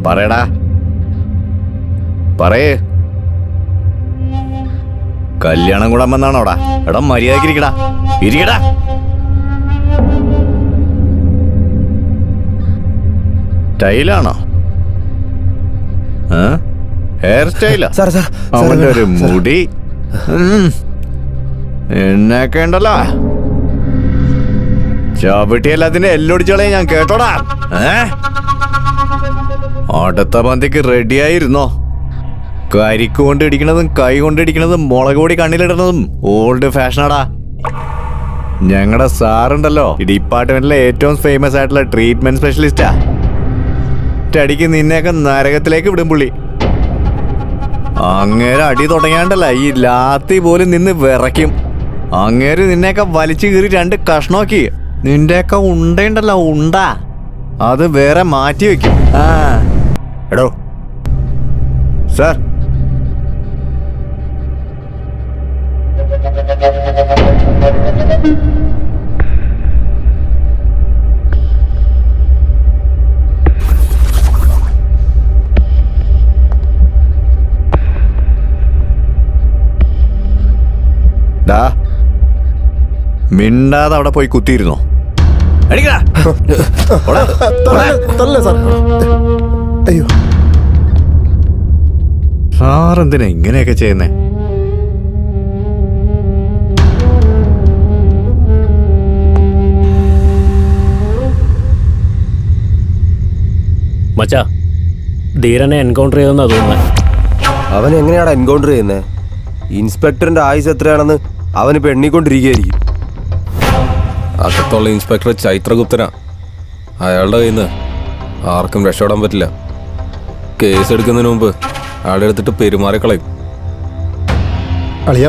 പറയടാ, പറയേ. കല്യാണം കൂടാൻ വന്നാണോടാ? എടാ മര്യാദക്ക് ഇരിക്കടാ, ഇരിക്കടാ. സ്റ്റൈലാണോ? ഹെയർ സ്റ്റൈലാ? അവന്റെ ഒരു മുടി എന്നൊക്കെ ഉണ്ടല്ലോ. ചവിട്ടി എല്ലാത്തിന്റെ എല്ലൊടിച്ചോളെ ഞാൻ കേട്ടോടാ. അടുത്ത പന്തിക്ക് റെഡിയായിരുന്നോ? കരിക്ക് കൊണ്ട് ഇടിക്കണതും കൈ കൊണ്ട് ഇടിക്കണതും മുളക് പൊടി കണ്ണിലിടുന്നതും ഓൾഡ് ഫാഷനാടാ. ഞങ്ങളുടെ സാറുണ്ടല്ലോ, ഈ ഡിപ്പാർട്ട്മെന്റിലെ ഏറ്റവും ഫേമസ് ആയിട്ടുള്ള ട്രീറ്റ്മെന്റ് സ്പെഷ്യലിസ്റ്റാ. അടിക്ക് നിന്നെയൊക്കെ നരകത്തിലേക്ക് വിടും പുള്ളി. അങ്ങേരെ അടി തുടങ്ങിയാണ്ടല്ല ഈ ലാത്തി പോലും നിന്ന് വിറയ്ക്കും. അങ്ങേര് നിന്നെയൊക്കെ വലിച്ചു കീറി 2 കഷ്ണമാക്കി നിന്റെയൊക്കെ ഉണ്ടല്ലോ, ഉണ്ടാ അത് വേറെ മാറ്റി വെക്കും. എടോ സാർ, മിണ്ടാതെ അവിടെ പോയി കുത്തിയിരുന്നോ? സാറെന്തിനാ ഇങ്ങനെയൊക്കെ ചെയ്യുന്നേ? മച്ചാ, ധീരനെ എൻകൗണ്ടർ ചെയ്തെന്നാ തോന്നുന്നത്. അവൻ എങ്ങനെയാണ് എൻകൗണ്ടർ ചെയ്യുന്നത്? ഇൻസ്പെക്ടറിന്റെ ആയുസ് എത്രയാണെന്ന് അവന് പെണ്ണിക്കൊണ്ടിരിക്കുകയായിരിക്കും. അകത്തുള്ള ഇൻസ്പെക്ടർ ചൈത്രഗുപ്തനാ. അയാളുടെ കയ്യിൽ നിന്ന് ആർക്കും രക്ഷപ്പെടാൻ പറ്റില്ല. കേസ് എടുക്കുന്നതിന് മുമ്പ് അയാളെ എടുത്തിട്ട് പെരുമാറിക്കളയും. അളിയ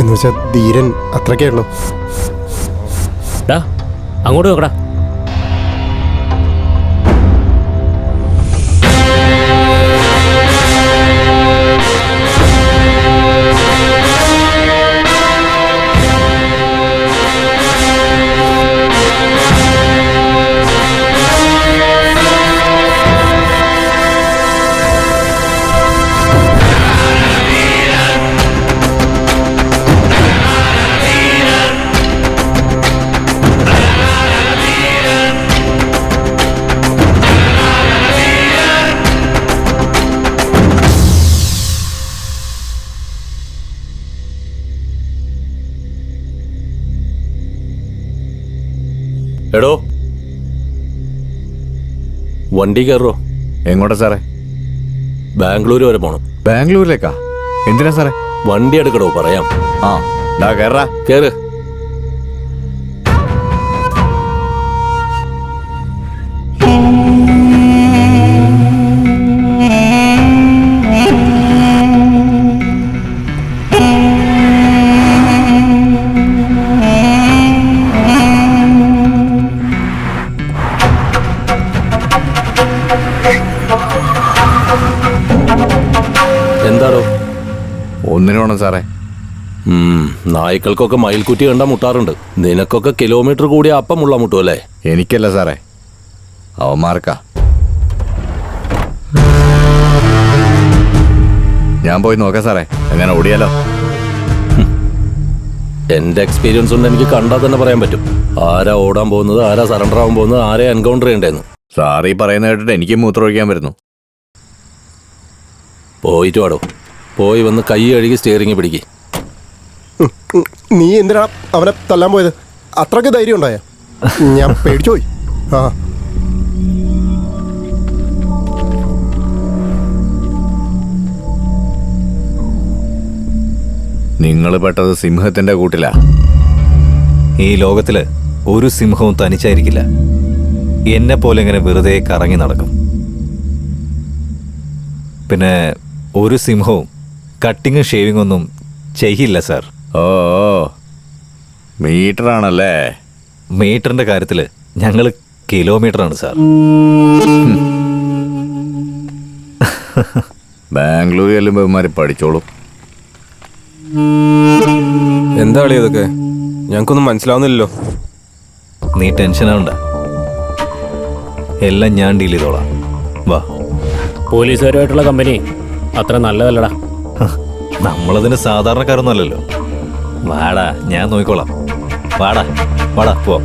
എന്ന് വെച്ചാൽ ധീരൻ അത്രക്കേ ഉള്ളൂ. അങ്ങോട്ട് നോക്കടാ. എടോ, വണ്ടി കയറോ? എങ്ങോട്ടാ സാറേ? ബാംഗ്ലൂർ വരെ പോണം. ബാംഗ്ലൂരിലേക്കാ? എന്തിനാ സാറേ? വണ്ടി എടുക്കടോ, പറയാം. കേറാ, കേറ്. എന്താടോ? ഒന്നിനു വേണം സാറേ. നായ്ക്കൾക്കൊക്കെ മയിൽക്കുറ്റി കണ്ടാ മുട്ടാറുണ്ട്. നിനക്കൊക്കെ കിലോമീറ്റർ കൂടി അപ്പം മുള്ള മുട്ടും അല്ലേ? എനിക്കല്ല സാറേ, അവന്മാർക്കാ. ഞാൻ പോയി നോക്കാം സാറേ, എങ്ങനെ ഓടിയാലോ? എന്റെ എക്സ്പീരിയൻസ് കൊണ്ട് എനിക്ക് കണ്ടാൽ തന്നെ പറയാൻ പറ്റും ആരാ ഓടാൻ പോകുന്നത്, ആരാ സറണ്ടർ ആവാൻ പോകുന്നത്, ആരെ എൻകൗണ്ടർ ചെയ്യണ്ടേന്ന്. സാറ് ഈ പറയുന്ന കേട്ടിട്ട് എനിക്ക് മൂത്രമൊഴിക്കാൻ വരുന്നു. പോയിട്ട് വാടോ. പോയി വന്ന് കൈ കഴുകി സ്റ്റിയറിംഗ് പിടിക്ക്. നീ എന്തിനാ അവനെ തല്ലാൻ പോയത്? അത്രയ്ക്ക് ധൈര്യം ഉണ്ടായ? ഞാൻ പേടിച്ചു പോയി. നിങ്ങൾ പെട്ടത് സിംഹത്തിന്റെ കൂട്ടിലാ. ഈ ലോകത്തില് ഒരു സിംഹവും തനിച്ചായിരിക്കില്ല. എന്നെ പോലെ ഇങ്ങനെ വെറുതെ കറങ്ങി നടക്കും. പിന്നെ ഒരു സിംഹവും കട്ടിങ്ങും ഷേവിംഗ് ഒന്നും ചെയ്യില്ല സാർ. ഓ, മീറ്ററാണല്ലേ? മീറ്ററിന്റെ കാര്യത്തില് ഞങ്ങൾ കിലോമീറ്ററാണ് സാർ. ബാംഗ്ലൂർ ചെല്ലുമ്പോൾ ഇവന്മാര് പഠിച്ചോളും. എന്താ കളി ഇതൊക്കെ? ഞങ്ങൾക്കൊന്നും മനസ്സിലാവുന്നില്ലല്ലോ. നീ ടെൻഷനാവണ്ട, എല്ലാം ഞാൻ ഡീൽ ചെയ്തോളാം. വാ. പോലീസുകാരുമായിട്ടുള്ള കമ്പനി അത്ര നല്ലതല്ലടാ. നമ്മളതിന് സാധാരണക്കാരൊന്നും അല്ലല്ലോ. വാടാ, ഞാൻ നോക്കിക്കോളാം. വാടാ വാടാ പോ.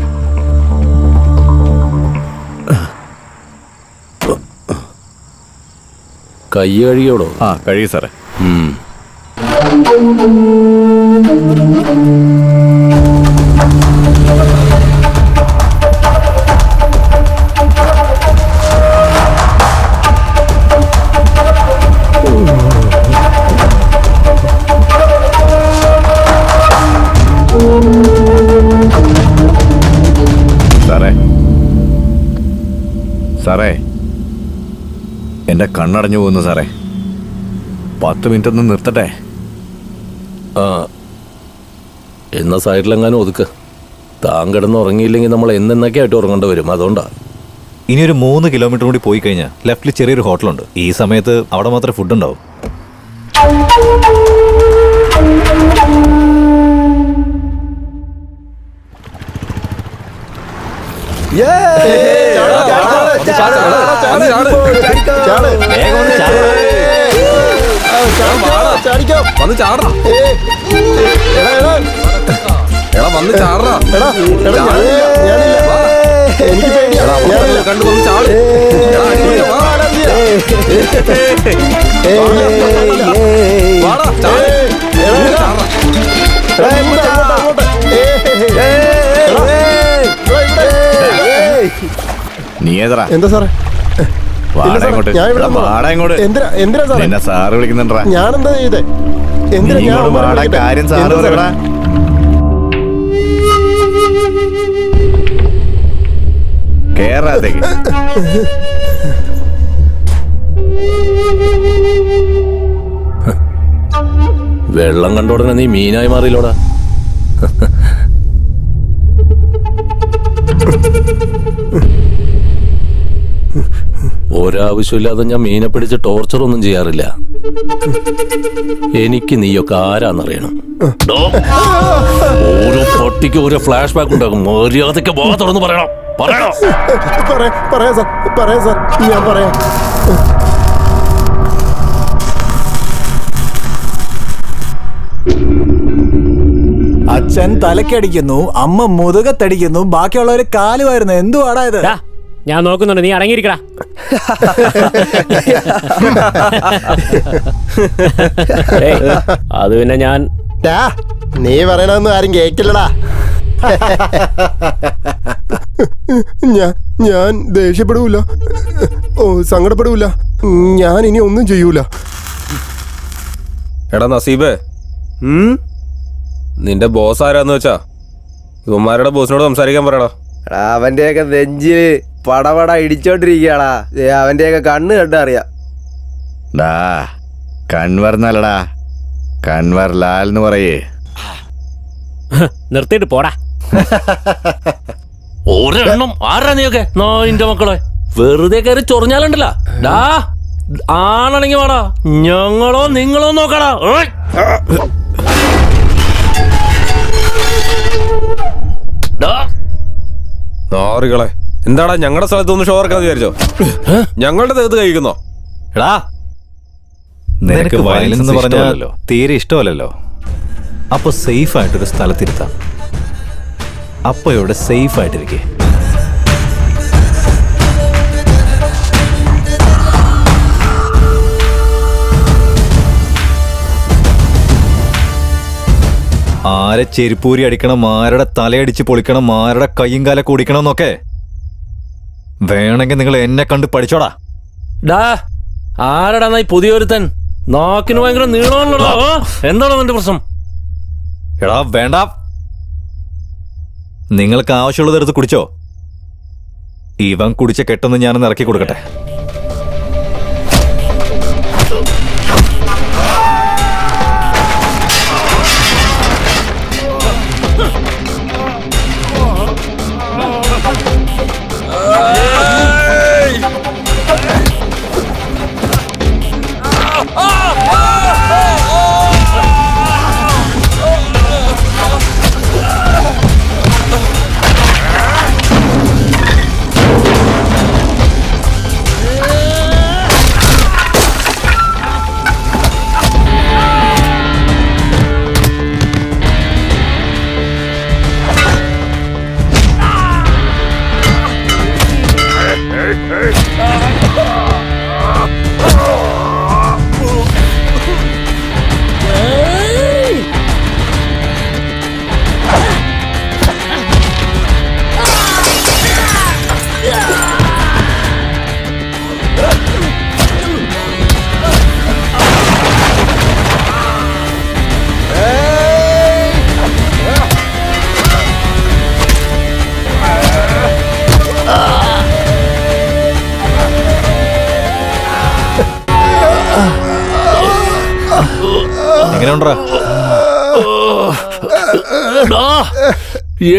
കൈ കഴുകിയോടോ? ആ കഴിയും സാറേ. സാറേ സാറേ എൻ്റെ കണ്ണടഞ്ഞു പോകുന്നു സാറേ. 10 മിനിറ്റ് ഒന്ന് നിർത്തട്ടെ. ആ, എന്ന സൈഡിലെങ്ങാനും ഒതുക്ക്. താൻ കിടന്ന് ഉറങ്ങിയില്ലെങ്കിൽ നമ്മൾ എന്നൊക്കെ ആയിട്ട് ഉറങ്ങേണ്ടി വരും. അതുകൊണ്ടാ. ഇനി ഒരു 3 കിലോമീറ്റർ കൂടി പോയി കഴിഞ്ഞാൽ ലെഫ്റ്റിൽ ചെറിയൊരു ഹോട്ടലുണ്ട്. ഈ സമയത്ത് അവിടെ മാത്രമേ ഫുഡ് ഉണ്ടാവും. വന്ന് ചാടാ. എടാ വന്ന് ചാടാ. കണ്ടു വന്ന് ചാട്. വാടാ ചാട്. നീ ഏതറാ? എന്താ സാറേ? വാടാ ഇങ്ങോട്ട്. ഞാൻ ഇവിടെ വാടാ ഇങ്ങോട്ട്. എന്തിനാ സാറേ? നിന്നെ സാറ് വിളിക്കുന്നുണ്ടാ. ഞാനെന്താ ചെയ്തേ? നീ എന്തിനാ ഞാൻ ഇങ്ങോട്ട് അവന്മാരെ വാടാ. വിളിക്കട്ടെ? കാര്യം സാറ് എന്താ സാറേ? പറയടാ. കേറാത്തേക്ക്. വെള്ളം കണ്ട ഉടനെ നീ മീനായി മാറിയില്ലോടാ. ഒരാവശ്യമില്ലാതെ ഞാൻ മീനെ പിടിച്ച് ടോർച്ചറൊന്നും ചെയ്യാറില്ല. എനിക്ക് നീയൊക്കെ ആരാന്നറിയണം. ഡോ, ഓരോ പട്ടിക്ക് ഓരോ ഫ്ലാഷ് ബാക്ക് ഉണ്ടാകും. മര്യാദയ്ക്ക് വാ തുറന്ന് പറയണം. പറയണോ? പറയാം സാർ, പറയാം സാർ, ഞാൻ പറയാം. അച്ഛൻ തലക്കടിക്കുന്നു, അമ്മ മുതുകത്തടിക്കുന്നു, ബാക്കിയുള്ളവര് കാലുമായിരുന്നു. എന്തുവാടാ ഇത്? ഡാ, ഞാൻ നോക്കുന്നുണ്ട്, നീ അടങ്ങിയിരിക്കടാ. ഏയ്, അത് പിന്നെ ഞാൻ ടാ, നീ പറയണതൊന്നും ആരും കേക്കില്ലടാ. ഞാൻ ദേഷ്യപ്പെടൂല, ഓ സങ്കടപ്പെടൂല. ഞാൻ ഇനി ഒന്നും ചെയ്യൂല. എടാ നസീബേ, നിന്റെ ബോസ് ആരാന്ന് വെച്ചാ ഇവന്മാരുടെ ബോസിനോട് സംസാരിക്കാൻ പറയടാ. അവന്റെയൊക്കെ നെഞ്ചില് പടപട ഇടിച്ചോണ്ടിരിക്കയാടാ. അവന്റെയൊക്കെ കണ്ണ് കണ്ടറിയാം. ഡാ, കൺവർ എന്നല്ലടാ, കൺവർ ലാൽ എന്ന് പറയേ. നിർത്തിയിട്ട് പോടാ. ഒരെണ്ണം ആരാ നീയൊക്കെ? നായിന്റെ മക്കളെ വെറുതെ കയറി ചൊറിഞ്ഞാലുണ്ടല്ല. ഡാ, ആണാണെങ്കി വാടാ, ഞങ്ങളോ നിങ്ങളോ നോക്കടാ. നാറികളെ, എന്താടാ ഞങ്ങളുടെ സ്ഥലത്ത് ഒന്ന് ഷോ ഇറക്കാന്ന് വിചാരിച്ചോ? ഞങ്ങളുടെ ദേഹത്ത് കഴിക്കുന്നോ? എടാ, നിനക്ക് വയലൻസ് എന്ന് പറഞ്ഞാലോ തീരെ ഇഷ്ടമല്ലല്ലോ. അപ്പൊ സേഫ് ആയിട്ടൊരു സ്ഥലത്തിരുത്താം. അപ്പൊ ഇവിടെ സേഫ് ആയിട്ടിരിക്കേ. ആരെ ചെരുപ്പൂരി അടിക്കണം, ആരുടെ തലയടിച്ച് പൊളിക്കണം, ആരുടെ കയ്യും കാലൊക്കെ ഓടിക്കണം എന്നൊക്കെ വേണമെങ്കിൽ നിങ്ങൾ എന്നെ കണ്ട് പഠിച്ചോടാ. ഡാ, ആരടാ നായി പുതിയൊരുത്തൻ? നാക്കിന് ഭയങ്കര നീളമാണല്ലോ. എന്താണോ നിന്റെ പ്രശ്നം? എടാ വേണ്ട, നിങ്ങൾക്ക് ആവശ്യമുള്ളത് എടുത്ത് കുടിച്ചോ. ഇവൻ കുടിച്ച കെട്ടൊന്ന് ഞാനൊന്ന് ഇറക്കി കൊടുക്കട്ടെ.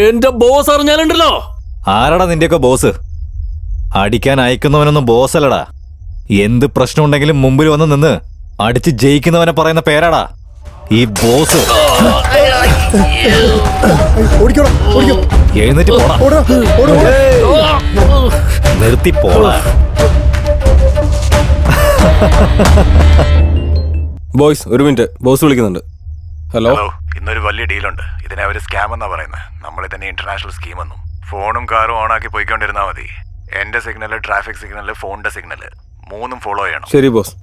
എന്റെ ബോസ് അറിഞ്ഞാലുണ്ടല്ലോ. ആരടാ നിന്റെയൊക്കെ ബോസ്? അടിക്കാൻ അയക്കുന്നവനൊന്നും ബോസല്ലടാ. എന്ത് പ്രശ്നമുണ്ടെങ്കിലും മുമ്പിൽ വന്ന് നിന്ന് അടിച്ച് ജയിക്കുന്നവനെ പറയുന്ന പേരാടാ ഈ ബോസ്. ഓടിക്കോടാ, ഓടിക്കോ. എഴുന്നേറ്റ് പോടാ. ഓടാ, ഓടാ, ഓടാ. നിർത്തി പോടാ. ബോയ്സ് ഒരു മിനിറ്റ്, ബോസ് വിളിക്കുന്നുണ്ട്. ഹലോ. ഇന്നൊരു വലിയ ഡീലുണ്ട്. ഇതിനെ അവർ സ്കാം എന്നാ പറയുന്നത്. നമ്മൾ തന്നെ ഇന്റർനാഷണൽ സ്കീം എന്നും. ഫോണും കാറും ഓണാക്കി പോയിക്കൊണ്ടിരുന്നാൽ മതി. എന്റെ സിഗ്നല്, ട്രാഫിക് സിഗ്നല്, ഫോണിന്റെ സിഗ്നല് മൂന്നും ഫോളോ ചെയ്യണം. ശരി ബോസ്,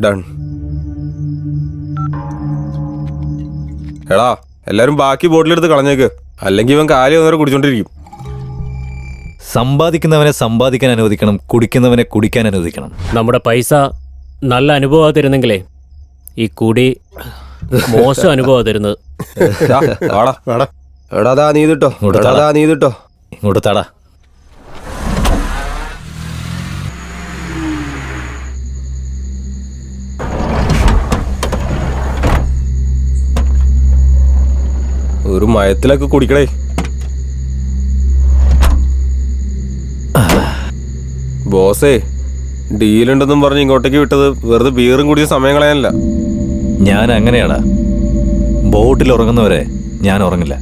ഡൺ. എടാ എല്ലാരും ബാക്കി ബോട്ടിലെടുത്ത് കളഞ്ഞേക്ക്, അല്ലെങ്കിൽ ഇവൻ കാര്യം ഒന്നേരം കുടിച്ചോണ്ടിരിക്കും. സമ്പാദിക്കുന്നവനെ സമ്പാദിക്കാൻ അനുവദിക്കണം, കുടിക്കുന്നവനെ കുടിക്കാൻ അനുവദിക്കണം. നമ്മുടെ പൈസ നല്ല അനുഭവമാണ് തരുന്നെങ്കിലേ ഈ കുടി മോശം അനുഭവമാണ് തരുന്നത്. വാടാ. വാടാ. എടാ ദാ നീ ഇതിട്ടോ, ഇങ്ങോട്ട് എടാ താടാ. ദാ നീ ഇതിട്ടോ. ഇങ്ങോട്ട് താടാ. ഒരു മയത്തിലൊക്കെ കുടിക്കണേ. ബോസേ, ഡീലുണ്ടെന്നും പറഞ്ഞ് ഇങ്ങോട്ടേക്ക് വിട്ടത് വെറുതെ ബീറും കുടിയ സമയം കളയാനല്ല. ഞാൻ അങ്ങനെയാടാ. ബോട്ടിൽ ഉറങ്ങുന്നവരെ ഞാൻ ഉറങ്ങില്ല.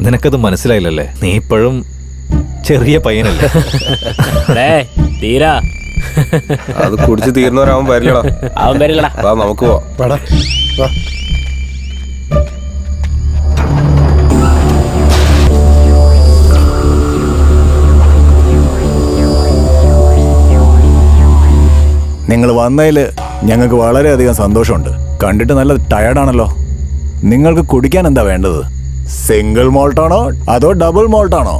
നിനക്കത് മനസ്സിലായില്ലല്ലേ? നീ ഇപ്പോഴും ചെറിയ പയ്യനല്ലേ? തീരാ അത് കുടിച്ച് തീർന്നവരാവൻ വരില്ലടാ. അവൻ വരില്ലടാ. അതാ നമുക്ക് പോവാം. വാടാ, വാ. നിങ്ങൾ വന്നതിൽ ഞങ്ങൾക്ക് വളരെയധികം സന്തോഷമുണ്ട്. കണ്ടിട്ട് നല്ല ടയർഡാണല്ലോ. നിങ്ങൾക്ക് കുടിക്കാൻ എന്താ വേണ്ടത്? സിംഗിൾ മോൾട്ടാണോ അതോ ഡബിൾ മോൾട്ടാണോ?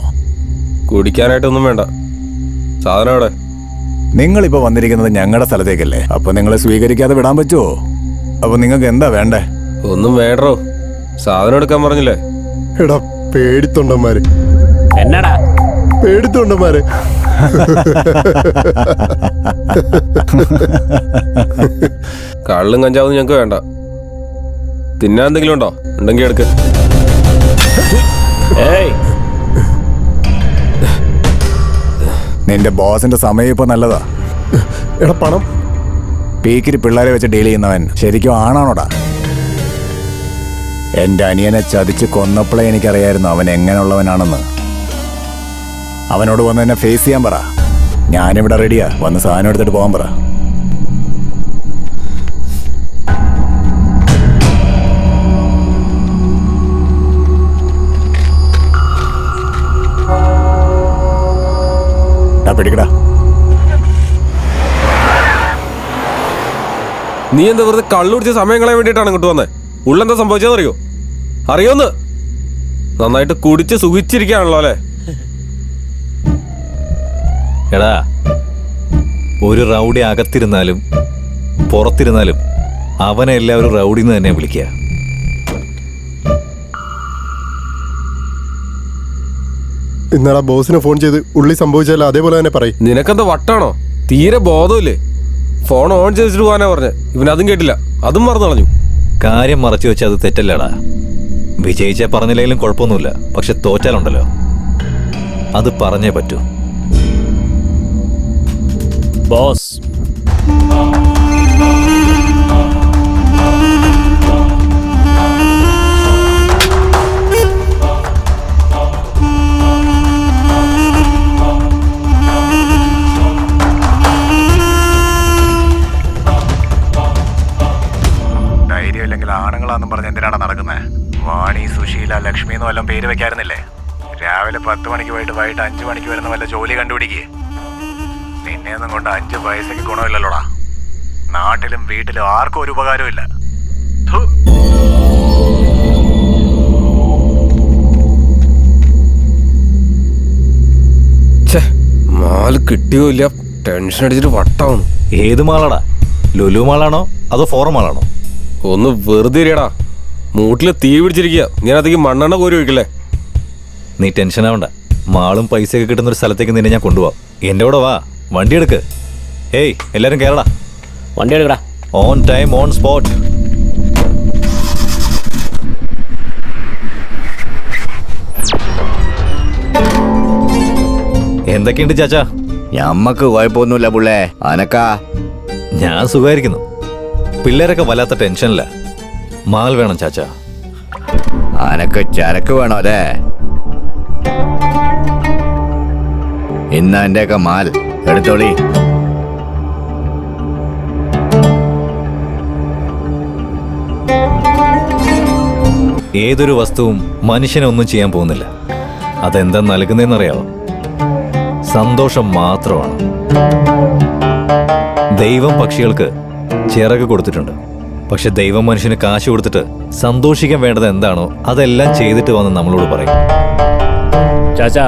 കുടിക്കാനായിട്ടൊന്നും വേണ്ട. സാധനം എവിടെ? നിങ്ങളിപ്പോൾ വന്നിരിക്കുന്നത് ഞങ്ങളുടെ സ്ഥലത്തേക്കല്ലേ, അപ്പൊ നിങ്ങളെ സ്വീകരിക്കാതെ വിടാൻ പറ്റുമോ? അപ്പൊ നിങ്ങൾക്ക് എന്താ വേണ്ടേ? ഒന്നും വേണ്ടോ, സാധനം എടുക്കാൻ പറഞ്ഞില്ലേ. എടാ പേടിത്തൊണ്ടന്മാര്, എന്നടാ പേടിത്തൊണ്ടന്മാര്. കള്ളും കഞ്ചാവും ഞങ്ങക്ക് വേണ്ട. തിന്നാൻ എന്തെങ്കിലും ഉണ്ടോ? ഉണ്ടെങ്കിൽ എടുക്ക്. ഏയ് നിന്റെ ബോസിന്റെ സമയം ഇപ്പൊ നല്ലതാ. എടാ പണം. പീക്കിരി പിള്ളേരെ വെച്ച് ഡീൽ ചെയ്യുന്നവൻ ശരിക്കും ആണാണോടാ? എന്റെ അനിയനെ ചതിച്ച് കൊന്നപ്പോഴേ എനിക്കറിയായിരുന്നു അവൻ എങ്ങനെയുള്ളവനാണെന്ന്. അവനോട് വന്ന് എന്നെ ഫേസ് ചെയ്യാൻ പറ. ഞാനിവിടെ റെഡിയാ. വന്ന് സാധനം എടുത്തിട്ട് പോകാൻ പറ. പിടിക്കടാ. നീ എന്താ വെറുതെ കള്ളു കുടിച്ച സമയം കളയാൻ വേണ്ടിയിട്ടാണ് ഇങ്ങോട്ട് വന്നേ? ഉള്ളെന്താ സംഭവിച്ചതെന്ന് അറിയോ? അറിയോന്ന്? നന്നായിട്ട് കുടിച്ച് സുഖിച്ചിരിക്കുകയാണല്ലോ അല്ലേ? എടാ, ഒരു റൗഡി അകത്തിരുന്നാലും പുറത്തിരുന്നാലും അവനെ എല്ലാവരും റൗഡിന്ന് തന്നെ വിളിക്കുക. ഇന്നടാ ബോസിന് ഫോൺ ചെയ്ത് ഉള്ളി സംഭവിച്ചാലും അതേപോലെ തന്നെ പറയും. നിനക്കെന്താ വട്ടാണോ? തീരെ ബോധമില്ലേ? ഫോൺ ഓൺ ചെയ്തിട്ട് പോകാനാ പറഞ്ഞേ. ഇവനതും കേട്ടില്ല, അതും മറന്നു കളഞ്ഞു. കാര്യം മറച്ചു വെച്ചാൽ അത് തെറ്റല്ലടാ. വിജയിച്ചാൽ പറഞ്ഞില്ലെങ്കിലും കുഴപ്പമൊന്നുമില്ല, പക്ഷെ തോറ്റാലുണ്ടല്ലോ അത് പറഞ്ഞേ പറ്റൂ. ബോസ് ധൈര്യമില്ലെങ്കിൽ ആണുങ്ങളാന്നും പറഞ്ഞ് എന്തിനാണ് നടക്കുന്നത്? വാണി, സുശീല, ലക്ഷ്മി എന്നും വല്ലതും പേര് വെക്കാറുന്നില്ലേ? രാവിലെ 10 മണിക്ക് പോയിട്ട് വൈകിട്ട് 5 മണിക്ക് വരുന്ന വല്ല ജോലി കണ്ടുപിടിക്കേ. നിന്നെയൊന്നും കൊണ്ട് 5 പൈസയ്ക്ക് ഗുണമില്ലല്ലോടാ. നാട്ടിലും വീട്ടിലും ആർക്കും ഒരു ഉപകാരമില്ല. മാല് കിട്ടിയോല്ല, ടെൻഷൻ അടിച്ചിട്ട് വട്ടാവുന്നു. ഏത് മാളാടാ? ലുലു മാളാണോ അതോ ഫോറം മാളാണോ? ഒന്ന് വെറുതെ ഇരിയടാ. മൂട്ടില് തീ പിടിച്ചിരിക്കുക. ഞാനത്തേക്ക് മണ്ണെണ്ണ കോരി ഒഴിക്കല്ലേ? നീ ടെൻഷൻ ആവണ്ട. മാളും പൈസയൊക്കെ കിട്ടുന്ന ഒരു സ്ഥലത്തേക്ക് നിന്നെ ഞാൻ കൊണ്ടുപോവാം. എൻ്റെ കൂടെ വാ, വണ്ടി എടുക്ക്. ഏയ് എല്ലാവരും കേരള. വണ്ടി എടുക്കടാ. On time on spot. എന്തൊക്കെയുണ്ട് ചാച്ചാ? ഞമ്മക്ക് കുഴപ്പമൊന്നുമില്ല പുള്ളേ. അനക്കാ? ഞാൻ സുഖമായിരിക്കുന്നു. പിള്ളേരൊക്കെ വല്ലാത്ത ടെൻഷനില്ല. മാൽ വേണം ചാച്ചാ. അനക്ക് ചരക്ക് വേണോ അല്ലേ? ഇന്ന എന്റെയൊക്കെ മാൽ എടുത്തോളി. ഏതൊരു വസ്തുവും മനുഷ്യനെ ഒന്നും ചെയ്യാൻ പോകുന്നില്ല. അതെന്താ നൽകുന്നതെന്നറിയാവോ? സന്തോഷം മാത്രമാണ്. ദൈവം പക്ഷികൾക്ക് ചിറക് കൊടുത്തിട്ടുണ്ട്. പക്ഷെ ദൈവം മനുഷ്യന് കാശ് കൊടുത്തിട്ട് സന്തോഷിക്കാൻ വേണ്ടത് എന്താണോ അതെല്ലാം ചെയ്തിട്ട് വന്ന് നമ്മളോട് പറയും. ചാച്ചാ,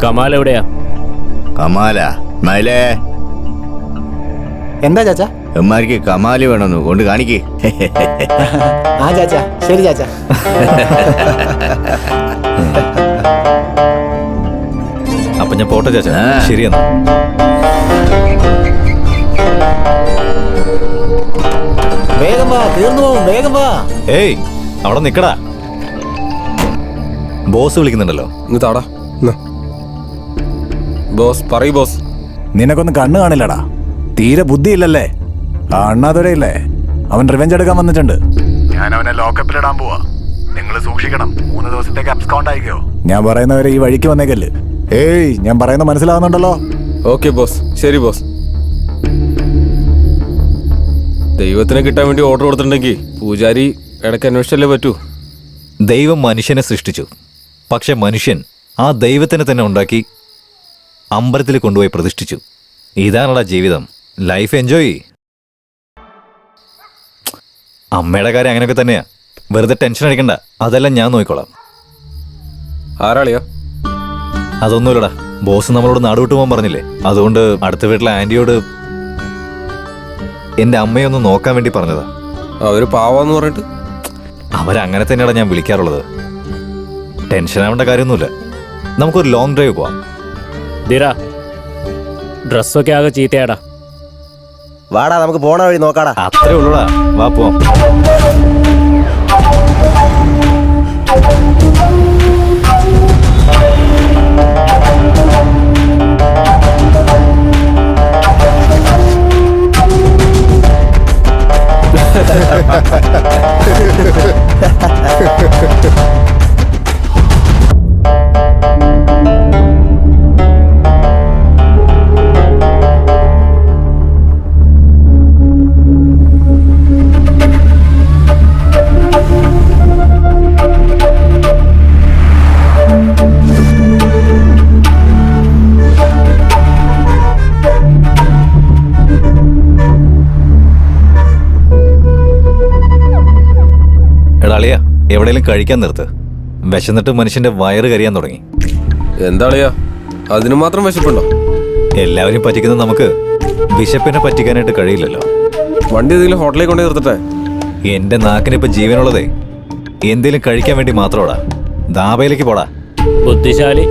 കമാൽ എവിടെയാ? കമാല മൈലേ, എന്താ ചാച്ചാ? എമ്മാർക്ക് കമാല് വേണമെന്ന് കൊണ്ട് കാണിക്ക്. ആ ചാച്ചാ, ശരി ചാച്ചാ. അപ്പൊ ഞാൻ പോട്ടെ ചാച്ചാ. ആ. ശരിയെന്നാ. വേഗം വാ, തീർന്നു പോവും, വേഗം വാ. ഏയ്, അവിടെ നിക്കടാ. ബോസ് വിളിക്കുന്നുണ്ടല്ലോ. ഇന്ന് താടാ. ബോസ് പറയൂ ബോസ്. നിനക്കൊന്നും കണ്ണ് കാണില്ലടാ. തീരെ ബുദ്ധിയില്ലല്ലേ? ആ അണ്ണാതുരയില്ലേ, അവൻ റിവെഞ്ച് എടുക്കാൻ വന്നിട്ടുണ്ട്. ഞാൻ അവനെ ലോക്കപ്പിലിടാൻ പോവാ. നിങ്ങൾ സൂക്ഷിക്കണം. 3 ദിവസത്തേക്ക് അബ്സ്കൗണ്ട് ആയിക്കോ. ഞാൻ പറയുന്നവരെ ഈ വഴിക്ക് വന്നേക്കല്ല്. ഏയ്, ഞാൻ പറയുന്നത് മനസ്സിലാവുന്നുണ്ടല്ലോ? Okay boss. ശരി ബോസ്. ദൈവത്തിനെ കിട്ടാൻ വേണ്ടി ഓർഡർ കൊടുത്തിട്ടുണ്ടെങ്കിൽ പൂജാരി ഇടയ്ക്ക് അന്വേഷിച്ചല്ലേ പറ്റൂ. ദൈവം മനുഷ്യനെ സൃഷ്ടിച്ചു. പക്ഷെ മനുഷ്യൻ ആ ദൈവത്തിനെ തന്നെ ഉണ്ടാക്കി അമ്പലത്തിൽ കൊണ്ടുപോയി പ്രതിഷ്ഠിച്ചു. ഇതാണുള്ള ജീവിതം. ലൈഫ് എൻജോയ് ചെയ്യ്. അമ്മയുടെ കാര്യം അങ്ങനെയൊക്കെ തന്നെയാ. വെറുതെ ടെൻഷൻ അടിക്കണ്ട. അതെല്ലാം ഞാൻ നോക്കിക്കോളാം. ആരാളിയാ? അതൊന്നുമില്ലടാ. ബോസ് നമ്മളോട് നാട് വിട്ടു പോകാൻ പറഞ്ഞില്ലേ? അതുകൊണ്ട് അടുത്ത വീട്ടിലെ ആന്റിയോട് എന്റെ അമ്മയൊന്ന് നോക്കാൻ വേണ്ടി പറഞ്ഞതാ. അവര് പാവാന്ന് പറഞ്ഞിട്ട് അവരങ്ങനെ തന്നെയാണ് ഞാൻ വിളിക്കാറുള്ളത്. ടെൻഷൻ ആവേണ്ട കാര്യമൊന്നുമില്ല. നമുക്കൊരു ലോങ് ഡ്രൈവ് പോവാം. ധീര, ഡ്രസ്സൊക്കെ ആകെ ചീത്തയാടാ. വാടാ, നമുക്ക് പോണ വഴി നോക്കാടാ. അത്രേ ഉള്ളൂടാ. വാ പോവാം. എടാളിയാ, എവിടെയെങ്കിലും കഴിക്കാൻ നിർത്ത്. വിശന്നിട്ട് മനുഷ്യന്റെ വയറ് കരിയാൻ തുടങ്ങി. എന്താളിയാ, അതിനു മാത്രം വിശപ്പുണ്ടോ? എല്ലാവരും പറ്റിക്കുന്ന നമുക്ക് വിശപ്പിനെ പറ്റിക്കാനായിട്ട് കഴിയില്ലല്ലോ. വണ്ടി ഏതെങ്കിലും ഹോട്ടലിൽ കൊണ്ടേ നിർത്തട്ടെ? എന്റെ നാക്കിനിപ്പോ ജീവനുള്ളതേ എന്തേലും കഴിക്കാൻ വേണ്ടി മാത്രോടാ. ദാബയിലേക്ക് പോടാ. ബുദ്ധിശാലി.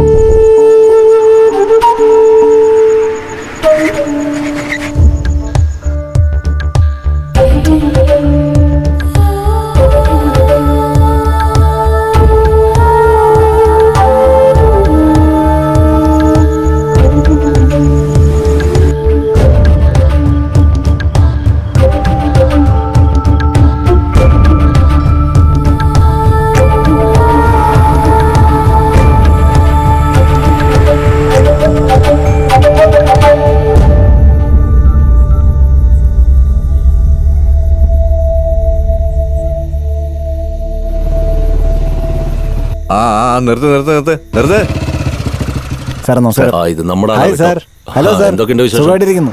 നിർത്ത് നിർത്ത് നിർത്ത് നിർത്ത്. സാർ നമസ്കാരം. ഇത് നമ്മുടെ ഹായ് സാർ. Hello sir. എന്തൊക്കെയുണ്ട് വിശേഷം? സുഖമായിട്ടിരിക്കുന്നു.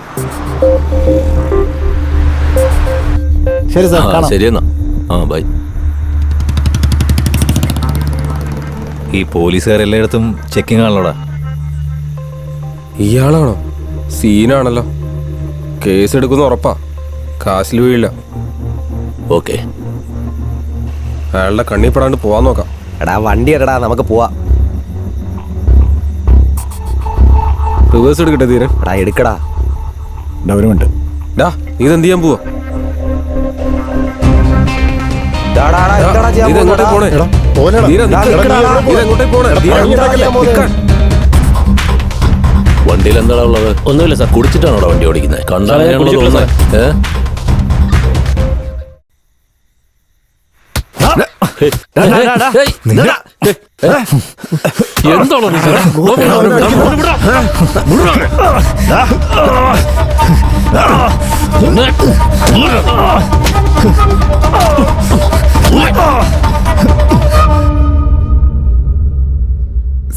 ശരി സാർ, കാണാം. ശരിയെന്നാ. ബൈ. ഈ പോലീസുകാരെല്ലായിടത്തും ചെക്കിംഗ് ആണല്ലോടാ. ഇയാളാണോ? സീനാണല്ലോ. കേസ് എടുക്കുന്ന ഉറപ്പാ. കാശിൽ വീഴില്ല. ഓക്കെ. അയാളുടെ കണ്ണി പെടാണ്ട് പോവാൻ നോക്കാം. എടാ, വണ്ടി എടാ, നമുക്ക് പോവാ. റിവേഴ്സ് എടുക്കട്ടെ തീരൻ? എടാ, എടുക്കടാ. ഡൗരുമുണ്ട്. ഡാ, ഇതെന്ത് ചെയ്യാൻ പോവാ? ഇതെങ്ങോട്ടേ പോണേ? പോലെടാ. ധീര, നിക്ക്. എടാ, നീ എവിടെ പോവാ? ഇതെങ്ങോട്ടേ പോണേ? ധീര, പണി ഉണ്ടാക്കല്ലേ? നിക്കാൻ. വണ്ടിയിൽ എന്താ ഉള്ളത്? ഒന്നുമില്ല സാർ. കുടിച്ചിട്ടാണോ വണ്ടി ഓടിക്കുന്നത്? സാറേ, കുടിച്ചിട്ടില്ല, എന്താണോ നീ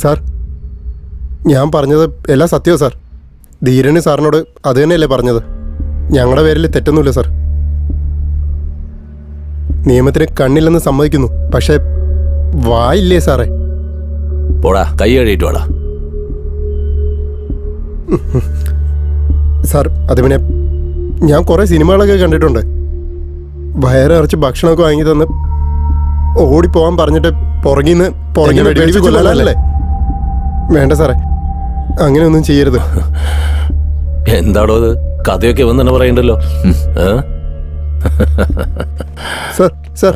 സാർ, ഞാൻ പറഞ്ഞത് എല്ലാം സത്യമോ സാർ? ധീരന് സാറിനോട് അത് തന്നെയല്ലേ പറഞ്ഞത്? ഞങ്ങളുടെ പേരിൽ തെറ്റൊന്നുമില്ല സാർ. നിയമത്തിന് കണ്ണില്ലെന്ന് സമ്മതിക്കുന്നു, പക്ഷേ വായില്ലേ സാറേ? പോടാ, കൈ കഴുകിയിട്ട് വാടാ. സാർ, അത് പിന്നെ ഞാൻ കുറേ സിനിമകളൊക്കെ കണ്ടിട്ടുണ്ട്. വയറിറച്ച് ഭക്ഷണമൊക്കെ വാങ്ങി തന്ന് ഓടിപ്പോവാൻ പറഞ്ഞിട്ട് പുറകിന്ന് വെടിവെച്ച് കൊല്ലാനല്ലേ? വേണ്ട സാറേ, അങ്ങനെയൊന്നും ചെയ്യരുത്. എന്താടോ അത്? കഥയൊക്കെ വന്നെ പറയണ്ടല്ലോ. സാർ, സാർ,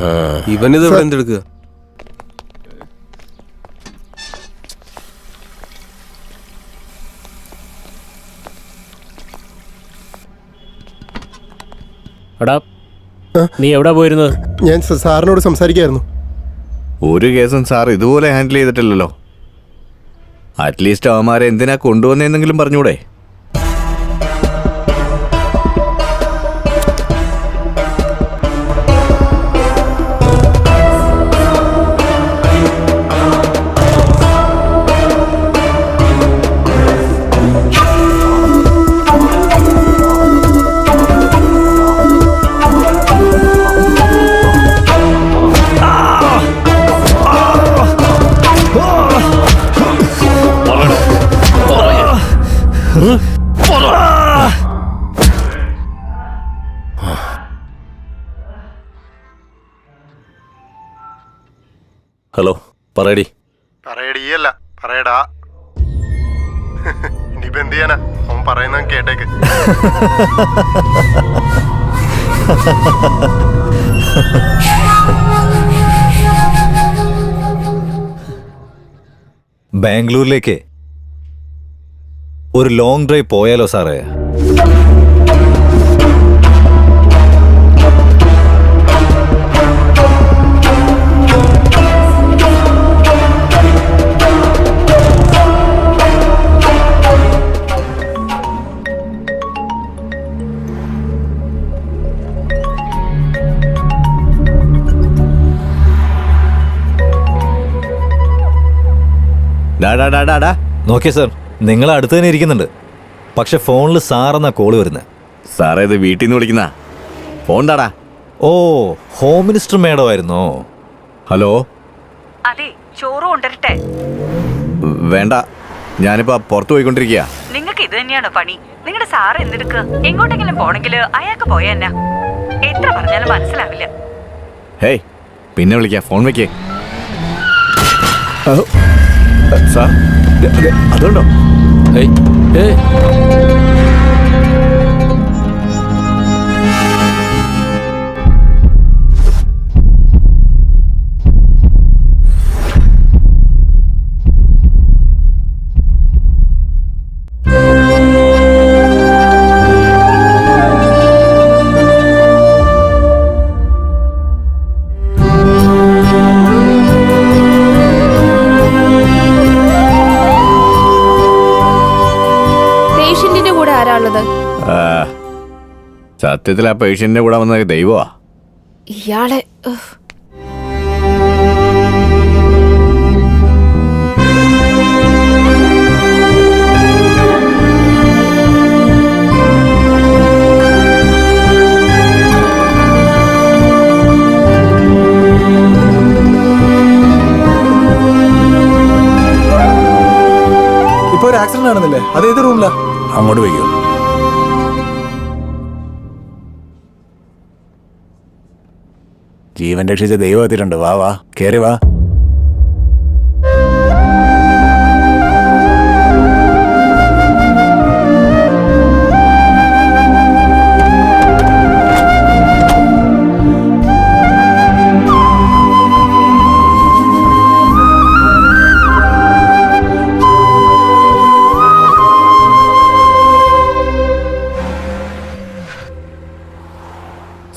ഇവനിത് ഇവിടെ എന്തെടുക്കുക? എടാ, നീ എവിടാ പോയിരുന്നത്? ഞാൻ സാറിനോട് സംസാരിക്കായിരുന്നു. ഒരു കേസും സാർ ഇതുപോലെ ഹാൻഡിൽ ചെയ്തിട്ടില്ലല്ലോ. അറ്റ്ലീസ്റ്റ് അവന്മാരെ എന്തിനാ കൊണ്ടുവന്നെന്നെങ്കിലും പറഞ്ഞൂടെ? ഹലോ, പറയടി. പറയടിയല്ല, പറയടാ. ഇനിയിപ്പോ എന്ത് ചെയ്യാനാ? അവൻ പറയുന്ന കേട്ടേക്ക്. ബാംഗ്ലൂരിലേക്ക് ഒരു ലോങ് ഡ്രൈവ് പോയാലോ സാറേ? നോക്കിയേ സാർ, നിങ്ങൾ അടുത്ത് തന്നെ ഇരിക്കുന്നുണ്ട്. പക്ഷെ ഫോണിൽ സാറെന്നാ കോള് വരുന്നത്. സാറേ, ഇത് വീട്ടിൽ നിന്ന് വിളിക്കുന്ന ഫോൺ താടാ. ഓ, ഹോം മിനിസ്റ്റർ മേഡം ആയിരുന്നോ? ഹലോ. അതെ, ചോറ് കൊണ്ടുവരട്ടെ? വേണ്ട, ഞാനിപ്പോ പുറത്തു പോയിക്കൊണ്ടിരിക്കുക. നിങ്ങൾക്ക് ഇത് തന്നെയാണോ പണി? നിങ്ങളുടെ സാറ് എന്തെടുക്കുക? എങ്ങോട്ടെങ്കിലും പോണെങ്കിൽ അയാൾക്ക് പോയ എന്നാ? എത്ര പറഞ്ഞാലും മനസ്സിലാവില്ല. ഹേയ്, പിന്നെ വിളിക്കാം. ഫോൺ വെക്കേ. സാർ, അതുകൊണ്ടോ? ഏയ്, ഏയ്, സത്യത്തിൽ ആ പേഷ്യന്റിന്റെ കൂടെ വന്ന ദൈവമാ. ഇയാളെ ഇപ്പൊ ഒരു ആക്സിഡന്റ് ആണെന്നില്ലേ? അത് ഏത് റൂമിലാ? അങ്ങോട്ട് വയ്ക്കോ. ജീവൻ രക്ഷിച്ച ദൈവം എത്തിയിട്ടുണ്ട്. വാ വാ, കേറി വാ.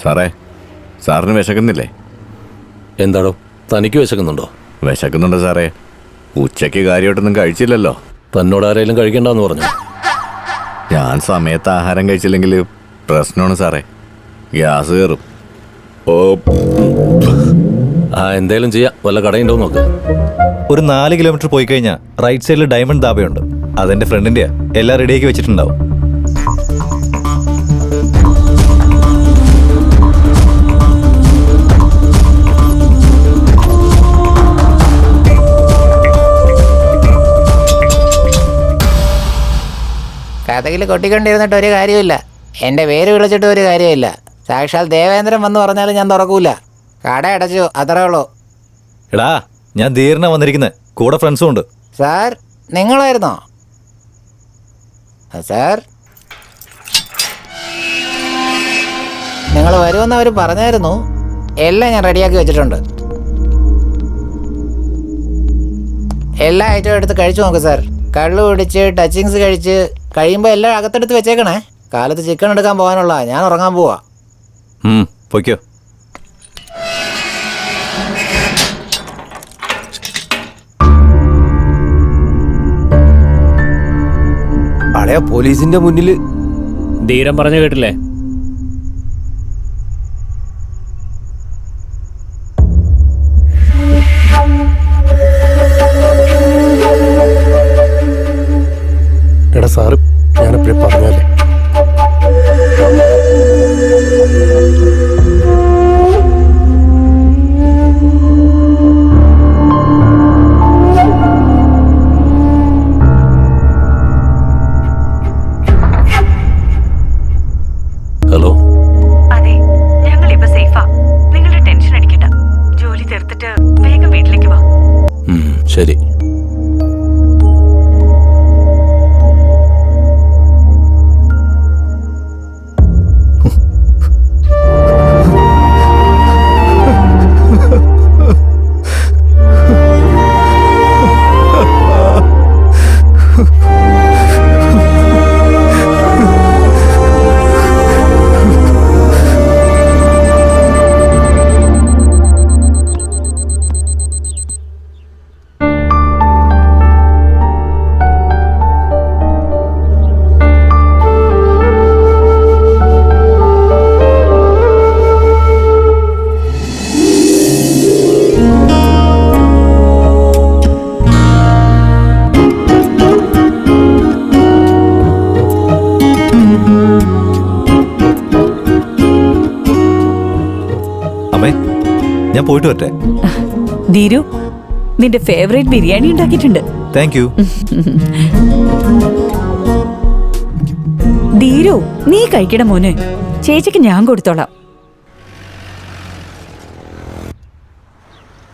സാറേ, സാറിന് വിശക്കുന്നില്ലേ? എന്താടോ തനിക്ക് വിശക്കുന്നുണ്ടോ? വിശക്കുന്നുണ്ട് സാറേ. ഉച്ചയ്ക്ക് കാര്യമായിട്ടൊന്നും കഴിച്ചില്ലല്ലോ. തന്നോട് ആരെങ്കിലും കഴിക്കണ്ടെന്ന് പറഞ്ഞു? ഞാൻ സമയത്ത് ആഹാരം കഴിച്ചില്ലെങ്കിൽ പ്രശ്നമാണ് സാറേ, ഗ്യാസ് കയറും. ഓ, എന്തേലും ചെയ്യാം. വല്ല കടയുണ്ടോ നോക്ക്. ഒരു 4 കിലോമീറ്റർ പോയി കഴിഞ്ഞാൽ റൈറ്റ് സൈഡിൽ ഡയമണ്ട് ധാബയുണ്ട്. അതെന്റെ ഫ്രണ്ടിന്റെയാ. എല്ലാം റെഡിയാക്കി വെച്ചിട്ടുണ്ടാവും. കഥകിൽ കൊട്ടിക്കൊണ്ടിരുന്നിട്ട് ഒരു കാര്യമില്ല. എൻ്റെ പേര് വിളിച്ചിട്ട് ഒരു കാര്യമില്ല. സാക്ഷാൽ ദേവേന്ദ്രൻ വന്ന് പറഞ്ഞാലും ഞാൻ തുറക്കൂല. കട അടച്ചു, അത്രേ ഉള്ളൂ. എടാ, ഞാൻ ധീരനാ വന്നിരിക്കുന്നത്. കൂടെ ഫ്രണ്ട്സും ഉണ്ട്. സാർ, നിങ്ങളായിരുന്നോ? സാർ, നിങ്ങൾ വരുമെന്ന് അവർ പറഞ്ഞായിരുന്നു. എല്ലാം ഞാൻ റെഡിയാക്കി വെച്ചിട്ടുണ്ട്. എല്ലാ ഐറ്റവും എടുത്ത് കഴിച്ചു നോക്ക് സാർ. കള്ളു കുടിച്ച് ടച്ചിങ്സ് കഴിച്ച് കഴിയുമ്പോൾ എല്ലാം അകത്തെടുത്ത് വെച്ചേക്കണേ. കാലത്ത് ചിക്കൻ എടുക്കാൻ പോകാനുള്ള, ഞാൻ ഉറങ്ങാൻ പോവാ. പൊയ്ക്കോ. അളയാ പോലീസിന്റെ മുന്നിൽ ധീരം പറഞ്ഞു കേട്ടില്ലേ? എടാ സാറ്, ഞാനെപ്പോഴും പറഞ്ഞാലേ. ഹലോ. അതെ, ഞങ്ങളിപ്പോ സേഫാ. നിങ്ങളുടെ ടെൻഷൻ അടിക്കണ്ട. ജോലി തീർത്തിട്ട് വേഗം വീട്ടിലേക്ക് വാ. ശരി. അമ്മേ, ഞാൻ പോയിട്ട് വരട്ടെ. ധീരു, നിന്റെ ഫേവറേറ്റ് ബിരിയാണി ഉണ്ടാക്കിയിട്ടുണ്ട്. Thank you. ധീരു, നീ കഴിക്കണ മോന്. ചേച്ചിക്ക് ഞാൻ കൊടുത്തോളാം.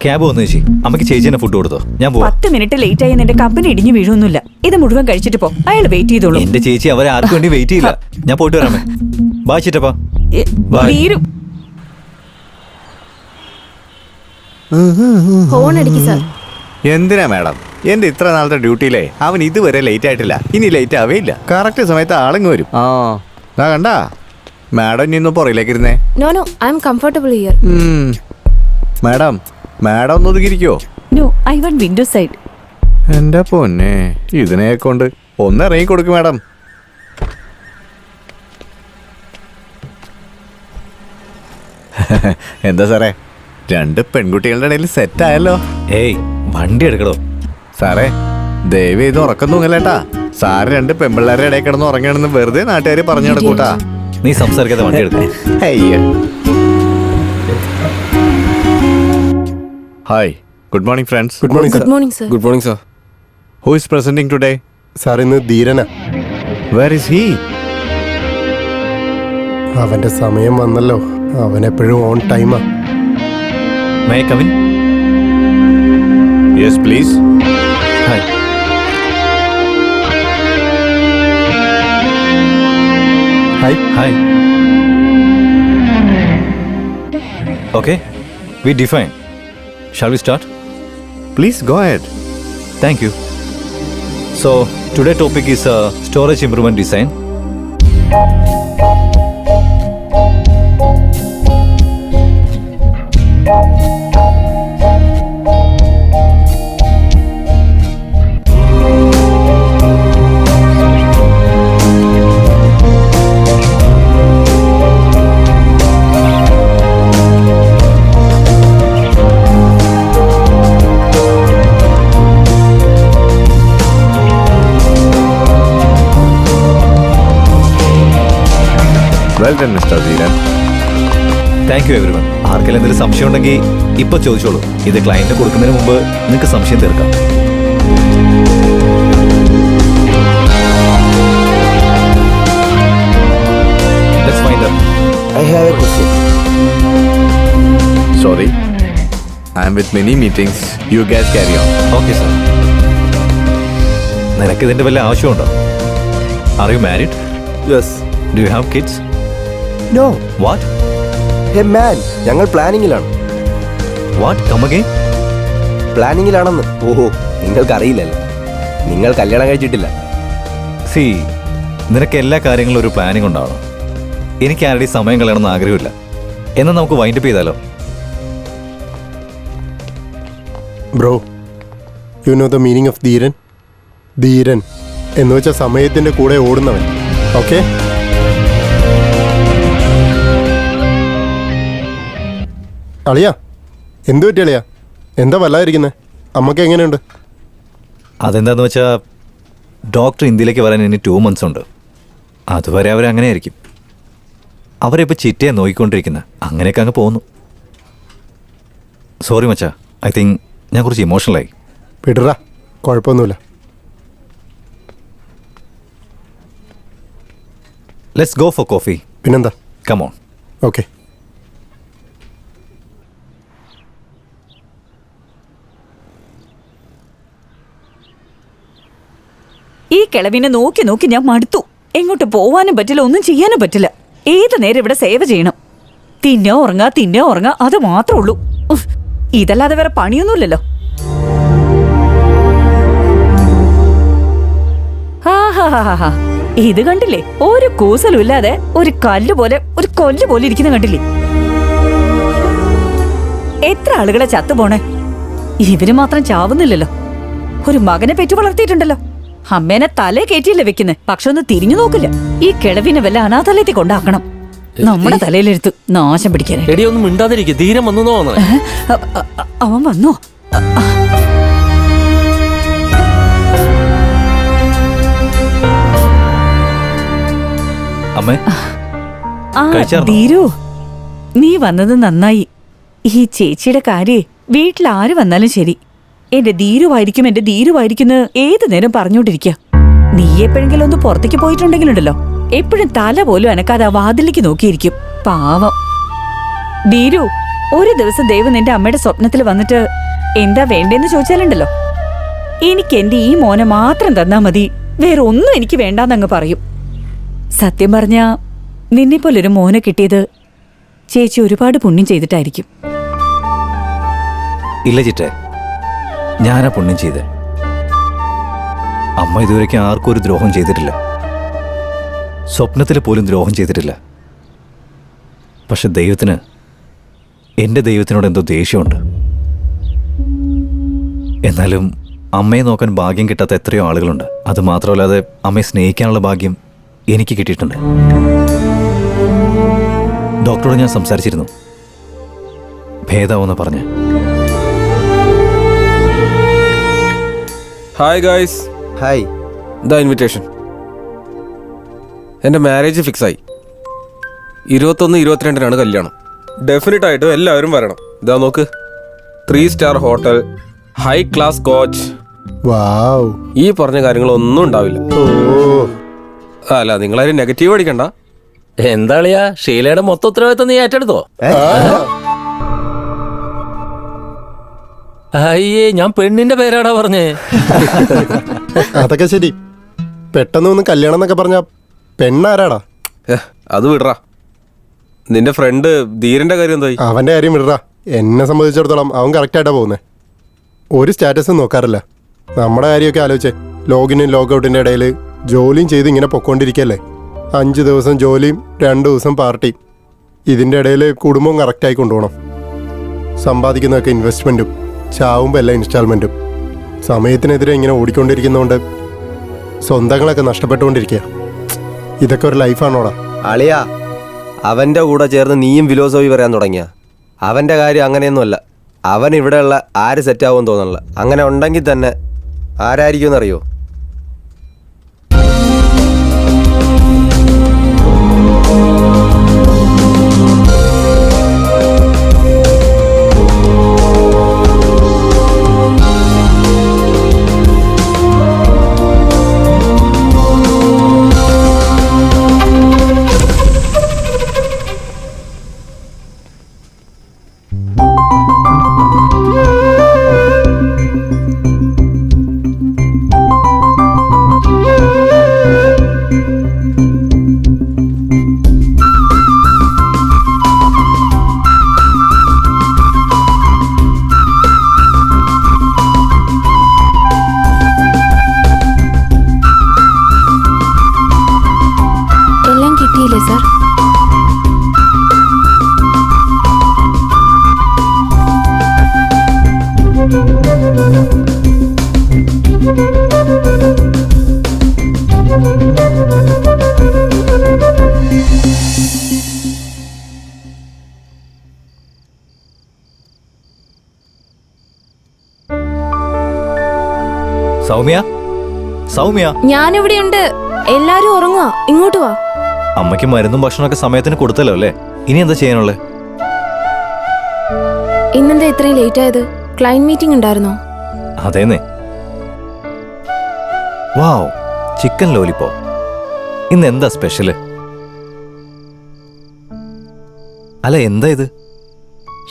ക്യാബ് വന്നു ചേച്ചി. അമ്മയ്ക്ക് ചേച്ചി തന്നെ ഫുഡ് കൊടുത്തോ? ഞാൻ പോവാം. 10 മിനിറ്റ് ലേറ്റ് ആയി നിന്റെ കമ്പനി ഇടിഞ്ഞു വീഴൊന്നുമില്ല. ഇത് മുഴുവൻ കഴിച്ചിട്ട് പോ. അയാൾ വെയിറ്റ് ചെയ്തോളൂ. എന്റെ ചേച്ചി അവരെ ആർക്കും വേണ്ടി വെയിറ്റ് ചെയ്യില്ല. ഞാൻ പോയിട്ട് വരാമേ. ബായ് ചിറ്റപ്പാ. ബൈ. ധീരു, എന്തിനാ മാഡം? എന്റെ ഇത്ര നാളത്തെ ഡ്യൂട്ടിയിലെ അവൻ ഇതുവരെ ലേറ്റ് ആയിട്ടില്ല. ഇനി ലേറ്റ് ആവേയില്ല. കറക്റ്റ് സമയത്ത് ആളിങ് വരും. കണ്ടാ മാഡം ഇനി പുറയിലേക്ക് ഇരുന്നേ. No, I am comfortable here. Madam, madam ഒന്ന് ഒതുങ്ങിയിരിക്കോ? No, I want window side. എന്റെ പൊന്നെ, ഇതിനെ കൊണ്ട് ഒന്ന് ഇറങ്ങി കൊടുക്കും മാഡം. എന്താ സാറേ, 2 പെൺകുട്ടികളുടെ ഇടയിൽ സെറ്റ് ആയല്ലോ. ഏയ്, വണ്ടി എടുക്കടോ. സാറേ, ദയവ് ചെയ്ത് ഉറക്കം തൂങ്ങല്ലേട്ടാ. സാറ് 2 പെൺപിള്ളേരുടെ ഇടയിൽ കിടന്ന് ഉറങ്ങണമെന്ന് വെറുതെ നാട്ടുകാർ പറഞ്ഞു നടക്കൂട്ടാ. നീ സംസാരിക്കാതെ വണ്ടി എടുക്കാം. Hi, good morning friends. Good morning Good morning, sir. Good morning sir. Who is presenting today? Sir, ഇന്ന് ധീരനാ. Where is he? അവന്റെ സമയം വന്നല്ലോ. അവനെപ്പോഴും ഓൺ ടൈമാ. May I come in? Yes please. Hi. Hi. Hi. Okay, we define. Shall we start? Please go ahead. Thank you. So, today's topic is storage improvement design. Well done mister Dheeran. Thank you everyone. ആർക്കെങ്കിലും എന്തെങ്കിലും സംശയം ഉണ്ടെങ്കിൽ ഇപ്പൊ ചോദിച്ചോളൂ. ഇത് ക്ലയന്റിന് കൊടുക്കുന്നതിന് മുമ്പ് നിങ്ങൾക്ക് സംശയം തീർക്കാം. Let's find out. I have a question. Sorry, I am with many meetings. You guys carry on. Okay, sir. നിനക്ക് ഇതിന്റെ വല്ല ആവശ്യമുണ്ടോ? Are you married? Yes. Do you have kids? No. What? Hey man, ഞങ്ങൾ പ്ലാനിങ്ങിലാണ്. What? Come again? പ്ലാനിങ്ങിലാണെന്ന്. ഓഹോ, നിങ്ങൾക്കറിയില്ലല്ലോ. നിങ്ങൾ കല്യാണം കഴിച്ചിട്ടില്ല. See, നിനക്ക് എല്ലാ കാര്യങ്ങളും ഒരു പ്ലാനിംഗ് ഉണ്ടാവണം. എനിക്ക് ആരുടെ സമയം കളയണമെന്ന് ആഗ്രഹമില്ല. എന്നാൽ നമുക്ക് വൈൻഡപ്പ് ചെയ്താലോ? Bro, you know the meaning of Dheeran? Dheeran എന്ന് വെച്ചാൽ സമയത്തിൻ്റെ കൂടെ ഓടുന്നവൻ. ഓക്കെ? അളിയാ, എന്തു പറ്റി അളിയാ? എന്താ വല്ലാതിരിക്കുന്നത്? അമ്മക്ക് എങ്ങനെയുണ്ട്? അതെന്താന്ന് വെച്ചാൽ ഡോക്ടർ ഇന്ത്യയിലേക്ക് വരാൻ ഇനി 2 months ഉണ്ട്. അതുവരെ അവരങ്ങനെ ആയിരിക്കും. അവരിപ്പോൾ ചിറ്റയെ നോക്കിക്കൊണ്ടിരിക്കുന്നത്. അങ്ങനെയൊക്കെ അങ്ങ് പോകുന്നു. സോറി മച്ചാ, ഐ തിങ്ക് ഞാൻ കുറച്ച് ഇമോഷണലായി. വിടറാ, കുഴപ്പമൊന്നുമില്ല. Let's go for coffee. പിന്നെന്താ? Come on. ഓക്കെ. ഈ കിളവിനെ നോക്കി നോക്കി ഞാൻ മടുത്തു. എങ്ങോട്ട് പോവാനും പറ്റില്ല, ഒന്നും ചെയ്യാനും പറ്റില്ല. ഏത് നേരം ഇവിടെ സേവ ചെയ്യണം. തിന്നോ ഉറങ്ങാ അത് മാത്രമേ ഉള്ളൂ. ഇതല്ലാതെ വേറെ പണിയൊന്നുമില്ലല്ലോ. ഹാ, ഇത് കണ്ടില്ലേ? ഒരു കൂസലും ഇല്ലാതെ ഒരു കൊല്ല് പോലെ ഇരിക്കുന്ന കണ്ടില്ലേ? എത്ര ആളുകളെ ചത്തുപോണേ. ഇവര് മാത്രം ചാവുന്നില്ലല്ലോ. ഒരു മകനെ പെറ്റു വളർത്തിയിട്ടുണ്ടല്ലോ. അമ്മേനെ തലേ കയറ്റിയല്ലേ വെക്കുന്നത്. പക്ഷെ ഒന്ന് തിരിഞ്ഞു നോക്കില്ല. ഈ കിഴവിനെ വല്ല അനാഥാലയത്തിൽ കൊണ്ടാക്കണം. നമ്മുടെ തലയിലെടുത്ത് നാശം പിടിക്കാൻ. എടി ഒന്നും മിണ്ടാതിരിക്കും. ധീരം വന്നു തോന്നണേ. അവൻ വന്നോ? അമ്മേ, ധീരു, നീ വന്നത് നന്നായി. ഈ ചേച്ചിയുടെ കാര്യേ വീട്ടിൽ ആര് വന്നാലും ശരി, എന്റെ ധീരുവായിരിക്കും ഏത് നേരം പറഞ്ഞോണ്ടിരിക്കുക. നീ എപ്പോഴെങ്കിലും ഒന്ന് പുറത്തേക്ക് പോയിട്ടുണ്ടെങ്കിലുണ്ടല്ലോ, എപ്പോഴും തല പോലും അനക്കാതെ വാതിലേക്ക് നോക്കിയിരിക്കും. പാവം ധീരു. ഒരു ദിവസം ദൈവം നിന്റെ അമ്മയുടെ സ്വപ്നത്തിൽ വന്നിട്ട് എന്താ വേണ്ടേന്ന് ചോദിച്ചാലുണ്ടല്ലോ, എനിക്ക് എന്റെ ഈ മോനെ മാത്രം തന്നാ മതി, വേറെ ഒന്നും എനിക്ക് വേണ്ടാന്നങ്ങ് പറയും. സത്യം പറഞ്ഞാ നിന്നെപ്പോലൊരു മോനെ കിട്ടിയത് ചേച്ചി ഒരുപാട് പുണ്യം ചെയ്തിട്ടായിരിക്കും. ഇല്ല ചിറ്റേ, ഞാനാ പുണ്യം ചെയ്തേ. അമ്മ ഇതുവരെയ്ക്കും ആർക്കും ഒരു ദ്രോഹം ചെയ്തിട്ടില്ല. സ്വപ്നത്തിൽ പോലും ദ്രോഹം ചെയ്തിട്ടില്ല. പക്ഷെ എൻ്റെ ദൈവത്തിനോട് എന്തോ ദേഷ്യമുണ്ട്. എന്നാലും അമ്മയെ നോക്കാൻ ഭാഗ്യം കിട്ടാത്ത എത്രയോ ആളുകളുണ്ട്. അത് മാത്രമല്ലാതെ അമ്മയെ സ്നേഹിക്കാനുള്ള ഭാഗ്യം എനിക്ക് കിട്ടിയിട്ടുണ്ട്. ഡോക്ടറോട് ഞാൻ സംസാരിച്ചിരുന്നു. ഭേദാവെന്ന് പറഞ്ഞ്. Hi guys. Hi. The invitation. എൻ്റെ മാരേജ് ഫിക്സായി. 21-22 കല്യാണം. ഡെഫിനറ്റ് ആയിട്ടും എല്ലാവരും വരണം. ഇതാ നോക്ക്, 3 star hotel, high class coach. Wow. ഈ പറഞ്ഞ കാര്യങ്ങളൊന്നും ഉണ്ടാവില്ല. അല്ല, നിങ്ങളാരും നെഗറ്റീവ് അടിക്കണ്ട. എന്താളിയാ, ഷീലയുടെ മൊത്തം ഉത്തരവാദിത്തം നീ ഏറ്റെടുത്തോ? അയ്യേ, ഞാൻ പെണ്ണിന്റെ പേരാടാ പറഞ്ഞേ. അതൊക്കെ ശരി. പെട്ടെന്ന് ഒന്ന് കല്യാണം എന്നൊക്കെ പറഞ്ഞ പെണ്ണാരാടാ? അത് വിടറാ. നിന്റെ ഫ്രണ്ട് ധീരന്റെ കാര്യം എന്തായി? അവന്റെ കാര്യം വിടറാ. എന്നെ സംബന്ധിച്ചിടത്തോളം അവൻ കറക്റ്റായിട്ടാ പോകുന്നത്. ഒരു സ്റ്റാറ്റസും നോക്കാറില്ല. നമ്മുടെ കാര്യമൊക്കെ ആലോചിച്ചേ. ലോഗിനും ലോഗൗട്ടിന്റെ ഇടയിൽ ജോലിയും ചെയ്ത് ഇങ്ങനെ പൊക്കോണ്ടിരിക്കല്ലേ. 5 ദിവസം ജോലിയും 2 ദിവസം പാർട്ടിയും. ഇതിൻ്റെ ഇടയിൽ കുടുംബം കറക്റ്റായി കൊണ്ടുപോകണം. സമ്പാദിക്കുന്നതൊക്കെ ഇൻവെസ്റ്റ്മെൻറ്റും, ചാവുമ്പോൾ എല്ലാം ഇൻസ്റ്റാൾമെൻറ്റും. സമയത്തിനെതിരെ ഇങ്ങനെ ഓടിക്കൊണ്ടിരിക്കുന്നതുകൊണ്ട് സ്വന്തങ്ങളൊക്കെ നഷ്ടപ്പെട്ടുകൊണ്ടിരിക്കുക. ഇതൊക്കെ ഒരു ലൈഫാണോടാ? അളിയാ, അവൻ്റെ കൂടെ ചേർന്ന് നീയും ഫിലോസഫി പറയാൻ തുടങ്ങിയ. അവൻ്റെ കാര്യം അങ്ങനെയൊന്നുമല്ല. അവൻ ഇവിടെയുള്ള ആര് സെറ്റാവുമെന്ന് തോന്നണില്ല. അങ്ങനെ ഉണ്ടെങ്കിൽ തന്നെ ആരായിരിക്കും എന്നറിയോ? സൗമ്യ, സൗമ്യ, ഞാനിവിടെയുണ്ട്. എല്ലാരും ഉറങ്ങുക. ഇങ്ങോട്ട് വാ. അമ്മയ്ക്ക് മരുന്നും ഭക്ഷണമൊക്കെ സമയത്തിന് കൊടുത്തല്ലോ അല്ലേ? ഇനി എന്താ ചെയ്യാനുള്ളത്? ഇന്നെന്താ ഇത്രയും ലേറ്റ് ആയത്? ക്ലയന്റ് മീറ്റിംഗ് ഉണ്ടായിരുന്നോ? അതേന്നേ. വാവ്, ചിക്കൻ ലോലിപ്പോ. ഇന്ന് എന്താ സ്പെഷ്യല്? അല്ല, എന്താ ഇത്?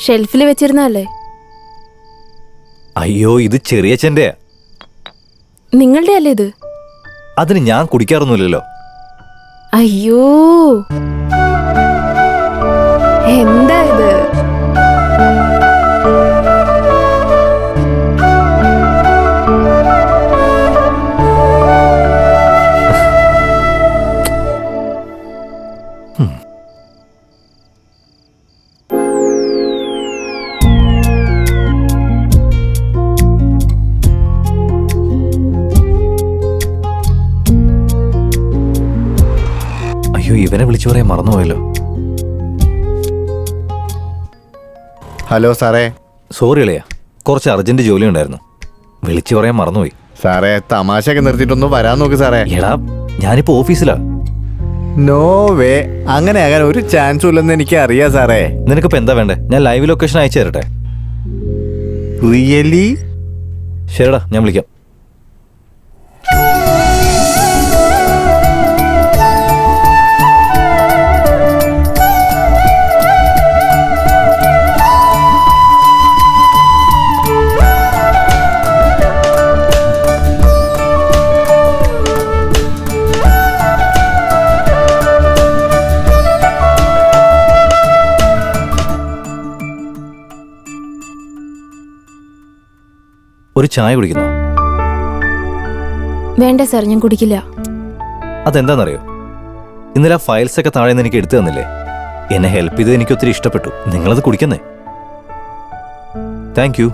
ഷെൽഫിൽ വെച്ചിരുന്നല്ലേ? അയ്യോ, ഇത് ചെറിയച്ഛൻ്റെയാ. നിങ്ങളുടെ അല്ലേ ഇത്? അതിന് ഞാൻ കുടിക്കാറൊന്നുമില്ലല്ലോ. അയ്യോ, എന്താ ഇത്? അയ്യോ, ഇവനെ വിളിച്ചു പറയാൻ മറന്നുപോയല്ലോ. ഹലോ സാറേ. സോറി ഇളയാ, കുറച്ച് അർജന്റ് ജോലി ഉണ്ടായിരുന്നു, വിളിച്ചു പറയാൻ മറന്നുപോയി. സാറേ, തമാശയൊക്കെ നിർത്തിയിട്ടൊന്ന് വരാൻ നോക്ക് സാറേ. എടാ, ഞാനിപ്പോ ഓഫീസിലാ. നോ വേ, അങ്ങനെ ആകാൻ ഒരു ചാൻസും ഇല്ലെന്ന് എനിക്ക് അറിയാം സാറേ. നിനക്കിപ്പോ എന്താ വേണ്ടേ? ഞാൻ ലൈവ് ലൊക്കേഷൻ അയച്ചു തരട്ടെ? റിയലി? ശരിടാ, ഞാൻ വിളിക്കാം. ഒരു ചായ കുടിക്കുന്നോ? വേണ്ട സാർ, ഞാൻ കുടിക്കില്ല. അതെന്താണെന്നറിയോ? ഇന്നലെ ആ ഫയൽസ് ഒക്കെ താഴെ നിന്ന് എനിക്ക് എടുത്തു തന്നില്ലേ? എന്നെ ഹെൽപ്പ് ചെയ്ത് എനിക്ക് ഒത്തിരി ഇഷ്ടപ്പെട്ടു. നിങ്ങളത് കുടിക്കുന്നേ. താങ്ക് യു,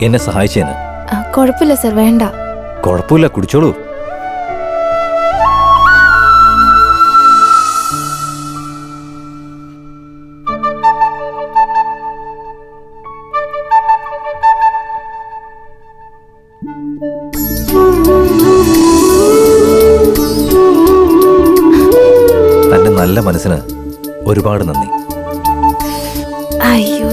എന്നെ സഹായിച്ചേന്. കുഴപ്പമില്ല സാർ, വേണ്ട. കുഴപ്പമില്ല, കുടിച്ചോളൂ. തന്റെ നല്ല മനസ്സിന് ഒരുപാട് നന്ദി. അയ്യോ,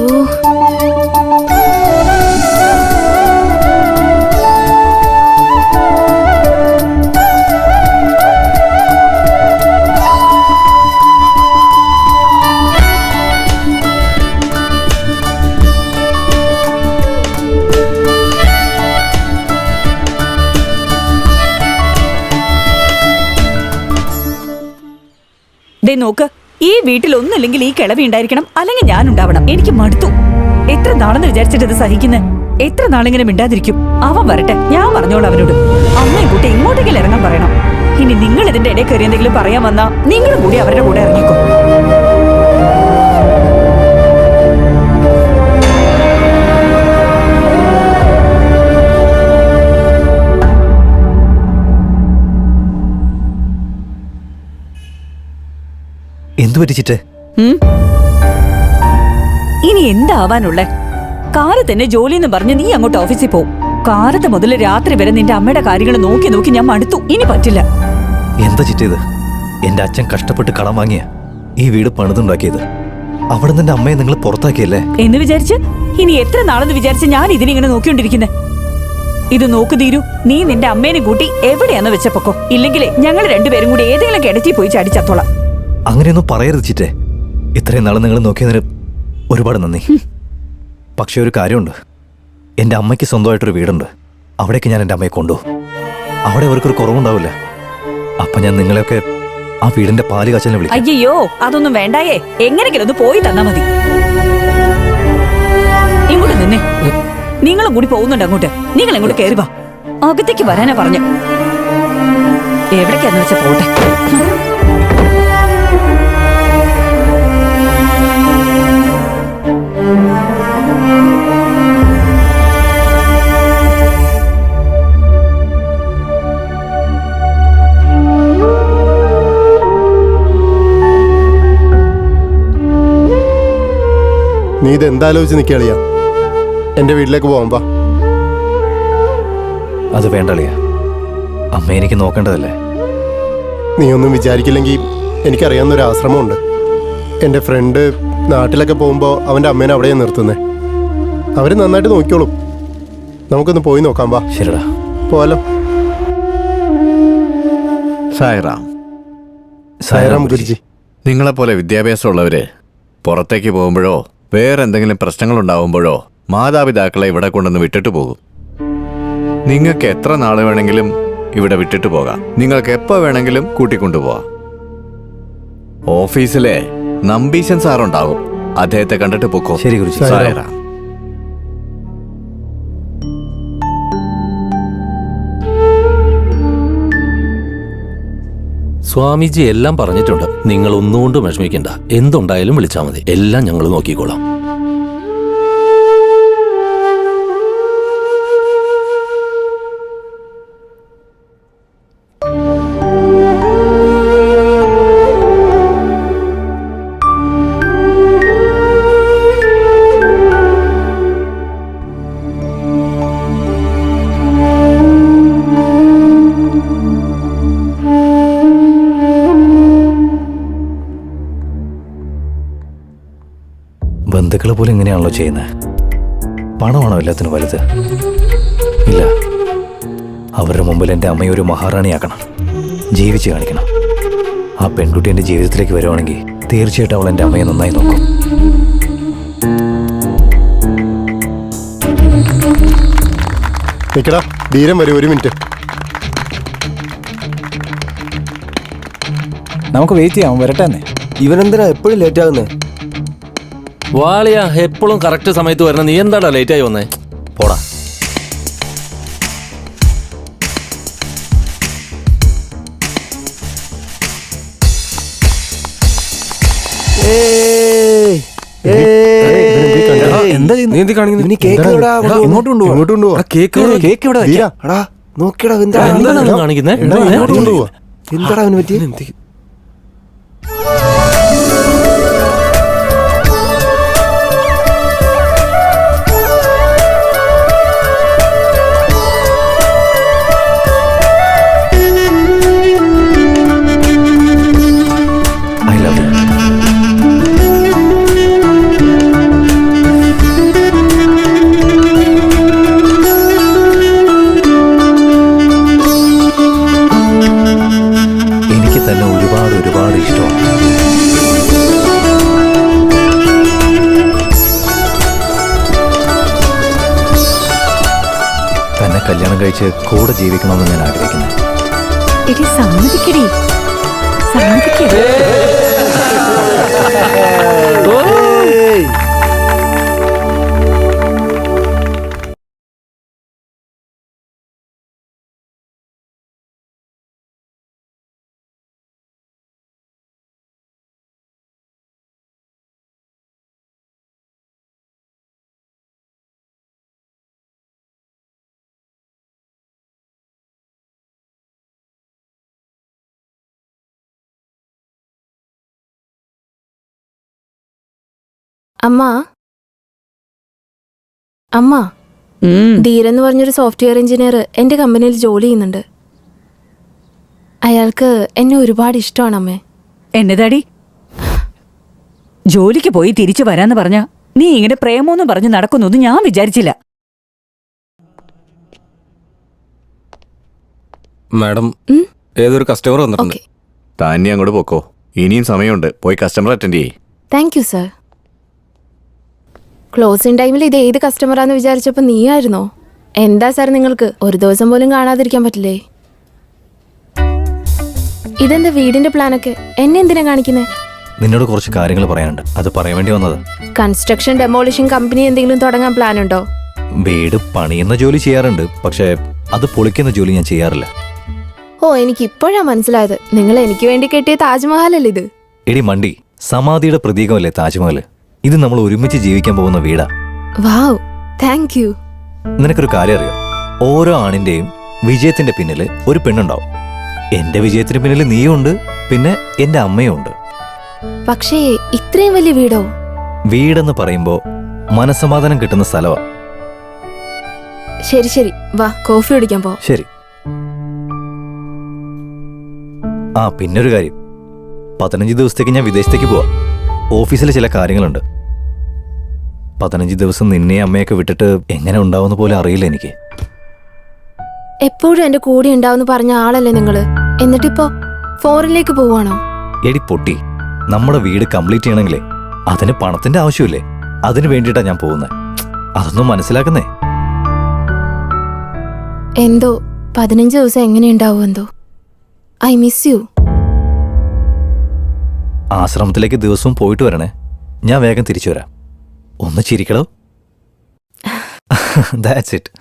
ദേ നോക്ക്, ഈ വീട്ടിൽ ഒന്നില്ലെങ്കിൽ ഈ കിളവി ഉണ്ടായിരിക്കണം, അല്ലെങ്കിൽ ഞാൻ ഉണ്ടാവണം. എനിക്ക് മടുത്തു. എത്ര നാളെന്ന് വിചാരിച്ചിട്ട് ഇത് സഹിക്കുന്നേ? എത്ര നാളിങ്ങനെ മിണ്ടാതിരിക്കും? അവൻ വരട്ടെ, ഞാൻ പറഞ്ഞോളൂ അവനോട്. അമ്മയും കൂട്ടി ഇങ്ങോട്ടെങ്കിലും ഇറങ്ങാൻ പറയണം. ഇനി നിങ്ങൾ ഇതിന്റെ ഇടയിൽ കയറി എന്തെങ്കിലും പറയാൻ വന്നാ നിങ്ങളും കൂടി അവരുടെ കൂടെ ഇറങ്ങിക്കോ. എന്തു പറ്റിച്ചിട്ട്? ഇനി എന്താവാനുള്ളേ? കാലത്ത് തന്നെ ജോലിന്ന് പറഞ്ഞ് നീ അങ്ങോട്ട് ഓഫീസിൽ പോവും. കാലത്ത് മുതൽ രാത്രി വരെ നിന്റെ അമ്മയുടെ കാര്യങ്ങൾ നോക്കി നോക്കി ഞാൻ മടുത്തു. ഇനി പറ്റില്ല. എന്താ ചിറ്റേത്? എന്റെ അച്ഛൻ കഷ്ടപ്പെട്ട് കടം വാങ്ങിയ ഈ വീട് പണിതുണ്ടാക്കിയത്. അവിടെ നിന്റെ അമ്മയെ നിങ്ങൾ പുറത്താക്കിയല്ലേ എന്ന് വിചാരിച്ച് ഇനി എത്ര നാളെന്ന് വിചാരിച്ച് ഞാൻ ഇതിനിങ്ങനെ നോക്കിക്കൊണ്ടിരിക്കുന്നേ? ഇത് നോക്ക് തീരൂ, നീ നിന്റെ അമ്മേനെ കൂട്ടി എവിടെയാന്ന് വെച്ചപ്പൊക്കോ. ഇല്ലെങ്കിലേ ഞങ്ങൾ രണ്ടുപേരും കൂടി ഏതെങ്കിലും കിണറ്റിൽ പോയി ചാടിച്ചത്തോളാം. അങ്ങനെയൊന്നും പറയരുത് ചിറ്റേ. ഇത്രയും നാളെ നിങ്ങൾ നോക്കിയതിന് ഒരുപാട് നന്ദി. പക്ഷെ ഒരു കാര്യമുണ്ട്, എൻ്റെ അമ്മയ്ക്ക് സ്വന്തമായിട്ടൊരു വീടുണ്ട്. അവിടേക്ക് ഞാൻ എൻ്റെ അമ്മയെ കൊണ്ടുപോകും. അവിടെ അവർക്കൊരു കുറവുണ്ടാവില്ല. അപ്പൊ ഞാൻ നിങ്ങളെയൊക്കെ ആ വീടിന്റെ പാല് കാച്ചലിനെ വിളിക്കും. അയ്യോ, അതൊന്നും വേണ്ടായേ. എങ്ങനെങ്കിലും ഒന്ന് പോയി തന്നാ മതി. ഇങ്ങോട്ട് നിന്നെ. നിങ്ങളും കൂടി പോകുന്നുണ്ട് അങ്ങോട്ട്. നിങ്ങൾ ഇങ്ങോട്ട് കയറി വാ. അകത്തേക്ക് വരാനാ പറഞ്ഞു. എവിടേക്കാന്ന് വെച്ചാ പോട്ടെ. നീ ഇതെന്താലോചിച്ച് നിൽക്കളിയാ? എൻ്റെ വീട്ടിലേക്ക് പോകാം. വാ. അത് വേണ്ടളിയ. അമ്മ എനിക്ക് നോക്കേണ്ടതല്ലേ? നീ ഒന്നും വിചാരിക്കില്ലെങ്കിൽ എനിക്കറിയാവുന്ന ഒരു ആശ്രമമുണ്ട്. എൻ്റെ ഫ്രണ്ട് നാട്ടിലൊക്കെ പോകുമ്പോൾ അവൻ്റെ അമ്മേനെ അവിടെയാണ് നിർത്തുന്നത്. അവർ നന്നായിട്ട് നോക്കിക്കോളും. നമുക്കൊന്ന് പോയി നോക്കാം. വാ. ശരിടാ, പോവാലോ. സായിറാം. സായിറാം ഗുരുജി. നിങ്ങളെപ്പോലെ വിദ്യാഭ്യാസമുള്ളവര് പുറത്തേക്ക് പോകുമ്പോഴോ വേറെ എന്തെങ്കിലും പ്രശ്നങ്ങൾ ഉണ്ടാവുമ്പോഴോ മാതാപിതാക്കളെ ഇവിടെ കൊണ്ടുവന്ന് വിട്ടിട്ട് പോകും. നിങ്ങൾക്ക് എത്ര നാൾ വേണമെങ്കിലും ഇവിടെ വിട്ടിട്ട് പോകാം. നിങ്ങൾക്ക് എപ്പോൾ വേണമെങ്കിലും കൂട്ടിക്കൊണ്ടുപോവാം. ഓഫീസിലെ നമ്പീശൻ സാറുണ്ടാവും, അദ്ദേഹത്തെ കണ്ടിട്ട് പൊക്കോ. ശരി ഗുരുജി. സായിറാം. സ്വാമിജി എല്ലാം പറഞ്ഞിട്ടുണ്ട്. നിങ്ങൾ ഒന്നുകൊണ്ടും വിഷമിക്കണ്ട. എന്തുണ്ടായാലും വിളിച്ചാൽ മതി. എല്ലാം ഞങ്ങൾ നോക്കിക്കോളാം. ബന്ധുക്കൾ പോലും ഇങ്ങനെയാണല്ലോ ചെയ്യുന്നത്. പണമാണോ എല്ലാത്തിനും വലുത്? ഇല്ല, അവരുടെ മുമ്പിൽ എൻ്റെ അമ്മയെ ഒരു മഹാറാണിയാക്കണം, ജീവിച്ച് കാണിക്കണം. ആ പെൺകുട്ടി എൻ്റെ ജീവിതത്തിലേക്ക് വരുവാണെങ്കിൽ തീർച്ചയായിട്ടും അവൾ എൻ്റെ അമ്മയെ നന്നായി നോക്കും. നിക്കടാ, ധീരം വരും. ഒരു മിനിറ്റ്. നമുക്ക് വെയിറ്റ് ചെയ്യാം. വരട്ടെ. ഇവനെന്തിനാ എപ്പോഴും ലേറ്റ് ആകുന്നേ? വാളിയ എപ്പോഴും കറക്റ്റ് സമയത്ത് വരണം. നീ എന്താടാ ലേറ്റായി വന്നേ? പോടാ. ഇങ്ങോട്ട് കൊണ്ടുപോവാ. കേക്ക് ഇവിടെ ധീര, നോക്കിയടാ. എന്താണ് കാണിക്കുന്നത്? ഇങ്ങോട്ട് കൊണ്ടുപോവാ. എന്താടാ അവന് പറ്റി? I love you. എനിക്ക് തന്നെ ഒരുപാട് ഒരുപാട് ഇഷ്ടമാണ്. തന്നെ കല്യാണം കഴിച്ച് കൂടെ ജീവിക്കണമെന്ന് ഞാൻ ആഗ്രഹിക്കുന്നു. എടി സമ്മതിക്കടി, സമ്മതിക്കടി. അമ്മ, അമ്മ, ധീരൻ എന്ന് പറഞ്ഞൊരു സോഫ്റ്റ്വെയർ എഞ്ചിനീയർ എൻ്റെ കമ്പനിയിൽ ജോലി ചെയ്യുന്നുണ്ട്. അയാൾക്ക് എന്നെ ഒരുപാട് ഇഷ്ടമാണ് അമ്മേ. എന്നതാടി, ജോലിക്ക് പോയി തിരിച്ചു വരാന്ന് പറഞ്ഞ നീ ഇങ്ങനെ പ്രേമോന്നും പറഞ്ഞ് നടക്കുന്നൊന്നും ഞാൻ വിചാരിച്ചില്ല. മാഡം, ഏതൊരു കസ്റ്റമർ വന്നിട്ടുണ്ട്. താനി അങ്ങോട്ട് പൊക്കോ. ഇനിയും സമയമുണ്ട്. പോയി കസ്റ്റമർ അറ്റൻഡ് ചെയ്യേ. Thank you sir. ക്ലോസിംഗ് ടൈമിൽ ഇത് ഏത് കസ്റ്റമറാന്ന് വിചാരിച്ചപ്പോൾ നീയായിരുന്നോ? എന്താ സാർ നിങ്ങൾക്ക് ഒരു ദിവസം പോലും കാണാതിരിക്കാൻ പറ്റില്ലേ? ഇതെന്താ വീടിന്റെ പ്ലാനൊക്കെ? എന്നെ എന്തിനാ കാണിക്കുന്നേ? നിന്നോട് കുറച്ച് കാര്യങ്ങൾ പറയാനുണ്ട്, അത് പറയാൻ വേണ്ടി വന്നത്. കൺസ്ട്രക്ഷൻ ഡെമോളിഷിംഗ് കമ്പനി എന്തെങ്കിലും തുടങ്ങാൻ പ്ലാൻ ഉണ്ടോ? വീട് പണിയുന്ന ജോലി ചെയ്യാറുണ്ട്, പക്ഷേ അത് പൊളിക്കുന്ന ജോലി ഞാൻ ചെയ്യാറില്ല. ഓ, എനിക്ക് ഇപ്പോഴാ മനസ്സിലായത്. നിങ്ങൾ എനിക്ക് വേണ്ടി കെട്ടിയ താജ്മഹൽ അല്ലേ ഇത്? എടി മണ്ടി, സമാധിയുടെ പ്രതീകമല്ലേ താജ്മഹൽ? ഇത് നമ്മൾ ഒരുമിച്ച് ജീവിക്കാൻ പോകുന്ന വീടാ. വാവ്, താങ്ക് യു. നിനക്കൊരു കാര്യം അറിയോ? ഓരോ ആണിന്റെയും വിജയത്തിന്റെ പിന്നിൽ ഒരു പെണ്ണുണ്ടാവും. എന്റെ വിജയത്തിന് പിന്നിൽ നീയുണ്ട്, പിന്നെ എന്റെ അമ്മയും ഉണ്ട്. പക്ഷേ ഇത്രയും വലിയ വീടോ? വീടെന്ന് പറയുമ്പോ മനസ്സമാധാനം കിട്ടുന്ന സ്ഥലമാ. ശരി ശരി, വാ കോഫി കുടിക്കാൻ പോ. ശരി. ആ പിന്നൊരു കാര്യം, 15 ദിവസത്തേക്ക് ഞാൻ വിദേശത്തേക്ക് പോവാം. ഓഫീസിൽ ചില കാര്യങ്ങളുണ്ട്. 15 ദിവസം നിന്നെ അമ്മയൊക്കെ വിട്ടിട്ട് എങ്ങനെ ഉണ്ടാവുന്ന പോലെ അറിയില്ല എനിക്ക്. എപ്പോഴും എന്റെ കൂടെ ഉണ്ടാവുന്ന പറഞ്ഞ ആളല്ലേ നിങ്ങള്, എന്നിട്ടിപ്പോ ഫോറിനിലേക്ക് പോവാണോ? എടി പൊട്ടി, നമ്മുടെ വീട് കംപ്ലീറ്റ് ചെയ്യണമെങ്കിലേ അതിന് പണത്തിന്റെ ആവശ്യമില്ലേ? അതിന് വേണ്ടിയിട്ടാ ഞാൻ പോകുന്നത്. അതൊന്നും മനസ്സിലാക്കുന്നേ. എന്തോ 15 ദിവസം എങ്ങനെ ഉണ്ടാവും എന്തോ. I miss you. ആശ്രമത്തിലേക്ക് ദിവസവും പോയിട്ട് വരണേ. ഞാൻ വേഗം തിരിച്ചു വരാം. ഒന്ന് ചിരിക്കടോ. That's it.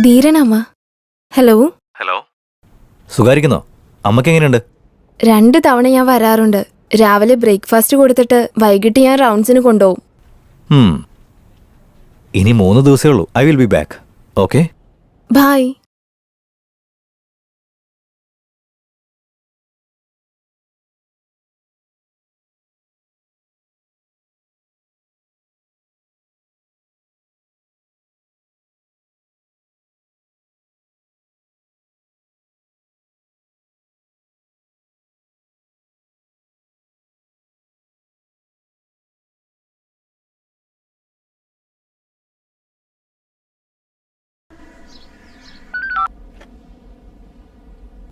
ധീരനമ്മ. ഹലോ. ഹലോ. സുഖായിരിക്കുന്നോ? അമ്മക്ക് എങ്ങനെയുണ്ട്? 2 തവണ ഞാൻ വരാറുണ്ട്. രാവിലെ ബ്രേക്ക്ഫാസ്റ്റ് കൊടുത്തിട്ട് വൈകിട്ട് ഞാൻ റൗണ്ട്സിന് കൊണ്ടുപോകും. ഇനി 3 ദിവസമേ ഉള്ളൂ. I will be back. Okay, bye.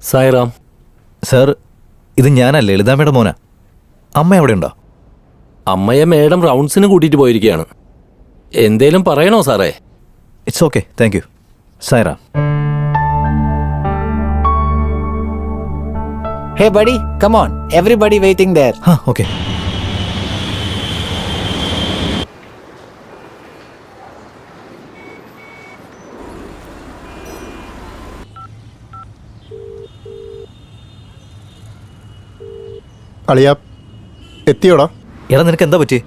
Sairam. Sir, ഇത് ഞാനല്ലേ ലളിതാമ്മയുടെ മോനാ. അമ്മ എവിടെ ഉണ്ടോ? അമ്മയെ മേഡം റൗണ്ട്സിന് കൂട്ടിയിട്ട് പോയിരിക്കുകയാണ്. എന്തേലും പറയണോ സാറേ? It's okay, thank U. Sairam. Hey buddy, come on. Everybody waiting there. Okay. അളിയാ, എത്തിയോടാ? എടാ, നിനക്ക് എന്താ പറ്റി?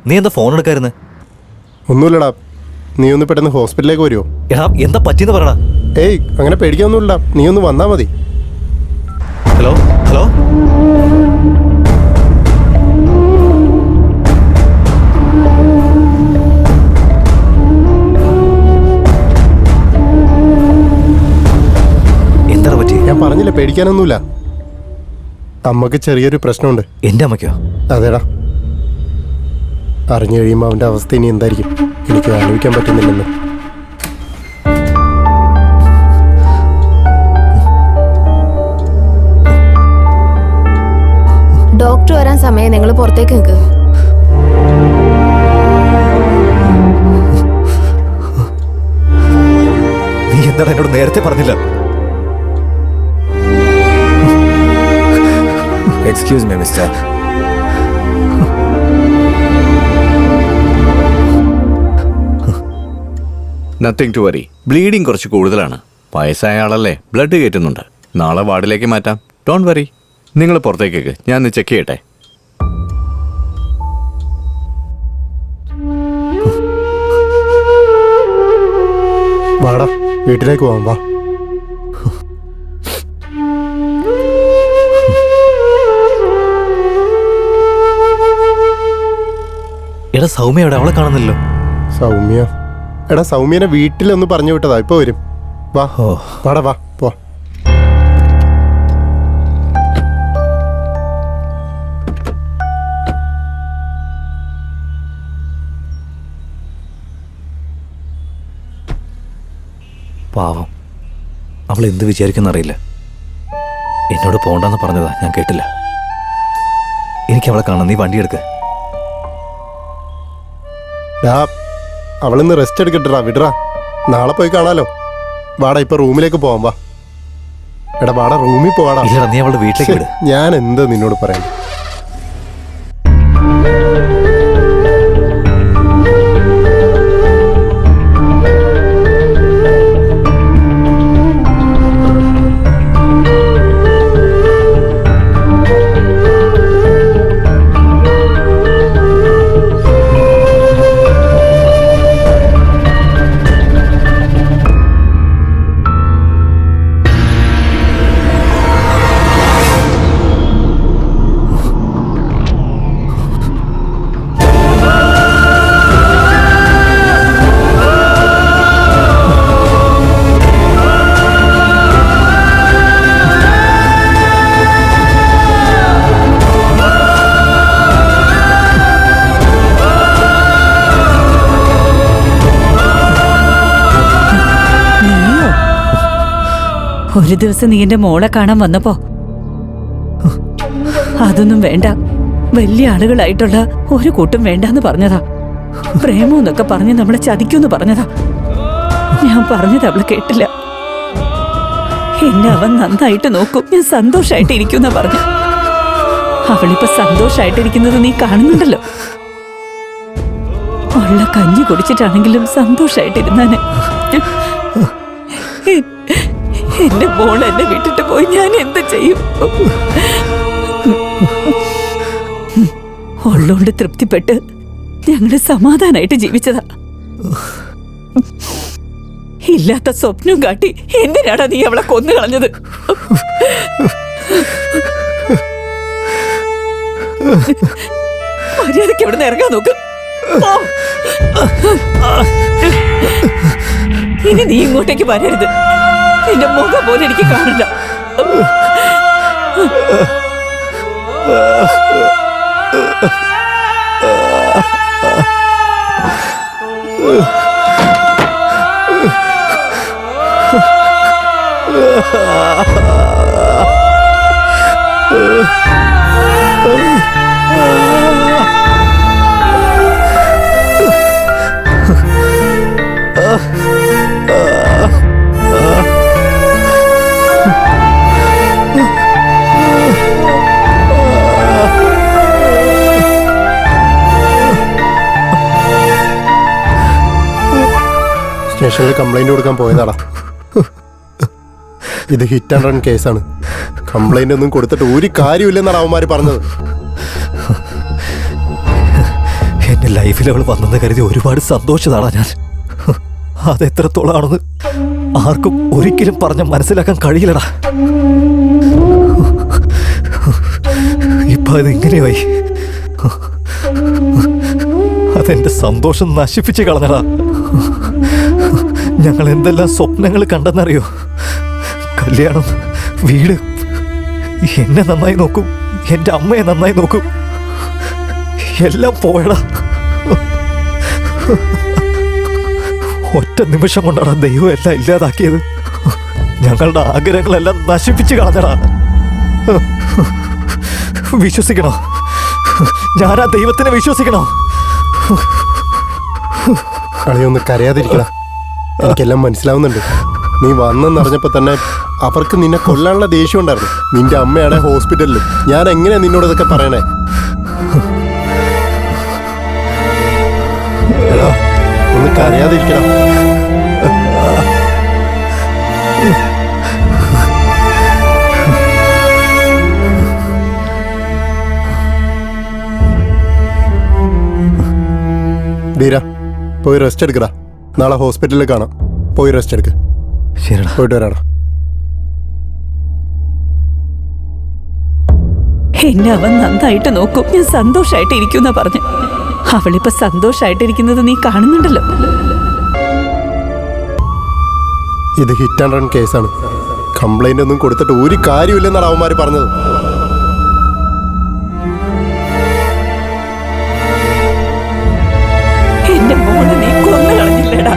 നീ എന്താ ഫോൺ എടുക്കായിരുന്നു? ഒന്നുമില്ലടാ, നീ ഒന്ന് പെട്ടെന്ന് ഹോസ്പിറ്റലിലേക്ക് വരുമോ? എടാ, എന്താ പറ്റിയെന്ന് പറയടാ. ഏയ്, അങ്ങനെ പേടിക്കാനൊന്നുമില്ല, നീ ഒന്ന് വന്നാ മതി. Hello hello. എന്താ പറ്റി? ഞാൻ പറഞ്ഞില്ല, പേടിക്കാനൊന്നുമില്ല. അമ്മക്ക് ചെറിയൊരു പ്രശ്നമുണ്ട്. എന്റെ അമ്മയ്ക്കോ? അതേടാ, അറിഞ്ഞു കഴിയുമ്പോൾ അവൻ്റെ അവസ്ഥ ഇനി എന്തായിരിക്കും എനിക്ക് ആലോചിക്കാൻ പറ്റുന്നില്ലെന്ന്. ഡോക്ടർ വരാൻ സമയം, നിങ്ങൾ പുറത്തേക്ക് നിൽക്ക്. നീ എന്താണ് എന്നോട് നേരത്തെ പറഞ്ഞില്ല? Excuse me mister. Nothing to worry. Bleeding കുറച്ച് കൂടുതലാണ്. വയസ്സായ ആളല്ലേ, ബ്ലഡ് കയറ്റുന്നുണ്ട്. നാളെ വാർഡിലേക്ക് മാറ്റാം. Don't worry. നിങ്ങൾ പുറത്തേക്കേക്ക്, ഞാൻ ഒന്ന് ചെക്ക് ചെയ്യട്ടെ. വാടാ, വീട്ടിലേക്ക് പോവാം, വാ. എടാ, സൗമ്യ എവിടെ? അവളെ കാണുന്നില്ലല്ലോ. സൗമ്യ? എടാ, സൗമ്യനെ വീട്ടിലൊന്ന് പറഞ്ഞു വിട്ടതാ, ഇപ്പൊ വരും. വാ, വാടാ, വാ, പോ. പാവം, അവൾ എന്ത് വിചാരിക്കുന്നറിയില്ല. എന്നോട് പോണ്ടെന്ന് പറഞ്ഞതാ, ഞാൻ കേട്ടില്ല. എനിക്ക് അവളെ കാണാം, നീ വണ്ടി എടുക്ക. അവളിന്ന് റെസ്റ്റ് എടുക്കട്ടാ, വിടറാ, നാളെ പോയി കാണാലോ. വാടാ, ഇപ്പൊ റൂമിലേക്ക് പോവാം. വാ എടാ, വാടാ, റൂമിൽ പോവാടാ. ഇല്ലടാ, നീ അവളുടെ വീട്ടിലേക്ക് വിട്. ഞാൻ എന്ത് നിന്നോട് പറയാം. ഒരു ദിവസം നീ എന്റെ മോളെ കാണാൻ വന്നപ്പോ അതൊന്നും വേണ്ട, വലിയ ആളുകളായിട്ടുള്ള ഒരു കൂട്ടും വേണ്ടെന്ന് പറഞ്ഞതാ. പ്രേമം എന്നൊക്കെ പറഞ്ഞ് നമ്മളെ ചതിക്കൂന്ന് പറഞ്ഞതാ. ഞാൻ പറഞ്ഞത് അവള് കേട്ടില്ല. എന്നെ അവൻ നന്നായിട്ട് നോക്കും, ഞാൻ സന്തോഷായിട്ട് ഇരിക്കുന്ന പറഞ്ഞു. അവളിപ്പോ സന്തോഷായിട്ടിരിക്കുന്നത് നീ കാണുന്നുണ്ടല്ലോ. ഉള്ള കഞ്ഞി കുടിച്ചിട്ടാണെങ്കിലും സന്തോഷായിട്ടിരുന്നാന്. എന്റെ മോൾ എന്നെ വിട്ടിട്ട് പോയി ഞാൻ എന്ത് ചെയ്യും? ഉള്ളോണ്ട് തൃപ്തിപ്പെട്ട് ഞങ്ങള് സമാധാനായിട്ട് ജീവിച്ചതാ. ഇല്ലാത്ത സ്വപ്നം കാട്ടി എന്തിനാടാ നീ അവളെ കൊന്നു കളഞ്ഞത്? മര്യാദയ്ക്ക് എവിടെ നിന്ന് ഇറങ്ങാൻ നോക്ക്. ഇനി നീ ഇങ്ങോട്ടേക്ക് വരരുത്. നിന്റെ മുഖം പോലെ എനിക്ക് കാണണ്ട. സ്റ്റേഷനിൽ കംപ്ലൈന്റ് കൊടുക്കാൻ പോയതാടാ. ഇത് ഹിറ്റ് ആൻഡ് റൺ കേസാണ്. കംപ്ലൈന്റ് ഒന്നും കൊടുത്തിട്ട് ഒരു കാര്യമില്ലെന്നാണ് അവന്മാര് പറഞ്ഞത്. എന്റെ ലൈഫിൽ അവൾ വന്നെന്ന് കരുതി ഒരുപാട് സന്തോഷതാടാ ഞാൻ. അതെത്രത്തോളാണെന്ന് ആർക്കും ഒരിക്കലും പറഞ്ഞ് മനസ്സിലാക്കാൻ കഴിയില്ലടാ. ഇപ്പൊ അതെങ്ങനെയായി? അതെന്റെ സന്തോഷം നശിപ്പിച്ച് കളഞ്ഞടാ. ഞങ്ങൾ എന്തെല്ലാം സ്വപ്നങ്ങൾ കണ്ടെന്നറിയോ? കല്യാണം, വീട്, എന്നെ നന്നായി നോക്കും, എൻ്റെ അമ്മയെ നന്നായി നോക്കും, എല്ലാം പോയടാ. ഒറ്റ നിമിഷം കൊണ്ടാണ് ദൈവം എല്ലാം ഇല്ലാതാക്കിയത്. ഞങ്ങളുടെ ആഗ്രഹങ്ങളെല്ലാം നശിപ്പിച്ച് കളഞ്ഞടാ. വിശ്വസിക്കണോ? ഞാനാ ദൈവത്തിനെ വിശ്വസിക്കണോ? കളിയൊന്ന് കരയാതിരിക്കണം. എനിക്കെല്ലാം മനസ്സിലാവുന്നുണ്ട്. നീ വന്നെന്നറിഞ്ഞപ്പോ തന്നെ അവർക്ക് നിന്നെ കൊല്ലാനുള്ള ദേഷ്യം ഉണ്ടായിരുന്നു. നിന്റെ അമ്മയാണ് ഹോസ്പിറ്റലിൽ. ഞാൻ എങ്ങനെയാ നിന്നോട് ഇതൊക്കെ പറയണേ? എടാ, ഒന്ന് കരയാതിരിക്കണം. ധീര, പോയി റെസ്റ്റ് എടുക്കടാ. നാളെ ഹോസ്പിറ്റലിൽ കാണാം. പോയി റെസ്റ്റ് എടുക്ക്. ശരിടാ, പോയിട്ട് വരാടാ. എന്നെ അവൻ നന്നായിട്ട് നോക്കും, ഞാൻ സന്തോഷായിട്ട് ഇരിക്കുന്ന പറഞ്ഞു. അവളിപ്പോ സന്തോഷായിട്ടിരിക്കുന്നത് നീ കാണുന്നുണ്ടല്ലോ. ഇത് ഹിറ്റ് ആൻഡ് റൺ കേസാണ്. കംപ്ലൈന്റ് ഒന്നും കൊടുത്തിട്ട് ഒരു കാര്യമില്ലെന്നാണ് അവന്മാര് പറഞ്ഞത്. എന്റെ മോളെ നീ കൊന്നു കളഞ്ഞില്ലേടാ.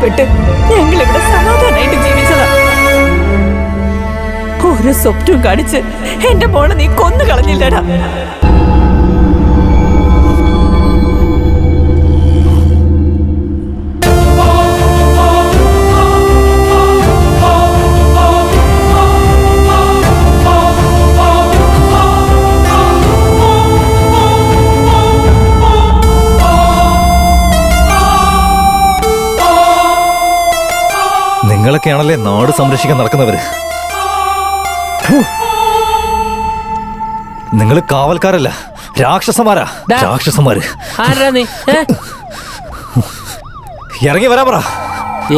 കെട്ടിപ്പെട്ട് ഞങ്ങൾ ഇവിടെ സമാധാനമായിട്ട് ജീവിച്ചതാ. ഓരോ സ്വപ്നവും കാണിച്ച് എന്റെ മോളെ നീ കൊന്നു കളഞ്ഞില്ലടാ. നിങ്ങളൊക്കെയാണല്ലേ നാട് സംരക്ഷിക്കാൻ നടക്കുന്നവര്. നിങ്ങൾ കാവൽക്കാരല്ല, രാക്ഷസന്മാരാ. രാക്ഷസന്മാര് ഇറങ്ങി വരാൻ പറ.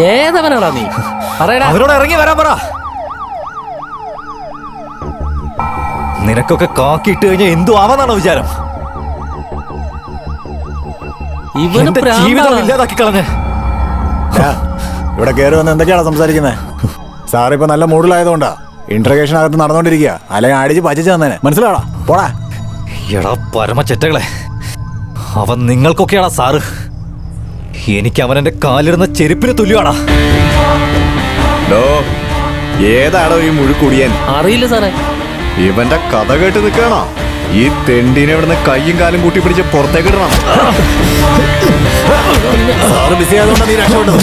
ഏതവനാടാ നീ? അവരോട് ഇറങ്ങി വരാൻ പറ. നിനക്കൊക്കെ കാക്കിയിട്ട് കഴിഞ്ഞാൽ എന്തു ആവാന്നാണോ വിചാരം? ഇവന്റെ ജീവിതം ഇല്ലാതാക്കി കളഞ്ഞ്. ഇവിടെ കയറി വന്ന് എന്തൊക്കെയാണ് സംസാരിക്കുന്നത്? സാറിപ്പോ നല്ല മൂഡിലായതുകൊണ്ടാ ഇന്റർഗേഷൻ അകത്ത് നടന്നുകൊണ്ടിരിക്കുക. അല്ലെങ്കിൽ അടിച്ച് പറ്റിച്ചു തന്നേനെ. മനസ്സിലാടാ? പോടാ. എടാ പരമ ചെറ്റകളെ, അവൻ നിങ്ങൾക്കൊക്കെയാടാ സാറ്. എനിക്ക് അവൻ എന്റെ കാലിടുന്ന ചെരുപ്പിന് തുല്യമാടാ. ഏതാടോ ഈ മുഴുക്കുടിയൻ? അറിയില്ല സാറേ. ഇവന്റെ കഥ കേട്ട് നിൽക്കണോ? ഈ തെണ്ടിനെ ഇവിടുന്ന് കയ്യും കാലും കൂട്ടി പിടിച്ച് പുറത്തേക്ക് ഇടണം. സാറ് ബിസി ആയതുകൊണ്ടാ നീ രക്ഷപ്പെട്ടത്.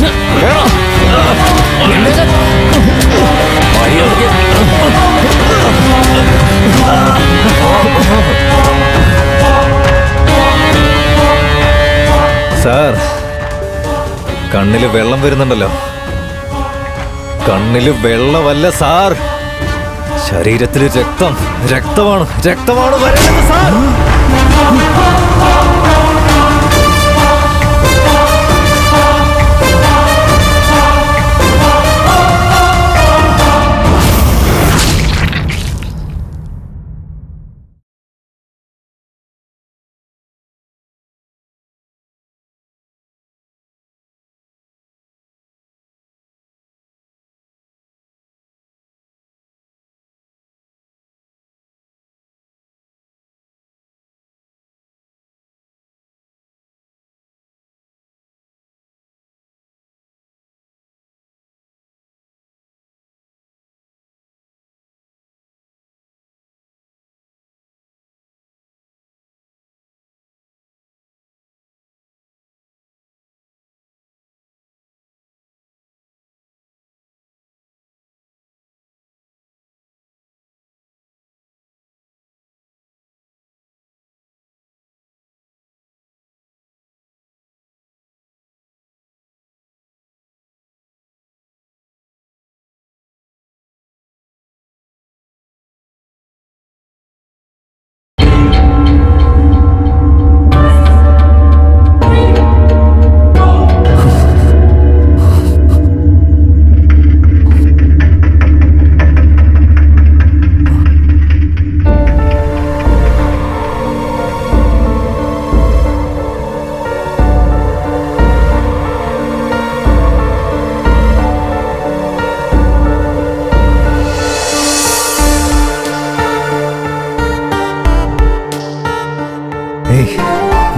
സാർ, കണ്ണില് വെള്ളം വരുന്നുണ്ടല്ലോ. കണ്ണില് വെള്ളമല്ല സാർ, ശരീരത്തില് രക്തമാണ് വരുന്നത് സാർ.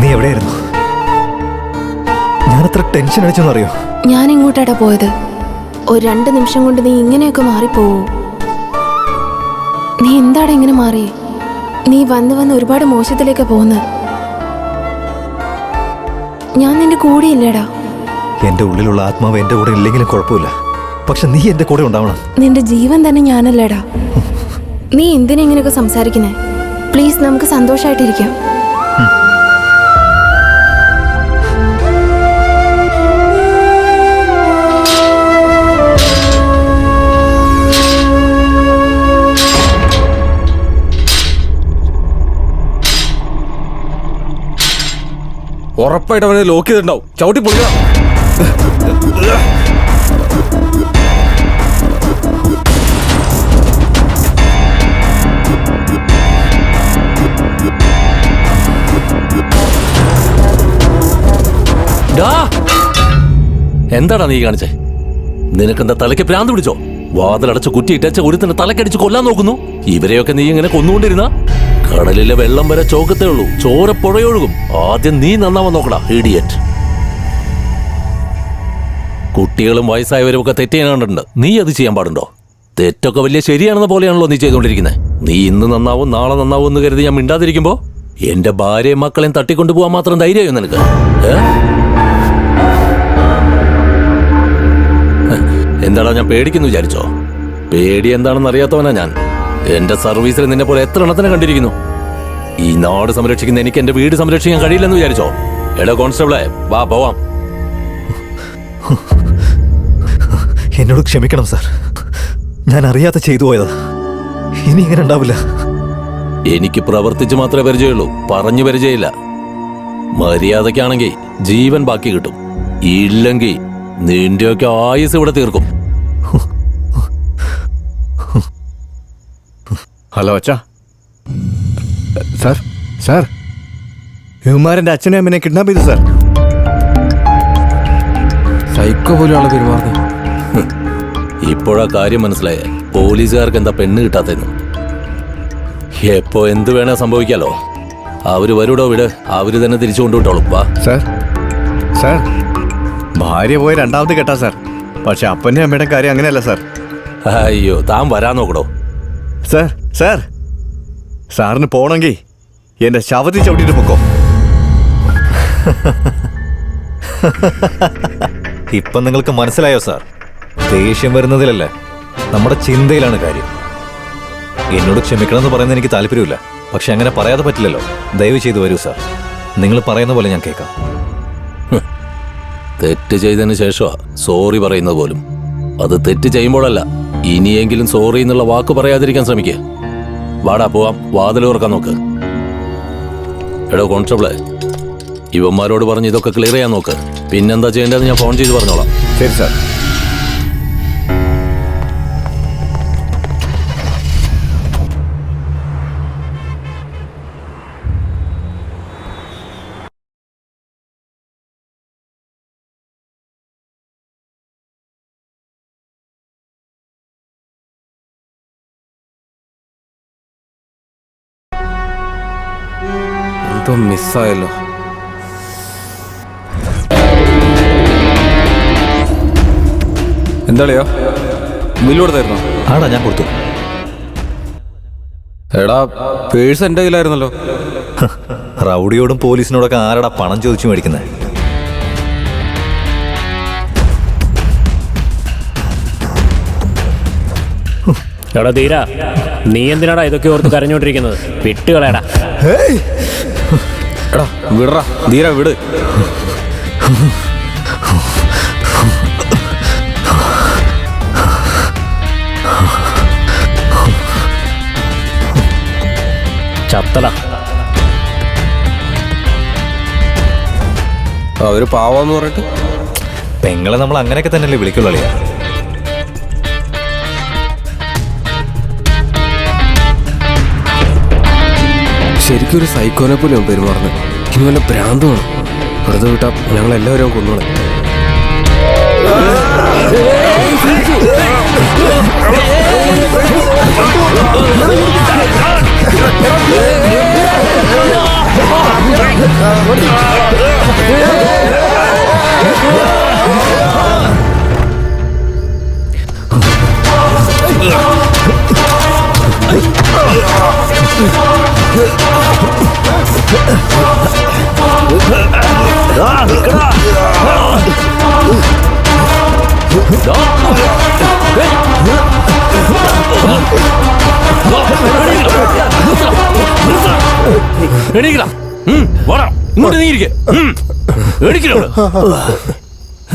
നീ എവിടെയായിരുന്നു? ഞാനത്ര ടെൻഷൻ അടിച്ചെന്നറിയോ? ഞാൻ എങ്ങോട്ടാടാ പോയത്? ഒരു 2 നിമിഷം കൊണ്ട് നീ ഇങ്ങനെയൊക്കെ മാറിപ്പോവോ? നീ എന്താടാ ഇങ്ങനെ മാറി? നീ വന്ന് ഒരുപാട് മോശത്തിലേക്ക് പോകുന്നത്. ഞാൻ നിന്റെ കൂടെ ഇല്ലടാ. എന്റെ ഉള്ളിലുള്ള ആത്മാവ് എന്റെ കൂടെ ഇല്ലെങ്കിലും കുഴപ്പമില്ല, പക്ഷെ നീ എന്റെ കൂടെ ഉണ്ടാവണം. നിന്റെ ജീവൻ തന്നെ ഞാനല്ലേടാ. നീ എന്തിനാ ഇങ്ങനെയൊക്കെ സംസാരിക്കുന്നേ? പ്ലീസ്, നമുക്ക് സന്തോഷമായിട്ടിരിക്കാം. ഉറപ്പായിട്ട് അവനെ ലോക്ക് ചെയ്തിട്ടുണ്ടാവും. ചവിട്ടി പൊളിക്കണം. എന്താടാ നീ കാണിച്ചേ? നിനക്കെന്താ തലയ്ക്ക് ഭ്രാന്ത് പിടിച്ചോ? വാതിലടച്ച് കുറ്റിയിട്ടച്ച ഒരുത്തന്നെ തലക്കടിച്ച് കൊല്ലാൻ നോക്കുന്നു. ഇവരെയൊക്കെ നീ ഇങ്ങനെ കൊന്നുകൊണ്ടിരുന്ന കടലിലെ വെള്ളം വരെ ചോക്കത്തേ ഉള്ളൂ, ചോര പുഴയൊഴുകും. ആദ്യം നീ നന്നാവാൻ നോക്കടാ, ഇഡിയറ്റ്. കുട്ടികളും വയസ്സായവരും ഒക്കെ തെറ്റ് ചെയ്യാൻ കണ്ടിട്ടുണ്ട്. നീ അത് ചെയ്യാൻ പാടുണ്ടോ? തെറ്റൊക്കെ വലിയ ശരിയാണെന്ന പോലെയാണല്ലോ നീ ചെയ്തുകൊണ്ടിരിക്കുന്നത്. നീ ഇന്ന് നന്നാവും നാളെ നന്നാവും എന്ന് കരുതി ഞാൻ മിണ്ടാതിരിക്കുമ്പോ എന്റെ ഭാര്യയും മക്കളെയും തട്ടിക്കൊണ്ടു പോകാൻ മാത്രം ധൈര്യമായോ നിനക്ക്? എന്താടാ ഞാൻ പേടിക്കുന്നു വിചാരിച്ചോ? പേടി എന്താണെന്ന് അറിയാത്തവനാ ഞാൻ. എന്റെ സർവീസിൽ നിന്നെ പോലെ എത്ര എണ്ണത്തിനെ കണ്ടിരിക്കുന്നു. ഈ നാട് സംരക്ഷിക്കുന്ന എനിക്ക് എന്റെ വീട് സംരക്ഷിക്കാൻ കഴിയില്ലെന്ന് വിചാരിച്ചോ? എടോ കോൺസ്റ്റബിളെ, വാ പോവാം. എന്നോട് ക്ഷമിക്കണം സാർ, ഞാൻ അറിയാതെ ചെയ്തു പോയതാ. ഇനി ഇങ്ങനെ ഉണ്ടാവില്ല. എനിക്ക് പ്രവർത്തിച്ച് മാത്രമേ പരിചയമുള്ളൂ, പറഞ്ഞു പരിചയമില്ല. മര്യാദക്കാണെങ്കിൽ ജീവൻ ബാക്കി കിട്ടും, ഇല്ലെങ്കിൽ നിന്റെയൊക്കെ ആയുസ് ഇവിടെ തീർക്കും. ഹലോ അച്ഛാ. സാർ സാർ, ഹ്യൂമാരൻ്റെ അച്ഛനെ അമ്മനെ കിഡ്നാപ്പ് ചെയ്തു സാർ. സൈക്കോ പോലെയാണ് പെരുമാറുന്നത്. ഇപ്പോഴാ കാര്യം മനസ്സിലായ പോലീസുകാർക്ക് എന്താ പെണ്ണ് കിട്ടാത്തെന്ന്. എപ്പോ എന്ത് വേണേ സംഭവിക്കാലോ. അവര് വരൂടോ വിട്, അവര് തന്നെ തിരിച്ചു കൊണ്ടുവിട്ടോളും. വാ. സാർ സാർ, ഭാര്യ പോയി രണ്ടാമത് കേട്ടാ സാർ. പക്ഷെ അപ്പൻ്റെ അമ്മയുടെ കാര്യം അങ്ങനെയല്ല സാർ. അയ്യോ, താൻ വരാൻ നോക്കടോ. സാർ സാർ, സാറിന് പോണെങ്കിൽ എന്റെ ശവത്തിൽ ചവിട്ടിട്ട് പൊക്കോ. ഇപ്പം നിങ്ങൾക്ക് മനസ്സിലായോ സാർ? ദേഷ്യം വരുന്നതിലല്ല, നമ്മുടെ ചിന്തയിലാണ് കാര്യം. എന്നോട് ക്ഷമിക്കണമെന്ന് പറയുന്നത് എനിക്ക് താല്പര്യമില്ല, പക്ഷെ അങ്ങനെ പറയാതെ പറ്റില്ലല്ലോ. ദയവ് ചെയ്ത് വരൂ സാർ, നിങ്ങൾ പറയുന്ന പോലെ ഞാൻ കേൾക്കാം. തെറ്റ് ചെയ്തതിന് ശേഷമാ സോറി പറയുന്നത് പോലും. അത് തെറ്റ് ചെയ്യുമ്പോഴല്ല, ഇനിയെങ്കിലും സോറി എന്നുള്ള വാക്ക് പറയാതിരിക്കാൻ ശ്രമിക്കുക. വാടാ പോവാം, വാതിൽ തുറക്കാൻ നോക്ക്. എടോ കോൺസ്റ്റബിളെ, ഇവന്മാരോട് പറഞ്ഞ് ഇതൊക്കെ ക്ലിയർ ചെയ്യാൻ നോക്ക്. പിന്നെന്താ ചെയ്യേണ്ടതെന്ന് ഞാൻ ഫോൺ ചെയ്ത് പറഞ്ഞോളാം. ശരി സാർ. എന്തോ മിസ്സായല്ലോ. എന്താളിയോ ബില്ല് കൊടുത്തായിരുന്നോ? ആടാ, ഞാൻ കൊടുത്തു. എടാ, പേഴ്സ് എൻ്റെ കയ്യിലായിരുന്നല്ലോ. റൗഡിയോടും പോലീസിനോടൊക്കെ ആരടാ പണം ചോദിച്ചു മേടിക്കുന്നത്? എടാ ധീര, നീ എന്തിനാടാ ഇതൊക്കെ ഓർത്ത് കരഞ്ഞോണ്ടിരിക്കുന്നത്? വിട്ടുകളയടാ. എടാ വിടറാ ധീര, വിട്. ചത്തടാ. അവര് പാവാന്ന് പറഞ്ഞിട്ട് പെങ്ങളെ നമ്മൾ അങ്ങനെയൊക്കെ തന്നെയല്ലേ വിളിക്കുള്ളൂ അളിയാ. ശരിക്കും ഒരു സൈക്കോനെ പോലെയാണ് പെരുമാറുന്നത്. ഇനി വല്ല ഭ്രാന്തമാണ്. വെറുതെ വിട്ടാ ഞങ്ങളെല്ലാവരും കൊന്നോളെ.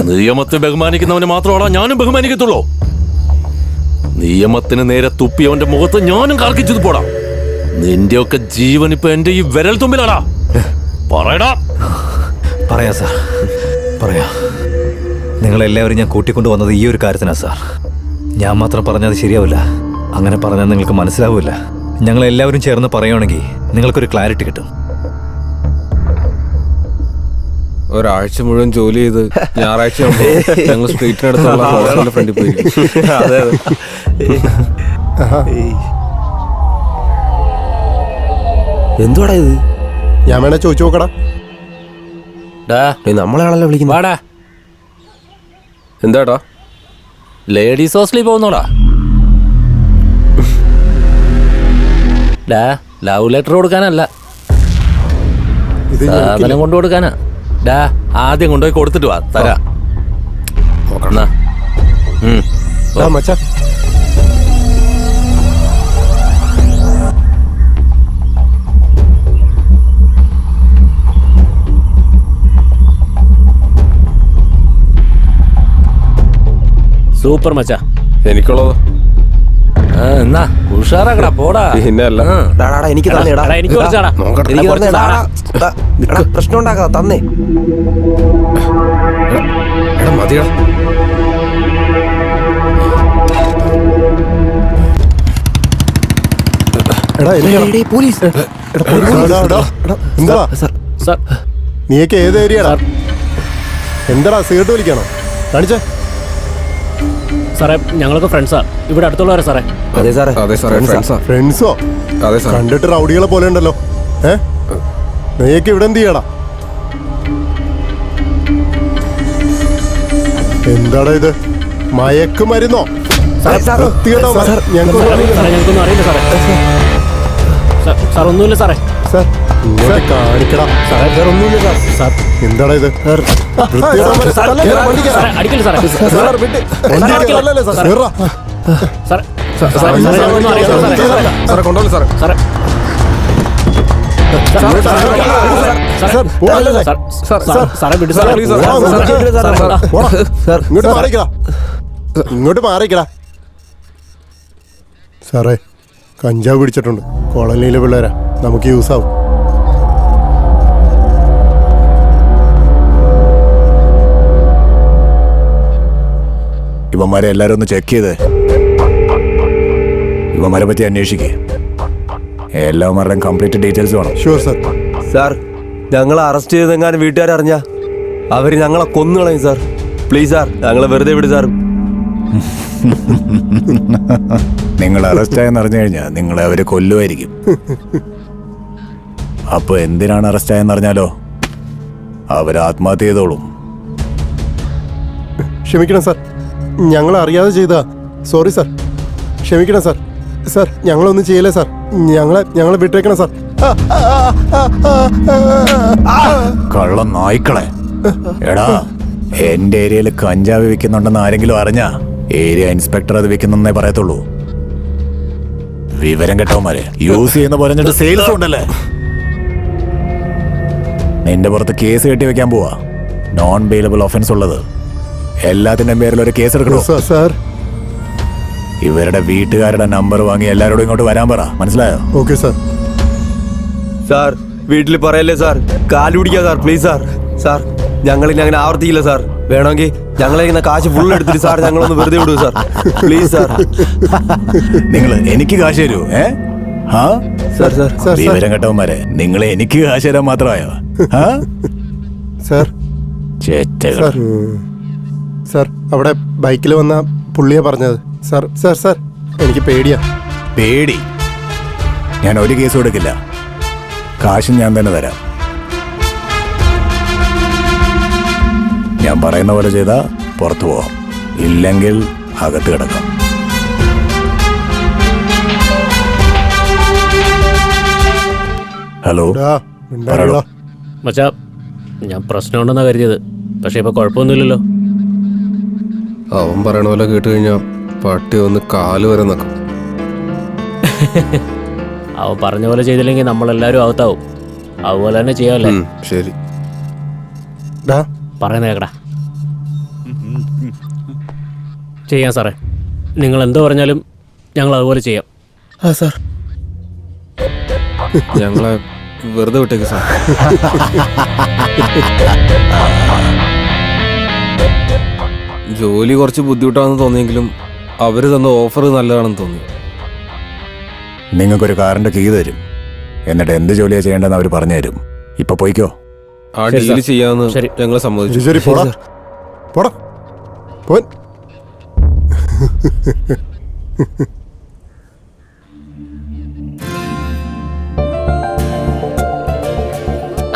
നിയമത്തെ ബഹുമാനിക്കുന്നവനെ മാത്രമാണ് ഞാനും ബഹുമാനിക്കത്തുള്ളൂ. നിയമത്തിന് നേരെ തുപ്പിയവന്റെ മുഖത്ത് ഞാനും കാർക്കിച്ചത് പോടാ. നിന്റെയൊക്കെ ജീവൻ ഇപ്പൊ എന്റെ ഈ വിരൽ തുമ്പിലാടാ. പറയടാ. പറയാ സാർ, പറയാ. നിങ്ങളെല്ലാവരും ഞാൻ കൂട്ടിക്കൊണ്ടു വന്നത് ഈ ഒരു കാര്യത്തിനാ സാർ. ഞാൻ മാത്രം പറഞ്ഞത് ശരിയാവില്ല. അങ്ങനെ പറഞ്ഞാൽ നിങ്ങൾക്ക് മനസ്സിലാവില്ല. ഞങ്ങളെല്ലാവരും ചേർന്ന് പറയുകയാണെങ്കിൽ നിങ്ങൾക്കൊരു ക്ലാരിറ്റി കിട്ടും. ഒരാഴ്ച മുഴുവൻ ജോലി ചെയ്ത് ഞായറാഴ്ച ഞങ്ങൾ സ്ട്രീറ്റിനടുത്തുള്ള ഹോസ്റ്റലിന്റെ ഫ്രണ്ടിൽ പോയി. എന്തുവാടാ ഇത്? ഞാൻ വേണേ ചോദിച്ചു നോക്കടാ. നമ്മളെയാണല്ലോ വിളിക്കുന്നത്. എന്താടാ? ലേഡീസ് ഹോസ്റ്റലിൽ പോകുന്നോടാ? ഡാ, ലവ് ലെറ്റർ കൊടുക്കാനല്ല, സാധനം കൊണ്ടു കൊടുക്കാനാ. ഡാ, ആദ്യം കൊണ്ടുപോയി കൊടുത്തിട്ട് വാ, തരാ. എന്നാ മച്ചാ സൂപ്പർ മച്ചാ. എനിക്കുള്ളത് എന്നാ ഉഷാറാക്കടാ, പോടാ. പിന്നെ അല്ല. എനിക്ക് തന്നേടാ, എടാ, എനിക്ക് കുറച്ചാടാ. എനിക്ക് തന്നേടാ. എടാ, പ്രശ്നം ഉണ്ടാക്കാ, തന്നേ. എടാ മതിയാ. പോലീസ്. എന്താ സാർ, നീയൊക്കെ ഏത് ഏരിയടാ? എന്താടാ സിഗരറ്റ് വലിക്കാണോ? കാണിച്ചേ. സാറേ ഞങ്ങളൊക്കെ ഫ്രണ്ട്സാ, ഇവിടെ അടുത്തുള്ളവരാ സാറേ. അതെ സാറേ. അതെ സാറേ, ഫ്രണ്ട്സാ. ഫ്രണ്ട്സോ? അതെ സാർ. കണ്ടിട്ട് റൗഡികളെ പോലെ ഉണ്ടല്ലോ. നീയൊക്കെ ഇവിടെ എന്ത് ചെയ്യടാ? എന്താടാ ഇത്, മയക്കുമരുന്നോ? ഞങ്ങൾക്കൊന്നും അറിയില്ല സാറേ. സാർ ഒന്നുമില്ല സാറേ. കാണിക്കടാ. എന്താടാ ഇത്? അടിക്കില്ല സാറേ. സാറേ കൊണ്ടുപോകല്ലേ സാറേ? സാറേ സാറേ വിട്ടു സാറേ. ഇങ്ങോട്ട് മാറിക്കടാ. സാറേ കഞ്ചാവ് പിടിച്ചിട്ടുണ്ട്. കോളനിയിലെ പിള്ളേരാ, നമുക്ക് യൂസ് ആവും. ഇവന്മാരെ എല്ലാരും ഒന്ന് ചെക്ക് ചെയ്ത് ഇവന്മാരെ പറ്റി അന്വേഷിക്കേ. എല്ലാവരുടെയും കംപ്ലീറ്റ് ഡീറ്റെയിൽസ് വേണം. Sure sir. സാർ, ഞങ്ങളെ അറസ്റ്റ് ചെയ്തെങ്ങാനും വീട്ടുകാരറിഞ്ഞാ അവര് ഞങ്ങളെ കൊന്നുകളയും സാർ. പ്ലീസ് സാർ, ഞങ്ങളെ വെറുതെ വിട് സാർ. നിങ്ങൾ അറസ്റ്റ് ആയെന്ന് അറിഞ്ഞു കഴിഞ്ഞാൽ നിങ്ങളെ അവര് കൊല്ലുമായിരിക്കും. അപ്പൊ എന്തിനാണ് അറസ്റ്റ് ആയെന്ന് അറിഞ്ഞാലോ അവര് ആത്മഹത്യ ചെയ്തോളും. ക്ഷമിക്കണം സാർ, ഞങ്ങൾ അറിയാതെ ചെയ്താ. സോറി സാർ, ക്ഷമിക്കണം സാർ. സാർ ഞങ്ങളൊന്നും ചെയ്യല്ലേ സാർ. ഞങ്ങളെ വിട്ടേക്കണം സാർ. കള്ള നായ്ക്കളെ. എടാ, എന്റെ ഏരിയയിൽ കഞ്ചാവ് വിൽക്കുന്നുണ്ടെന്ന് ആരെങ്കിലും അറിഞ്ഞാ ഏരിയ ഇൻസ്പെക്ടർ അത് വിൽക്കുന്നേ പറയത്തുള്ളൂ. വിവരം കെട്ടവന്മാരെ യൂസ് ചെയ്യുന്ന പറഞ്ഞിട്ട് സെയിൽസ് ഉണ്ടല്ലേ. നിന്റെ പുറത്ത് കേസ് കെട്ടി വെക്കാൻ പോവാ. നോൺ ബെയിലബിൾ ഒഫൻസ് ഉള്ളത്. എല്ലാത്തിന്റെയും പേരിൽ ഒരു കേസ് എടുക്കണോ സാർ? ഇവരുടെ വീട്ടുകാരുടെ നമ്പർ വാങ്ങി എല്ലാവരോടും ഇങ്ങോട്ട് വരാൻ പറ, മനസ്സിലായോ? Okay sir. സാർ വീട്ടിൽ പറയല്ലേ സാർ, കാല് പിടിക്കാ സാർ. Please sir. സാർ ഞങ്ങളിനി അങ്ങനെ ആവർത്തിക്കില്ല സാർ. വേണമെങ്കിൽ ഞങ്ങളെ കാശ് ഫുൾ എടുത്തിട്ട് സാർ ഞങ്ങളൊന്ന് വെറുതെ വിടൂ സാർ. Please sir. നിങ്ങൾ എനിക്ക് കാശ് തരൂ. സാർ സാർ സാർ വിവരം കേട്ടവന്മാരെ, നിങ്ങൾ എനിക്ക് കാശ് തരാൻ മാത്രമായോ? സാർ ചേച്ചകൾ. സാർ അവിടെ ബൈക്കിൽ വന്ന പുള്ളിയാ പറഞ്ഞത്. സാർ സാർ സാർ എനിക്ക് പേടിയാ. പേടി? ഞാൻ ഒരു കേസും എടുക്കില്ല. കാശും ഞാൻ തന്നെ തരാം. ഞാൻ പറയുന്ന പോലെ ചെയ്താ പുറത്തു പോവാം, ഇല്ലെങ്കിൽ അകത്ത് കിടക്കാം. ഹലോ, പറയടോ. മച്ചാ, ഞാൻ പ്രശ്നമുണ്ടെന്നാ കരുതിയത്. പക്ഷെ ഇപ്പൊ കുഴപ്പമൊന്നുമില്ലല്ലോ. അവൻ പറയണ പോലെ കേട്ട് കഴിഞ്ഞാ പട്ടി ഒന്ന് കാല് വരെ നക്കും. അവൻ പറഞ്ഞ പോലെ ചെയ്തില്ലെങ്കിൽ നമ്മളെല്ലാരും അകത്താവും. അതുപോലെ തന്നെ ചെയ്യാമല്ലേ? ശരി. പറയുന്ന കേക്കടാ. ചെയ്യാം സാറേ, നിങ്ങൾ എന്തോ പറഞ്ഞാലും ഞങ്ങൾ അതുപോലെ ചെയ്യാം. സാർ ഞങ്ങളെ വെറുതെ വിട്ടേക്ക് സാർ. ജോലി കുറച്ച് ബുദ്ധിമുട്ടാണെന്ന് തോന്നിയെങ്കിലും അവര് തന്ന ഓഫർ നല്ലതാണെന്ന് തോന്നി. നിങ്ങൾക്കൊരു കാറിന്റെ കീ തരും. എന്നിട്ട് എന്ത് ജോലിയാ ചെയ്യേണ്ടതെന്ന് അവർ പറഞ്ഞു തരും. ഇപ്പൊ പോയിക്കോ. ആ ഡീല് ചെയ്യാന്ന് ഞങ്ങളെ സമ്മതിച്ചു. ശരി, പോടാ പോടാ പോൻ.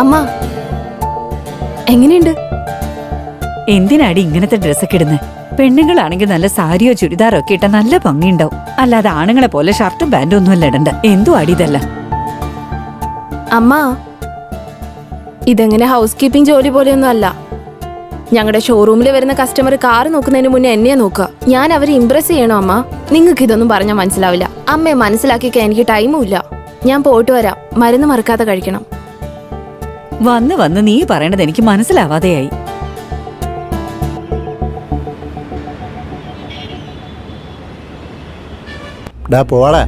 അമ്മ എങ്ങനെയുണ്ട്? എന്തിനാടി ഇങ്ങനത്തെ ഡ്രസ്സൊക്കെ ഇടുന്നത്? പെണ്ണുങ്ങളാണെങ്കിൽ നല്ല സാരിയോ ചുരിദാറോ ഒക്കെ ഇട്ട നല്ല ഭംഗിയുണ്ടാവും. അല്ലാതെ ആണുങ്ങളെ പോലെ ഷർട്ടും പാന്റും ഒന്നും അല്ല ഇടണ്ട. എന്തു അടിയതല്ല. അമ്മ, ഇതെങ്ങനെ ഹൗസ് കീപ്പിംഗ് ജോലി പോലെയൊന്നും അല്ല. ഞങ്ങളുടെ ഷോറൂമിൽ വരുന്ന കസ്റ്റമർ കാർ നോക്കുന്നതിന് മുന്നേ എന്നെ നോക്കുക. ഞാൻ അവരെ ഇംപ്രസ് ചെയ്യണോ അമ്മ? നിങ്ങൾക്ക് ഇതൊന്നും പറഞ്ഞാൽ മനസ്സിലാവില്ല. അമ്മയെ മനസ്സിലാക്കിക്കാൻ എനിക്ക് ടൈമും ഇല്ല. ഞാൻ പോയിട്ട് വരാം. മരുന്ന് മറക്കാതെ കഴിക്കണം. വന്ന് വന്ന് നീ പറയണത് എനിക്ക് മനസ്സിലാവാതെയായി. പോവാളെ,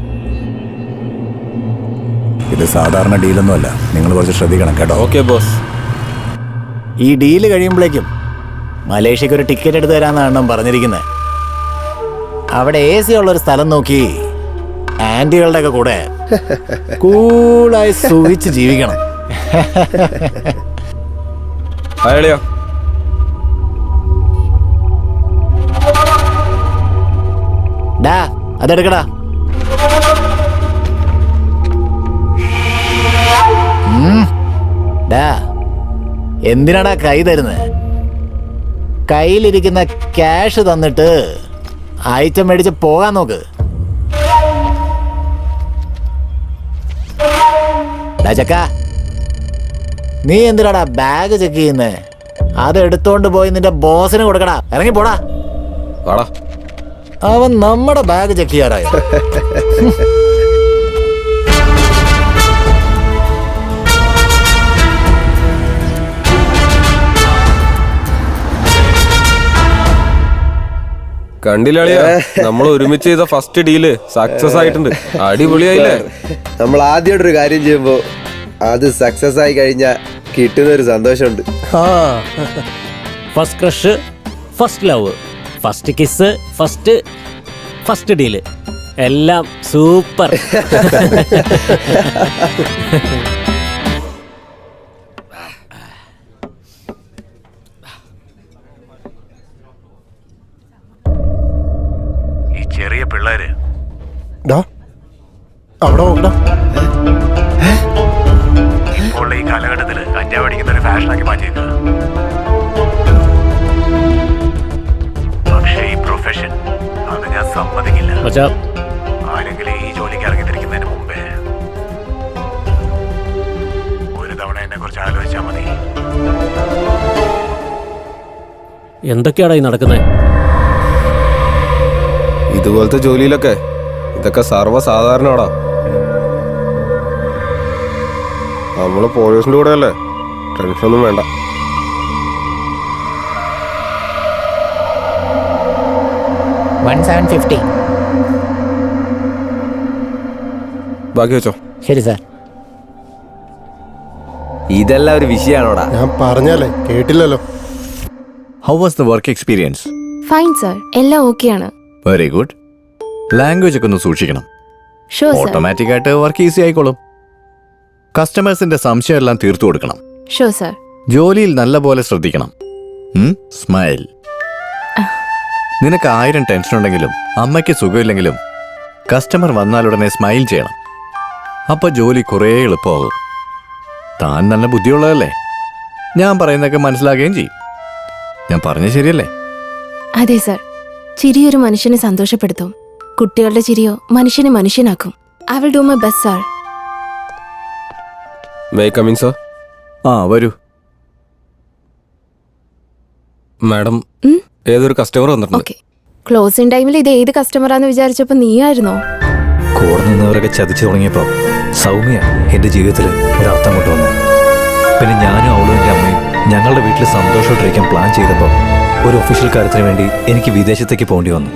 ഇത് സാധാരണ ഡീലൊന്നുമല്ല. നിങ്ങൾ കുറച്ച് ശ്രദ്ധിക്കണം കേട്ടോ. Okay boss. ഈ ഡീല് കഴിയുമ്പോഴേക്കും മലേഷ്യക്ക് ഒരു ടിക്കറ്റ് എടുത്ത് തരാമെന്നാണ് പറഞ്ഞിരിക്കുന്നത്. അവിടെ AC ഉള്ളൊരു സ്ഥലം നോക്കി ആൻറ്റികളുടെ ഒക്കെ കൂടെ കൂളായി സുഖിച്ച് ജീവിക്കണം. അയാളെയോ? ഡാ അതെടുക്കടാ. ഡാ എന്തിനാടാ കൈ തരുന്നത്? കയ്യിലിരിക്കുന്ന ക്യാഷ് തന്നിട്ട് ഐറ്റം മേടിച്ച് പോകാൻ നോക്ക്. ഡാ ചക്ക, നീ എന്തിനാടാ ബാഗ് ചെക്ക് ചെയ്യുന്നേ? അത് എടുത്തോണ്ട് പോയി നിന്റെ ബോസിന് കൊടുക്കടാ. ഇറങ്ങി പോടാ. വാടാ. അവൻ നമ്മുടെ ബാഗ് ചെക്ക് ചെയ്യാറായി. കണ്ടില്ലാളിയാ, നമ്മൾ ഒരുമിച്ച് ചെയ്ത ഫസ്റ്റ് ഡീല് സക്സസ് ആയിട്ടുണ്ട്. അടിപൊളിയായില്ലേ? നമ്മൾ ആദ്യമായിട്ടൊരു കാര്യം ചെയ്യുമ്പോൾ അത് സക്സസ് ആയി കഴിഞ്ഞാൽ കിട്ടുന്നൊരു സന്തോഷമുണ്ട്. First crush, first love, first kiss, first deal, എല്ലാം സൂപ്പർ. ഈ ചെറിയ പിള്ളേര് അവിടെ നോക്കടാ. ഇപ്പോൾ ഈ കാലഘട്ടത്തില് കഞ്ചാവ് അടിക്കുന്ന ഒരു ഫാഷനാക്കി മാറ്റിയേക്കുക. പക്ഷേ ഈ പ്രൊഫഷൻ അത് ഞാൻ സമ്മതിക്കില്ല. ആരെങ്കിലും ഈ ജോലിക്ക് ഇറങ്ങിത്തിരിക്കുന്നതിന് മുമ്പേ ഒരു തവണ എന്നെ കുറിച്ച് ആലോചിച്ചാൽ മതി. എന്തൊക്കെയാടാ ഈ നടക്കുന്നത്? ഇതുപോലത്തെ ജോലിയിലൊക്കെ ഇതൊക്കെ സർവ്വസാധാരണമാടാ. നമ്മള് പോലീസിന്റെ കൂടെ അല്ലേ, ടെൻഷനൊന്നും വേണ്ട. $1750. ബാക്കി വെച്ചോ. ശരി സാർ. ഇതെല്ലാം ഒരു വിഷയമാണോടാ? ഞാൻ പറഞ്ഞാലേ കേട്ടില്ലല്ലോ. How was the work experience? Fine sir, എല്ലാം ഓക്കെയാണ്. Very good. ലാംഗ്വേജ് ഒക്കെ ഒന്ന് സൂക്ഷിക്കണം. Sure sir. ഓട്ടോമാറ്റിക് ആയിട്ട് വർക്ക് ഈസി ആയിക്കോളും. കസ്റ്റമേഴ്സിന്റെ സംശയം എല്ലാം തീർത്തു കൊടുക്കണം. Sure sir. ജോലിയിൽ നല്ല പോലെ ശ്രദ്ധിക്കണം. സ്മൈൽ. നിനക്ക് 1000 ടെൻഷൻ ഉണ്ടെങ്കിലും അമ്മയ്ക്ക് സുഖമില്ലെങ്കിലും കസ്റ്റമർ വന്നാലുടനെ സ്മൈൽ ചെയ്യണം. അപ്പൊ ജോലി കുറേ എളുപ്പമാകും. താൻ നല്ല ബുദ്ധിയുള്ളതല്ലേ, ഞാൻ പറയുന്നതൊക്കെ മനസ്സിലാക്കുകയും ചെയ്യും. ഞാൻ പറഞ്ഞ ശരിയല്ലേ? അതെ സർ. ചിരിയൊരു മനുഷ്യനെ സന്തോഷപ്പെടുത്തും. കുട്ടികളുടെ ചിരിയോ മനുഷ്യനെ മനുഷ്യനാക്കും. I will do my best sir. May come in sir? വരൂ. മാഡം, ഏതൊരു കസ്റ്റമർ വന്നിട്ടുണ്ട്. ഓക്കെ. ക്ലോസിംഗ് ടൈമിൽ ഇത് ഏത് കസ്റ്റമറാന്ന് വിചാരിച്ചപ്പോ നീയായിരുന്നോ? കൂടെ നിന്നവരൊക്കെ ചതിച്ചു തുടങ്ങിയപ്പോൾ സൗമ്യ എൻ്റെ ജീവിതത്തിൽ ഒരർത്ഥം കൊണ്ടുവന്നു. പിന്നെ ഞാനും അവളും എൻ്റെ അമ്മയും ഞങ്ങളുടെ വീട്ടിൽ സന്തോഷമായിട്ടിരിക്കാൻ പ്ലാൻ ചെയ്തപ്പോൾ ഒരു ഒഫീഷ്യൽ കാര്യത്തിന് വേണ്ടി എനിക്ക് വിദേശത്തേക്ക് പോകേണ്ടി വന്നു.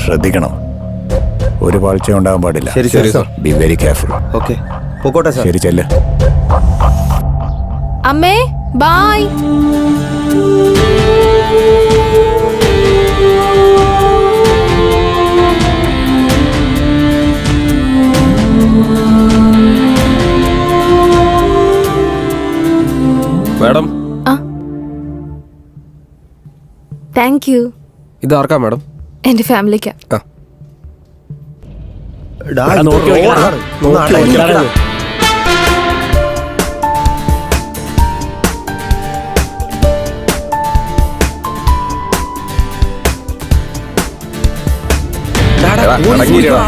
ശ്രദ്ധിക്കണം, ഒരു പാഴ്ച ഉണ്ടാകാൻ പാടില്ല. ശരി ശരി sir. Be very careful. Okay, പൊക്കോട്ടെ സാർ. ശരി, ചെല്ല്. അമ്മേ ബൈ. Madam, thank you. ഇതാർക്കാ മാഡം? എന്റെ ഫാമിലിക്കാ. നോക്കി എടാ, അടങ്ങിയിരിയെടാ.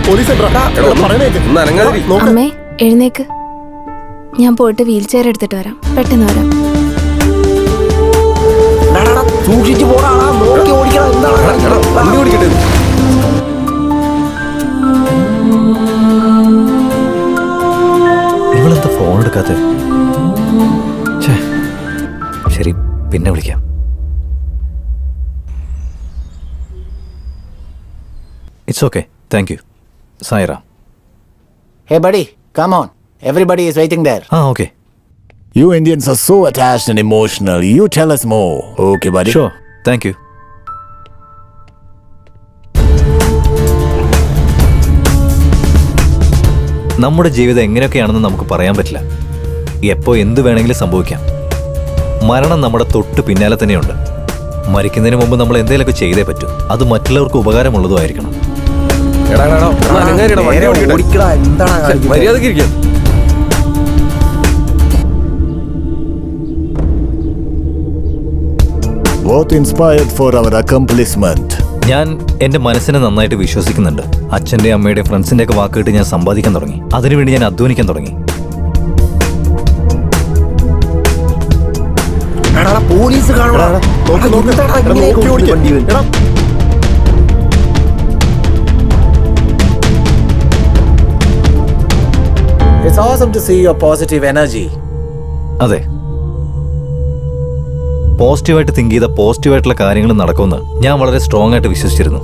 പോലീസ് ഒന്ന് അനങ്ങാതിരി. അമ്മേ എഴുന്നേക്ക്. ഞാൻ പോയിട്ട് വീൽ ചെയർ എടുത്തിട്ട് വരാം. പെട്ടെന്ന് വരാം. സൂക്ഷിച്ചു പോടാ, നോക്കി ഓടിക്കണം. എന്താണ് വണ്ടി ഓടിക്കട്ടെ. ഇവളെന്താ ഫോൺ എടുക്കാത്ത? ശരി, പിന്നെ വിളിക്കാം. It's okay, thank you. Saira. Hey buddy, come on. Everybody is waiting there. Okay. You Indians are so attached and emotional. You tell us more. Okay, buddy. Sure, thank you. നമ്മുടെ ജീവിതം എങ്ങനെയൊക്കെയാണെന്ന് നമുക്ക് പറയാൻ പറ്റില്ല. എപ്പോൾ എന്ത് വേണമെങ്കിലും സംഭവിക്കാം. മരണം നമ്മുടെ തൊട്ട് പിന്നാലെ തന്നെയുണ്ട്. മരിക്കുന്നതിന് മുമ്പ് നമ്മൾ എന്തെങ്കിലുമൊക്കെ ചെയ്തേ പറ്റൂ. അത് മറ്റുള്ളവർക്ക് ഉപകാരമുള്ളതും ആയിരിക്കണം. എടാ, ഒന്ന് അനങ്ങാതിരിയെടാ, വണ്ടി ഓടിക്കട്ടെ. ഓടിക്കടാ, എന്താണ് മര്യാദക്ക് ഇരിക്കാം. Both inspired for our accomplishment. ഞാൻ എൻ്റെ മനസ്സിനെ നന്നായിട്ട് വിശ്വസിക്കുന്നുണ്ട്. അച്ഛൻ്റെ അമ്മയുടെ ഫ്രണ്ട്സിൻ്റെ ഒക്കെ വാക്കുകൾ ഞാൻ സമ്പാദിക്കാൻ തുടങ്ങി. അതിനുവേണ്ടി ഞാൻ അധ്വാനിക്കാൻ തുടങ്ങി. പോലീസ് കാണണം. It's awesome to see your positive energy. അതെ, പോസിറ്റീവായിട്ട് തിങ്ക് ചെയ്ത പോസിറ്റീവായിട്ടുള്ള കാര്യങ്ങൾ നടക്കുമെന്ന് ഞാൻ വളരെ സ്ട്രോങ് ആയിട്ട് വിശ്വസിച്ചിരുന്നു.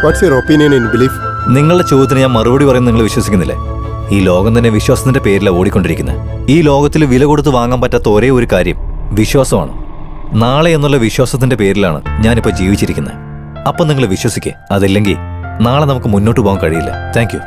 What's your opinion in belief? നിങ്ങളുടെ ചോദ്യത്തിന് ഞാൻ മറുപടി പറയുന്നത് നിങ്ങൾ വിശ്വസിക്കുന്നില്ലേ? ഈ ലോകം തന്നെ വിശ്വാസത്തിന്റെ പേരിലാണ് ഓടിക്കൊണ്ടിരിക്കുന്നത്. ഈ ലോകത്തിൽ വില കൊടുത്ത് വാങ്ങാൻ പറ്റാത്ത ഒരേ ഒരു കാര്യം വിശ്വാസമാണ്. നാളെ എന്നുള്ള വിശ്വാസത്തിന്റെ പേരിലാണ് ഞാനിപ്പോൾ ജീവിച്ചിരിക്കുന്നത്. അപ്പം നിങ്ങൾ വിശ്വസിക്കേ. അതില്ലെങ്കിൽ നാളെ നമുക്ക് മുന്നോട്ട് പോകാൻ കഴിയില്ല. Thank you.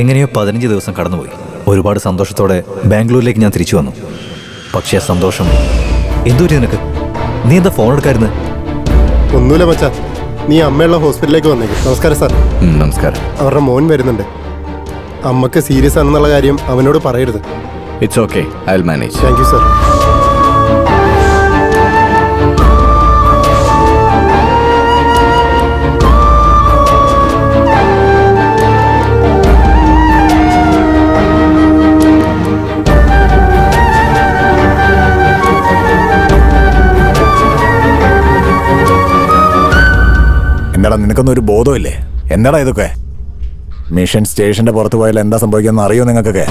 എങ്ങനെയോ 15 ദിവസം കടന്നുപോയി. ഒരുപാട് സന്തോഷത്തോടെ ബാംഗ്ലൂരിലേക്ക് ഞാൻ തിരിച്ചു വന്നു. പക്ഷേ ആ സന്തോഷം എന്തൊരു നിനക്ക്? നീ എന്താ ഫോൺ എടുക്കായിരുന്നു? ഒന്നുമില്ല മച്ചാ, നീ അമ്മയുള്ള ഹോസ്പിറ്റലിലേക്ക് വന്നേക്ക്. നമസ്കാരം സാർ. നമസ്കാരം. അവരുടെ മോൻ വരുന്നുണ്ട്. അമ്മക്ക് സീരിയസ് ആണെന്നുള്ള കാര്യം അവനോട് പറയരുത്. It's okay, I will manage. Thank you sir. എന്താടാ, നിനക്കൊന്നും ഒരു ബോധമില്ലേ? എന്താടാ ഇതൊക്കെ? മിഷൻ സ്റ്റേഷന്റെ പുറത്ത് പോയാൽ എന്താ സംഭവിക്കാന്ന് അറിയോ നിങ്ങൾക്കൊക്കെ?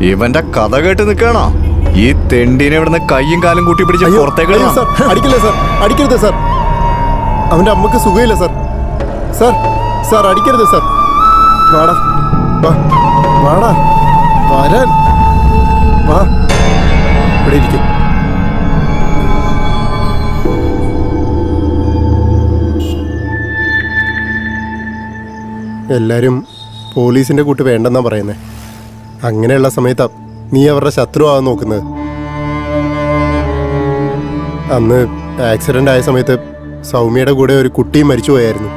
ഇവന്റെ കഥ കേട്ട് നിൽക്കണോ? ഈ തെണ്ടിനെ ഇവിടുന്ന് കയ്യും കാലും കൂട്ടി പിടിച്ച് പുറത്തേക്ക് അയ്യോ സാർ, അടിക്കില്ലേ സാർ, അടിക്കരുത് സാർ. അവന്റെ അമ്മക്ക് സുഖമില്ല സാർ. സാർ സാർ അടിക്കരുത് സാർ. വാടാ, വാ, വാടാ, വരാൻ വാ, ഇവിടെ ഇരിക്കും. എല്ലാരും പോലീസിന്റെ കൂട്ട് വേണ്ടെന്നാ പറയുന്നേ. അങ്ങനെയുള്ള സമയത്താ നീ അവരുടെ ശത്രുവാകാൻ നോക്കുന്നത്. അന്ന് ആക്സിഡന്റ് ആയ സമയത്ത് സൗമ്യയുടെ കൂടെ ഒരു കുട്ടിയും മരിച്ചു പോയായിരുന്നു.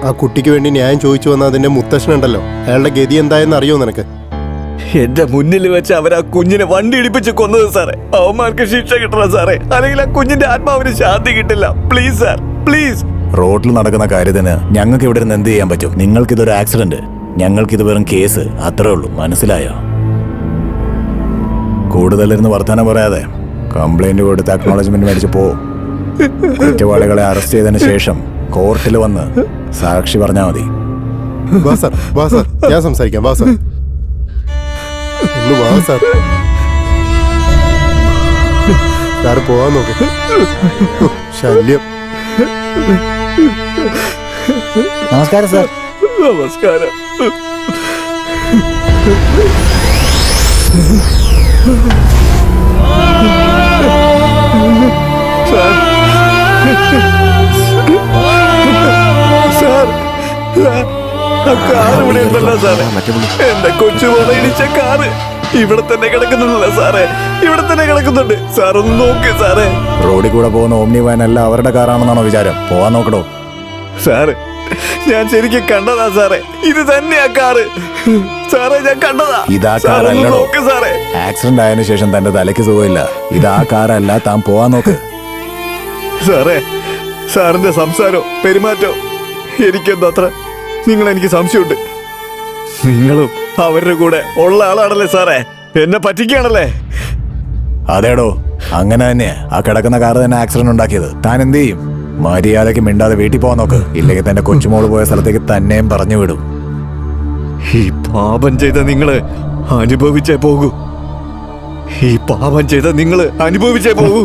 ആ കുട്ടിക്ക് വേണ്ടി ന്യായം ചോദിച്ചു വന്ന അതിന്റെ മുത്തശ്ശനുണ്ടല്ലോ, അയാളുടെ ഗതി എന്തായെന്ന് അറിയോ നിനക്ക്? എന്റെ മുന്നിൽ വെച്ച് അവർ ആ കുഞ്ഞിനെ വണ്ടി ഇടിപ്പിച്ച് കൊന്നത് സാറേ. അവന്മാർക്ക് ശിക്ഷ കിട്ടണം സാറേ, അല്ലെങ്കിൽ ആ കുഞ്ഞിന്റെ ആത്മാവിന് ശാന്തി കിട്ടില്ല. Please sir, please. റോഡിൽ നടക്കുന്ന കാര്യത്തിന് ഞങ്ങൾക്ക് ഇവിടെ നിന്ന് എന്ത് ചെയ്യാൻ പറ്റും? നിങ്ങൾക്കിതൊരു ആക്സിഡന്റ്, ഞങ്ങൾക്കിത് വെറും കേസ്, അത്രേ ഉള്ളൂ. മനസ്സിലായോ? കൂടുതലിരുന്ന് വർത്തമാനം പറയാതെ കംപ്ലൈന്റ് കൊടുത്ത് അക്നോളജ്മെന്റ് മേടിച്ച് പോ. കുറ്റവാളികളെ അറസ്റ്റ് ചെയ്തതിന് ശേഷം കോർട്ടിൽ വന്ന് സാക്ഷി പറഞ്ഞാൽ മതി. വാ സാർ, വാ സാർ, ഞാൻ സംസാരിക്കാം. വാ സാർ, ഒന്ന് വാ സാർ. സാറ് പോവാൻ നോക്ക്. ശല്യം. നമസ്കാരം സാർ. നമസ്കാരം. സാർ, കാർ ഇവിടെ ഉണ്ടല്ലോ സാറേ. എന്റെ കൊച്ചുമോളെ ഇടിച്ച കാറ് ഇവിടെ തന്നെ കിടക്കുന്നുണ്ടല്ലോ സാറേ, ഇവിടെ തന്നെ കിടക്കുന്നുണ്ട്. സാർ ഒന്ന് നോക്ക് സാറേ. റോഡിൽ കൂടെ പോകുന്ന ഓമ്നി വാനല്ല അവരുടെ കാറാണെന്നാണോ വിചാരം? പോവാൻ നോക്കടോ. സാറ്, ഞാൻ ശരിക്കും കണ്ടതാ സാറേ, ഇത് തന്നെയാ കാറ് സാറേ, ഞാൻ കണ്ടതാ. ഇതാ സാർ ഒന്ന് കാറല്ലോ. നോക്ക് സാറേ. ആക്സിഡന്റ് ആയതിനു ശേഷം തന്റെ തലയ്ക്ക് സുഖമില്ല. ഇതാ കാറല്ല, താൻ പോവാൻ നോക്ക്. സാറേ, സാറിന്റെ സംസാരവും പെരുമാറ്റവും എനിക്കെന്തോ അത്ര എനിക്ക് സംശയമുണ്ട്. നിങ്ങളും അവരുടെ കൂടെ ഉള്ള ആളാണല്ലേ സാറേ, എന്നെ പറ്റിക്കുകയാണല്ലേ? അതേടോ, അങ്ങനെ തന്നെയാ. ആ കിടക്കുന്ന കാറ് തന്നെ ആക്സിഡന്റ് ഉണ്ടാക്കിയത്. താൻ എന്ത് ചെയ്യും? മര്യാദയ്ക്ക് മിണ്ടാതെ വീട്ടിൽ പോവാൻ നോക്ക്, ഇല്ലെങ്കിൽ തന്റെ കൊച്ചുമോള് പോയ സ്ഥലത്തേക്ക് തന്നെയും പറഞ്ഞു വിടും. ഈ പാപം ചെയ്ത നിങ്ങള് അനുഭവിച്ചേ പോകൂ. ഈ പാപം ചെയ്ത നിങ്ങള് അനുഭവിച്ചേ പോകൂ.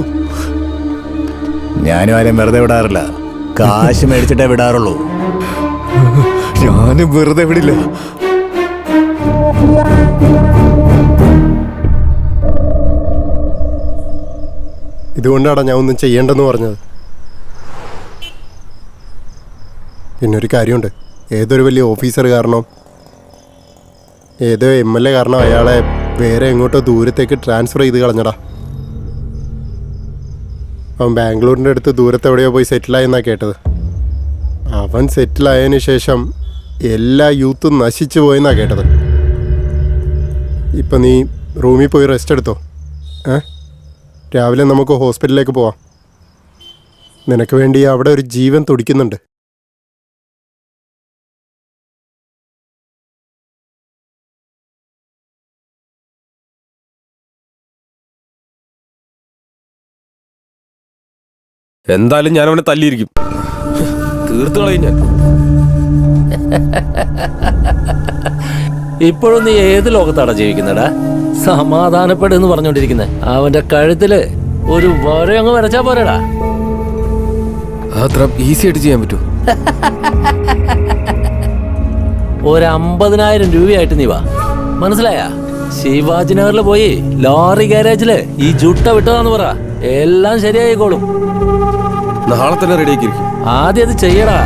ഞാനും ആരെയും വെറുതെ വിടാറില്ല, കാശ് മേടിച്ചിട്ടേ വിടാറുള്ളൂ. ഞാനും വെറുതെ വിടില്ല. ഇതുകൊണ്ടാണ് ഞാൻ ഒന്നും ചെയ്യേണ്ടെന്ന് പറഞ്ഞത്. പിന്നൊരു കാര്യമുണ്ട്, ഏതൊരു വലിയ ഓഫീസർ കാരണം, ഏതോ MLA കാരണം അയാളെ വേറെ എങ്ങോട്ടോ ദൂരത്തേക്ക് ട്രാൻസ്ഫർ ചെയ്ത് കളഞ്ഞടാ. അവൻ ബാംഗ്ലൂരിൻ്റെ അടുത്ത് ദൂരത്ത് എവിടെയോ പോയി സെറ്റിലായെന്നാണ് കേട്ടത്. അവൻ സെറ്റിലായതിനു ശേഷം എല്ലാ യൂത്തും നശിച്ചു പോയെന്നാണ് കേട്ടത്. ഇപ്പം നീ റൂമിൽ പോയി റെസ്റ്റ് എടുത്തോ. രാവിലെ നമുക്ക് ഹോസ്പിറ്റലിലേക്ക് പോവാം. നിനക്ക് വേണ്ടി അവിടെ ഒരു ജീവൻ തുടിക്കുന്നുണ്ട്. എന്തായാലും ഞാൻ അവനെ തല്ലിയിരിക്കും, തീർത്തു കളയും ഞാൻ. ഇപ്പോഴും നീ ഏത് ലോകത്താടാ ജീവിക്കുന്നടാ? സമാധാനപ്പെടുന്ന് പറഞ്ഞോണ്ടിരിക്കുന്നെ. അവന്റെ കഴുത്തില് ഒരു വര അങ്ങ് വരച്ചാ പോരടാ. അത്ര ഈസി ആയിട്ട് ചെയ്യാൻ പറ്റൂ? ഒരു 50,000 രൂപയായിട്ട് നീ വാ, മനസ്സിലായ? ശിവാജി നഗറിൽ പോയി ലോറി ഗാരേജില് ഈ ജുട്ട വിട്ടതാന്ന് പറ, എല്ലാം ശരിയായിക്കോളും. നാളെ തന്നെ റെഡിയാക്കിയിരിക്കും. ആദ്യം അത് ചെയ്യടാ.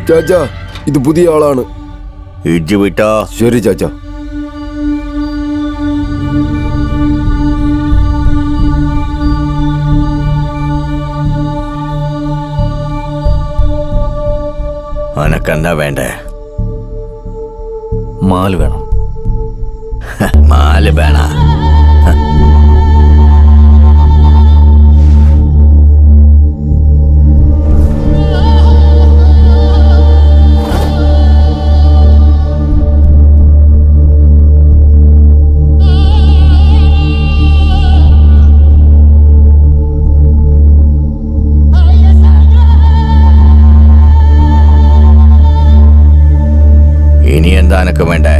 ചാച്ചാ, ഇത് പുതിയ ആളാണ്. ഇജ്ജ് വിട്ടോ. ശരി ചാച്ചാ. അനക്കെന്താ വേണ്ടേ? മാല് വേണം. മാല് വേണ? ഇനി എന്താ എനക്ക് വേണ്ടേ?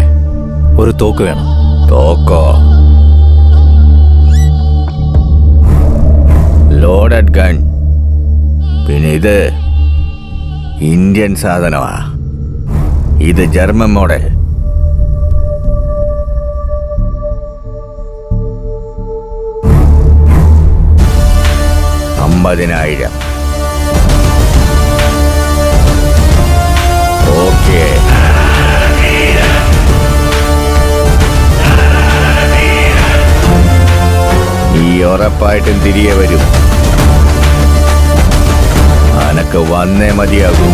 ഒരു തോക്ക് വേണം. തോക്കോ? Loaded gun. പിന്നെ ഇത് ഇന്ത്യൻ സാധനമാ. ഇത് ജർമ്മൻ മോഡൽ. $50,000. ഓക്കെ. ഈ ഉറപ്പായിട്ടും തിരികെ വരും. അനക്ക് വന്നേ മതിയാകും.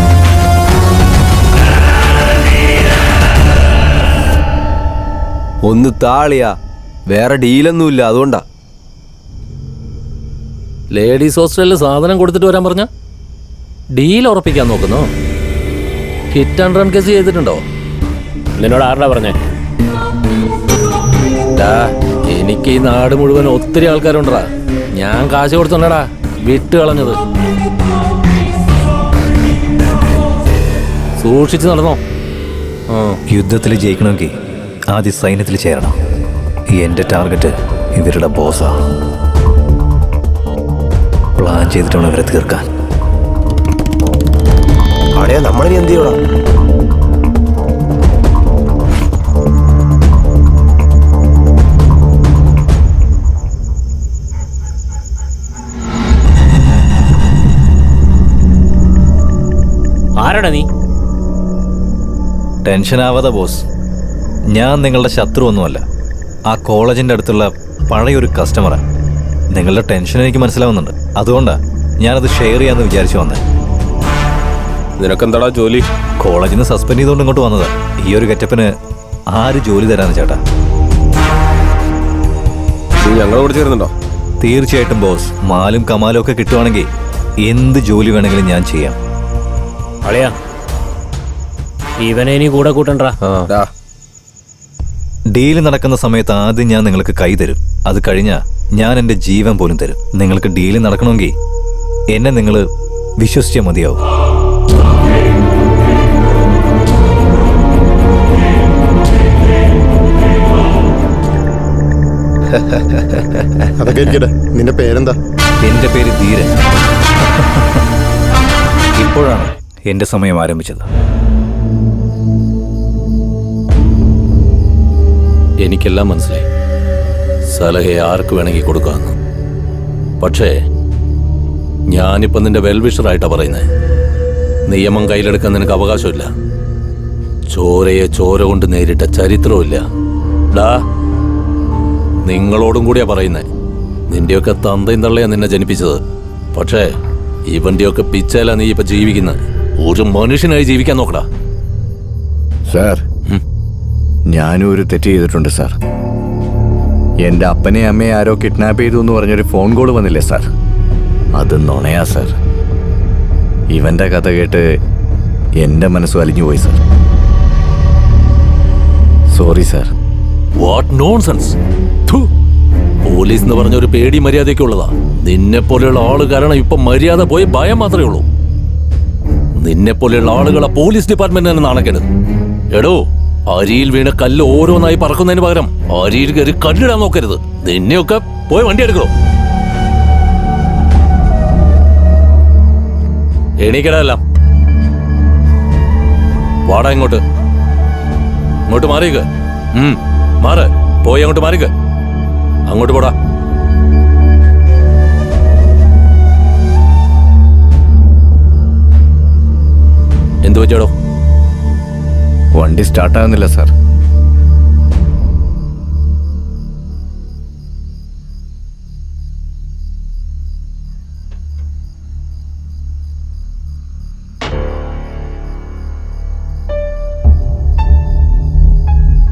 ഒന്ന് താളിയാ, വേറെ ഡീലൊന്നുമില്ല, അതുകൊണ്ടാ. ലേഡീസ് ഹോസ്റ്റലിൽ സാധനം കൊടുത്തിട്ട് വരാൻ പറഞ്ഞ ഡീൽ ഉറപ്പിക്കാൻ നോക്കുന്നു. ഹിറ്റ് ആൻഡ് റൺ കേസ് ചെയ്തിട്ടുണ്ടോ? നിന്നോട് ആരുടെ പറഞ്ഞേ? എനിക്ക് ഈ നാട് മുഴുവൻ ഒത്തിരി ആൾക്കാരുണ്ടാ. ഞാൻ കാശ് കൊടുത്തോണ്ടാ വിട്ട് കളഞ്ഞത്. സൂക്ഷിച്ച് നടന്നോ. യുദ്ധത്തിൽ ജയിക്കണമെങ്കിൽ ആദ്യം സൈന്യത്തിൽ ചേരണം. എൻ്റെ ടാർഗറ്റ് ഇവരുടെ ബോസാ. പ്ലാൻ ചെയ്തിട്ടാണ് ഇവരെ തീർക്കാൻ. അടയാ, നമ്മളിനി എന്ത് ചെയ്യണം? ആരാടാ നീ? ടെൻഷൻ ആവാതെ ബോസ്, ഞാൻ നിങ്ങളുടെ ശത്രുവൊന്നുമല്ല. ആ കോളേജിൻ്റെ അടുത്തുള്ള പഴയൊരു കസ്റ്റമറാണ്. നിങ്ങളുടെ ടെൻഷൻ എനിക്ക് മനസ്സിലാവുന്നുണ്ട്. അതുകൊണ്ടാണ് ഞാനത് ഷെയർ ചെയ്യാമെന്ന് വിചാരിച്ചു വന്നത്. നിനക്കെന്താടാ ജോലി? കോളേജിൽ നിന്ന് സസ്പെൻഡ് ചെയ്തുകൊണ്ട് ഇങ്ങോട്ട് വന്നതാ. ഈ ഒരു ഗെറ്റപ്പിന് ആര് ജോലി തരാന്ന് ചേട്ടാ? നീ ഞങ്ങളോട് ചേരുന്നുണ്ടോ? തീർച്ചയായിട്ടും ബോസ്. മാലും കമാലും ഒക്കെ കിട്ടുവാണെങ്കിൽ എന്ത് ജോലി വേണമെങ്കിലും ഞാൻ ചെയ്യാം. അളിയാ, ഇവനെ ഇനി കൂടെ കൂട്ടണ്ടാ. ഡീല് നടക്കുന്ന സമയത്ത് ആദ്യം ഞാൻ നിങ്ങൾക്ക് കൈ തരും. അത് കഴിഞ്ഞാൽ ഞാൻ എൻ്റെ ജീവൻ പോലും തരും. നിങ്ങൾക്ക് ഡീല് നടക്കണമെങ്കിൽ എന്നെ നിങ്ങൾ വിശ്വസിച്ചാൽ മതിയാവും. അതൊക്കെ ഇരിക്കട്ടെ, നിന്റെ പേരെന്താ? എൻ്റെ പേര് ധീരൻ. ഇപ്പോഴാണ് എൻ്റെ സമയം ആരംഭിച്ചത്. എനിക്കെല്ലാം മനസ്സിലായി. സലഹ ആർക്ക് വേണമെങ്കിൽ കൊടുക്കാമെന്ന്. പക്ഷേ ഞാനിപ്പം നിന്റെ വെൽവിഷറായിട്ടാണ് പറയുന്നത്. നിയമം കയ്യിലെടുക്കാൻ നിനക്ക് അവകാശമില്ല. ചോരയെ ചോര കൊണ്ട് നേരിട്ട ചരിത്രവുമില്ല. ഡാ, നിങ്ങളോടും കൂടിയാ പറയുന്നത്. നിന്റെയൊക്കെ തന്തയും തള്ളയാ നിന്നെ ജനിപ്പിച്ചത്. പക്ഷേ ഇവന്റെയൊക്കെ പിച്ചയിലാ നീ ഇപ്പൊ ജീവിക്കുന്നത്. ഒരു മനുഷ്യനായി ജീവിക്കാൻ നോക്കടാ. സാർ, ഞാനും ഒരു തെറ്റ് ചെയ്തിട്ടുണ്ട് സാർ. എൻ്റെ അപ്പനെ അമ്മയെ ആരോ കിഡ്നാപ്പ് ചെയ്തു എന്ന് പറഞ്ഞൊരു ഫോൺ കോൾ വന്നില്ലേ സാർ? അത് നുണയാ സാർ. ഇവൻ്റെ കഥ കേട്ട് എൻ്റെ മനസ്സ് വലിഞ്ഞു പോയി sir. Sorry sir. What nonsense. Police എന്ന് പറഞ്ഞ ഒരു പേടി മര്യാദയ്ക്കുള്ളതാ. നിന്നെ പോലെയുള്ള ആള് കാരണം ഇപ്പൊ മര്യാദ പോയി ഭയം മാത്രമേ ഉള്ളൂ. നിന്നെ പോലെയുള്ള ആളുകളെ പോലീസ് ഡിപ്പാർട്ട്മെന്റ് തന്നെ നാണക്കേട്. എടോ, അരിയിൽ വീണ കല്ല് ഓരോന്നായി പറക്കുന്നതിന് പകരം അരിയിൽ കയറി കല്ലിടാൻ നോക്കരുത്. നിന്നെയൊക്കെ പോയി വണ്ടി എടുക്കണോ? എണീക്കടല്ല. വാടാ ഇങ്ങോട്ട്. ഇങ്ങോട്ട് മാറിയേക്ക്. മാറ്. പോയി അങ്ങോട്ട് മാറിക്ക്. അങ്ങോട്ട് പോടാ. എന്തു പറ്റിയാടോ? വണ്ടി സ്റ്റാർട്ടാകുന്നില്ല സാർ.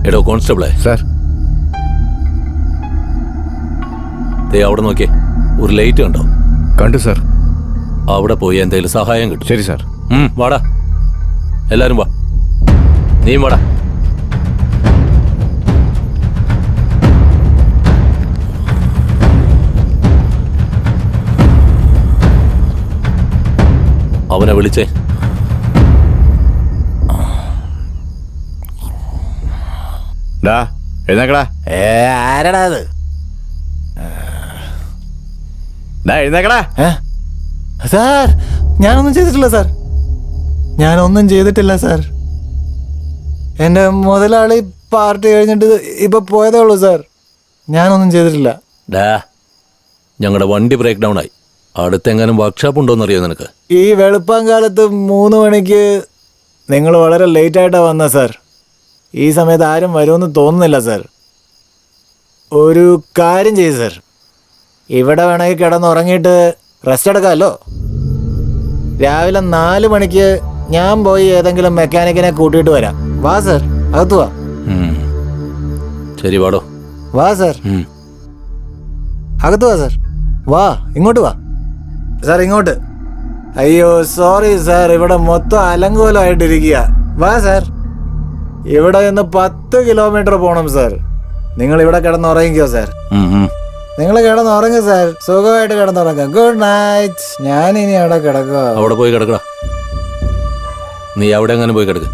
എടോ കോൺസ്റ്റബിളെ. സാർ, അവിടെ നോക്കിയേ, ഒരു ലൈറ്റ് കണ്ടോ? കണ്ടു സാർ. അവിടെ പോയി എന്തെങ്കിലും സഹായം കിട്ടും. ശരി സാർ. വാടാ, എല്ലാരും വാ. നീയും വാടാ. അവനെ വിളിച്ചേ. എഴുന്നേക്കടാ. ആരടാ അത്? എഴുന്നേക്കടാ. സാർ ഞാനൊന്നും ചെയ്തിട്ടില്ല സാർ. ഞാനൊന്നും ചെയ്തിട്ടില്ല സാർ. എൻ്റെ മുതലാളി പാർട്ടി കഴിഞ്ഞിട്ട് ഇപ്പൊ പോയതേ ഉള്ളൂ സാർ. ഞാനൊന്നും ചെയ്തിട്ടില്ല. ഡാ, ഞങ്ങളുടെ വണ്ടി ബ്രേക്ക് ഡൗൺ ആയി. അടുത്തെങ്ങാനും വർക്ക്ഷോപ്പ് ഉണ്ടോന്ന് അറിയോ നിനക്ക്? ഈ വെളുപ്പം കാലത്ത് 3 മണിക്ക് നിങ്ങൾ വളരെ ലേറ്റ് ആയിട്ടാണ് വന്നത് സാർ. ഈ സമയത്ത് ആരും വരുമെന്ന് തോന്നുന്നില്ല സാർ. ഒരു കാര്യം ചെയ്യും സാർ, ഇവിടെ വേണമെങ്കിൽ കിടന്നുറങ്ങിയിട്ട് റെസ്റ്റ് എടുക്കാമല്ലോ. രാവിലെ 4 മണിക്ക് ഞാൻ പോയി ഏതെങ്കിലും മെക്കാനിക്കിനെ കൂട്ടിയിട്ട് വരാം. വാ സാർ, അകത്ത് വാ. ശരി, വാടോ. വാ സാർ, അകത്ത് വാ സാർ. വാ, ഇങ്ങോട്ട് വാ സാർ, ഇങ്ങോട്ട്. അയ്യോ സോറി സാർ, ഇവിടെ മൊത്തം അലങ്കോലമായിട്ടിരിക്കുക. വാ സാർ, ഇവിടെ നിന്ന് 10 കിലോമീറ്റർ പോകണം സാർ. നിങ്ങൾ ഇവിടെ കിടന്നുറങ്ങിക്കോ സാർ. നിങ്ങൾ കിടന്നുറങ്ങുക സാർ, സുഖമായിട്ട് കിടന്നുറങ്ങുക. Good night. ഞാൻ ഇനി അവിടെ കിടക്കുക. അവിടെ പോയി കിടക്കടാ. നീ അവിടെ എങ്ങനെ പോയി കിടക്ക്.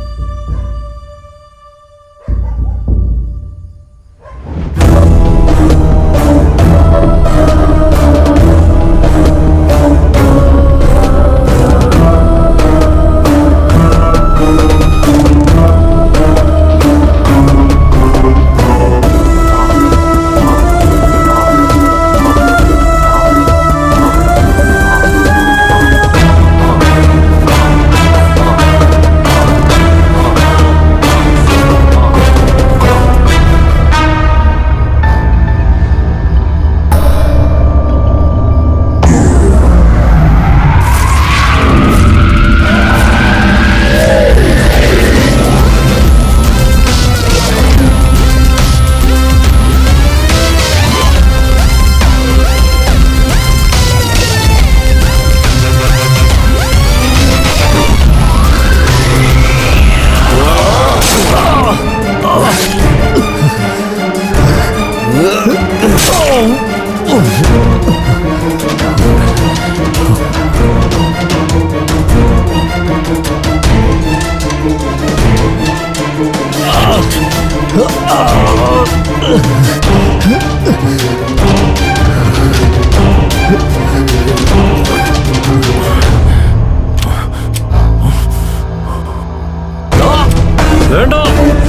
വേണ്ട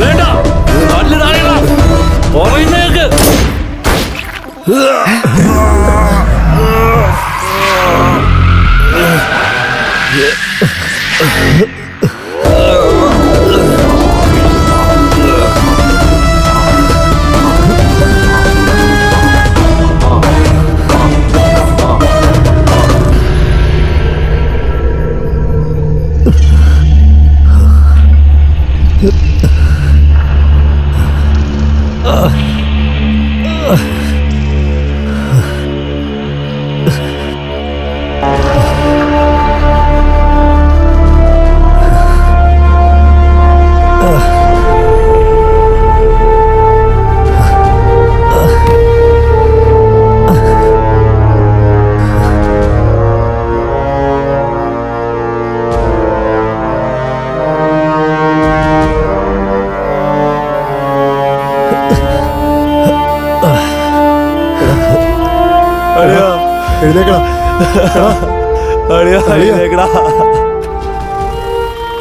വേണ്ട, നല്ലതാണേടാ, പറയുന്നേക്ക്.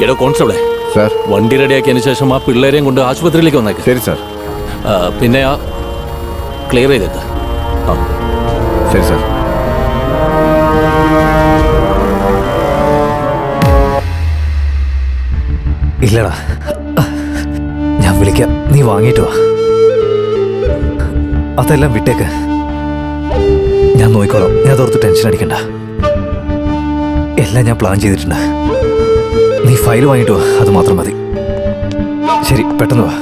എടോ കോൺസ്റ്റബിളെ, സാർ വണ്ടി റെഡിയാക്കിയതിന് ശേഷം ആ പിള്ളേരെയും കൊണ്ട് ആശുപത്രിയിലേക്ക് വന്നേക്ക്. ശരി സാർ. പിന്നെ ആ ക്ലിയർ ചെയ്തേക്ക്. ആ ശരി സാർ. ഇല്ലടാ, ഞാൻ വിളിക്കാം, നീ വാങ്ങിയിട്ട് വാ. അതെല്ലാം വിട്ടേക്ക്, ഞാൻ നോക്കിക്കോളാം. ഞാൻ അതോർത്ത് ടെൻഷൻ അടിക്കണ്ട. എല്ലാം ഞാൻ പ്ലാൻ ചെയ്തിട്ടുണ്ട്. നീ ഫയൽ വാങ്ങിയിട്ട് വാ, അത് മാത്രം മതി. ശരി, പെട്ടെന്ന് വാ.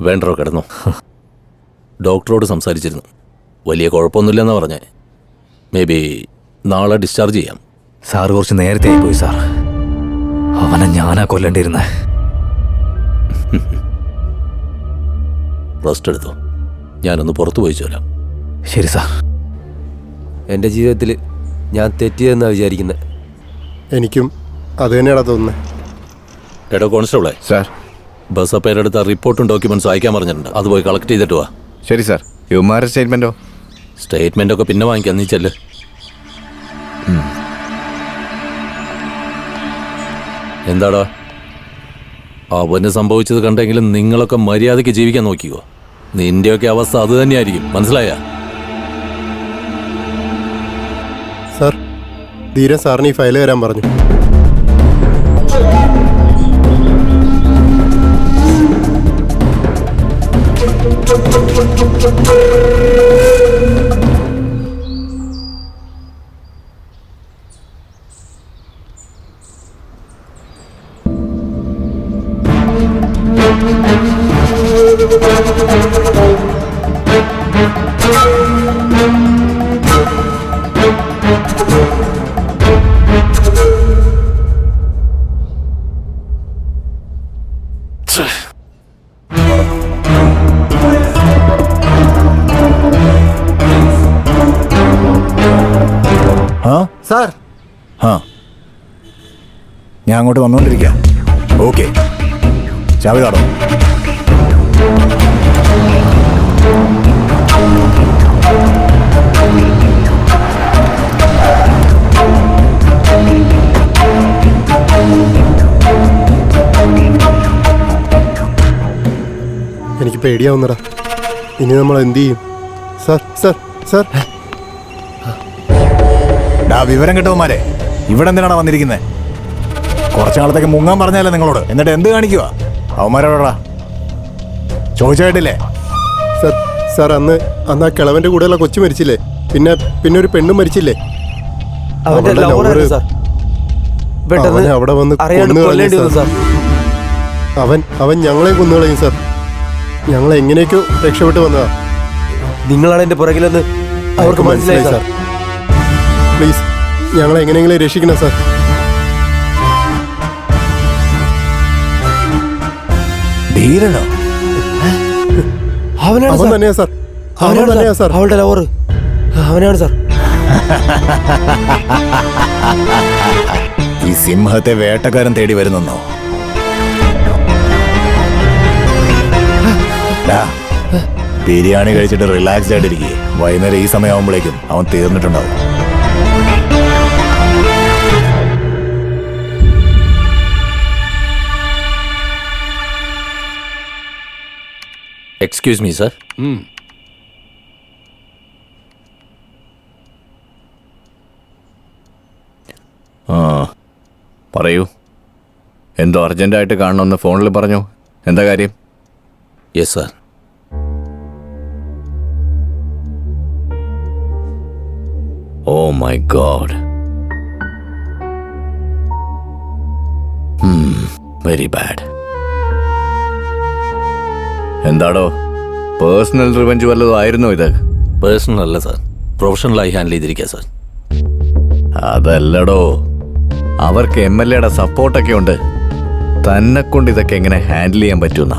വേണ്ടോ, കിടന്നു. ഡോക്ടറോട് സംസാരിച്ചിരുന്നു. വലിയ കുഴപ്പമൊന്നുമില്ലെന്നാണ് പറഞ്ഞേ. മേ ബി നാളെ ഡിസ്ചാർജ് ചെയ്യാം. സാർ കുറച്ച് നേരത്തെ ആയിപ്പോയി സാർ. അവനെ ഞാനാ കൊല്ലേണ്ടിയിരുന്നേ. റെസ്റ്റ് എടുത്തോ, ഞാനൊന്ന് പുറത്തു പോയി ചോരാം. ശരി സാർ. എൻ്റെ ജീവിതത്തിൽ ഞാൻ തെറ്റിയതെന്നാണ് വിചാരിക്കുന്നത്. എനിക്കും അത് തന്നെയാണ് തോന്നുന്നത്. എടോ കോൺസ്റ്റബിളെ, സാർ ബസ് അപ്പേരെടുത്ത റിപ്പോർട്ടും ഡോക്യുമെന്റ്സും അയക്കാൻ പറഞ്ഞിട്ടുണ്ട്. അത് പോയി കളക്ട് ചെയ്തിട്ട് വാ. ശരി സാർ. യുമാരുടെ സ്റ്റേറ്റ്മെന്റോ? സ്റ്റേറ്റ്മെന്റ് ഒക്കെ പിന്നെ വാങ്ങിക്കാം, നീ ചെല്ല്. എന്താടാ അവന് സംഭവിച്ചത് കണ്ടെങ്കിലും നിങ്ങളൊക്കെ മര്യാദയ്ക്ക് ജീവിക്കാൻ നോക്കിക്കോ. നിന്റെയൊക്കെ അവസ്ഥ അത് തന്നെയായിരിക്കും, മനസ്സിലായ? സാർ, ധീരൻ സാറിന് ഈ ഫയൽ വരാൻ പറഞ്ഞു. സാർ, ഞാൻ അങ്ങോട്ട് വന്നുകൊണ്ടിരിക്കാം. ഓക്കെ, ചാവി കാണോ? എനിക്ക് പേടിയാവുന്നടാ. ഇനി നമ്മൾ എന്ത് ചെയ്യും? സാർ സാർ സാർ വിവരം കിട്ടവന്മാരെ, ഇവിടെ എന്തിനാണ് വന്നിരിക്കുന്നത്? കുറച്ചു നാളത്തേക്ക് മുങ്ങാൻ പറഞ്ഞാലേ നിങ്ങളോട്, എന്നിട്ട് എന്ത് കാണിക്കുക? അവന്മാരോടാ ചോദിച്ചായിട്ടില്ലേ? സാർ സാർ അന്ന് ആ കിളവന്റെ കൂടെയുള്ള കൊച്ചു മരിച്ചില്ലേ? പിന്നെ ഒരു പെണ്ണും മരിച്ചില്ലേ? അവന്റെ lover അവനെ അവിടെ വന്ന് കൊന്നുകളയും സാർ. അവൻ ഞങ്ങളെയും കൊന്നുകളയും സാർ. ഞങ്ങൾ എങ്ങനെയൊക്കെയോ രക്ഷപ്പെട്ടു വന്നതാ. നിങ്ങളാണ് എന്റെ പുറകിലെന്ന് അവർക്ക് മനസ്സിലായി സാർ. പ്ലീസ് ഞങ്ങളെ എങ്ങനെയെങ്കിലും രക്ഷിക്കണം സാർ. ധീരനോ? അവൻ തന്നെയാ സാർ. അവൻ തന്നെയാ സാർ. അവളുടെ ലവർ അവനാണ് സാർ. ഈ സിംഹത്തെ വേട്ടക്കാരൻ തേടി വരുന്നെന്നോ? ബിരിയാണി കഴിച്ചിട്ട് റിലാക്സ്ഡ് ആയിട്ടിരിക്കേ. വൈകുന്നേരം ഈ സമയമാകുമ്പോഴേക്കും അവൻ തീർന്നിട്ടുണ്ടാവും. Excuse me sir. പറയൂ. എന്തോ അർജന്റായിട്ട് കാണണമെന്ന് ഫോണിൽ പറഞ്ഞു. എന്താ കാര്യം? Yes sir. Oh my God, very bad. എന്താടോ, പേഴ്സണൽ റിവെഞ്ച് വല്ലതും ആയിരുന്നോ ഇത്? പേഴ്സണൽ അല്ല സാർ, പ്രൊഫഷണലായി ഹാൻഡിൽ ചെയ്തിരിക്കുക സാർ. അതല്ലടോ, അവർക്ക് MLA-യുടെ സപ്പോർട്ടൊക്കെ ഉണ്ട്. തന്നെ കൊണ്ട് ഇതൊക്കെ എങ്ങനെ ഹാൻഡിൽ ചെയ്യാൻ പറ്റുന്ന?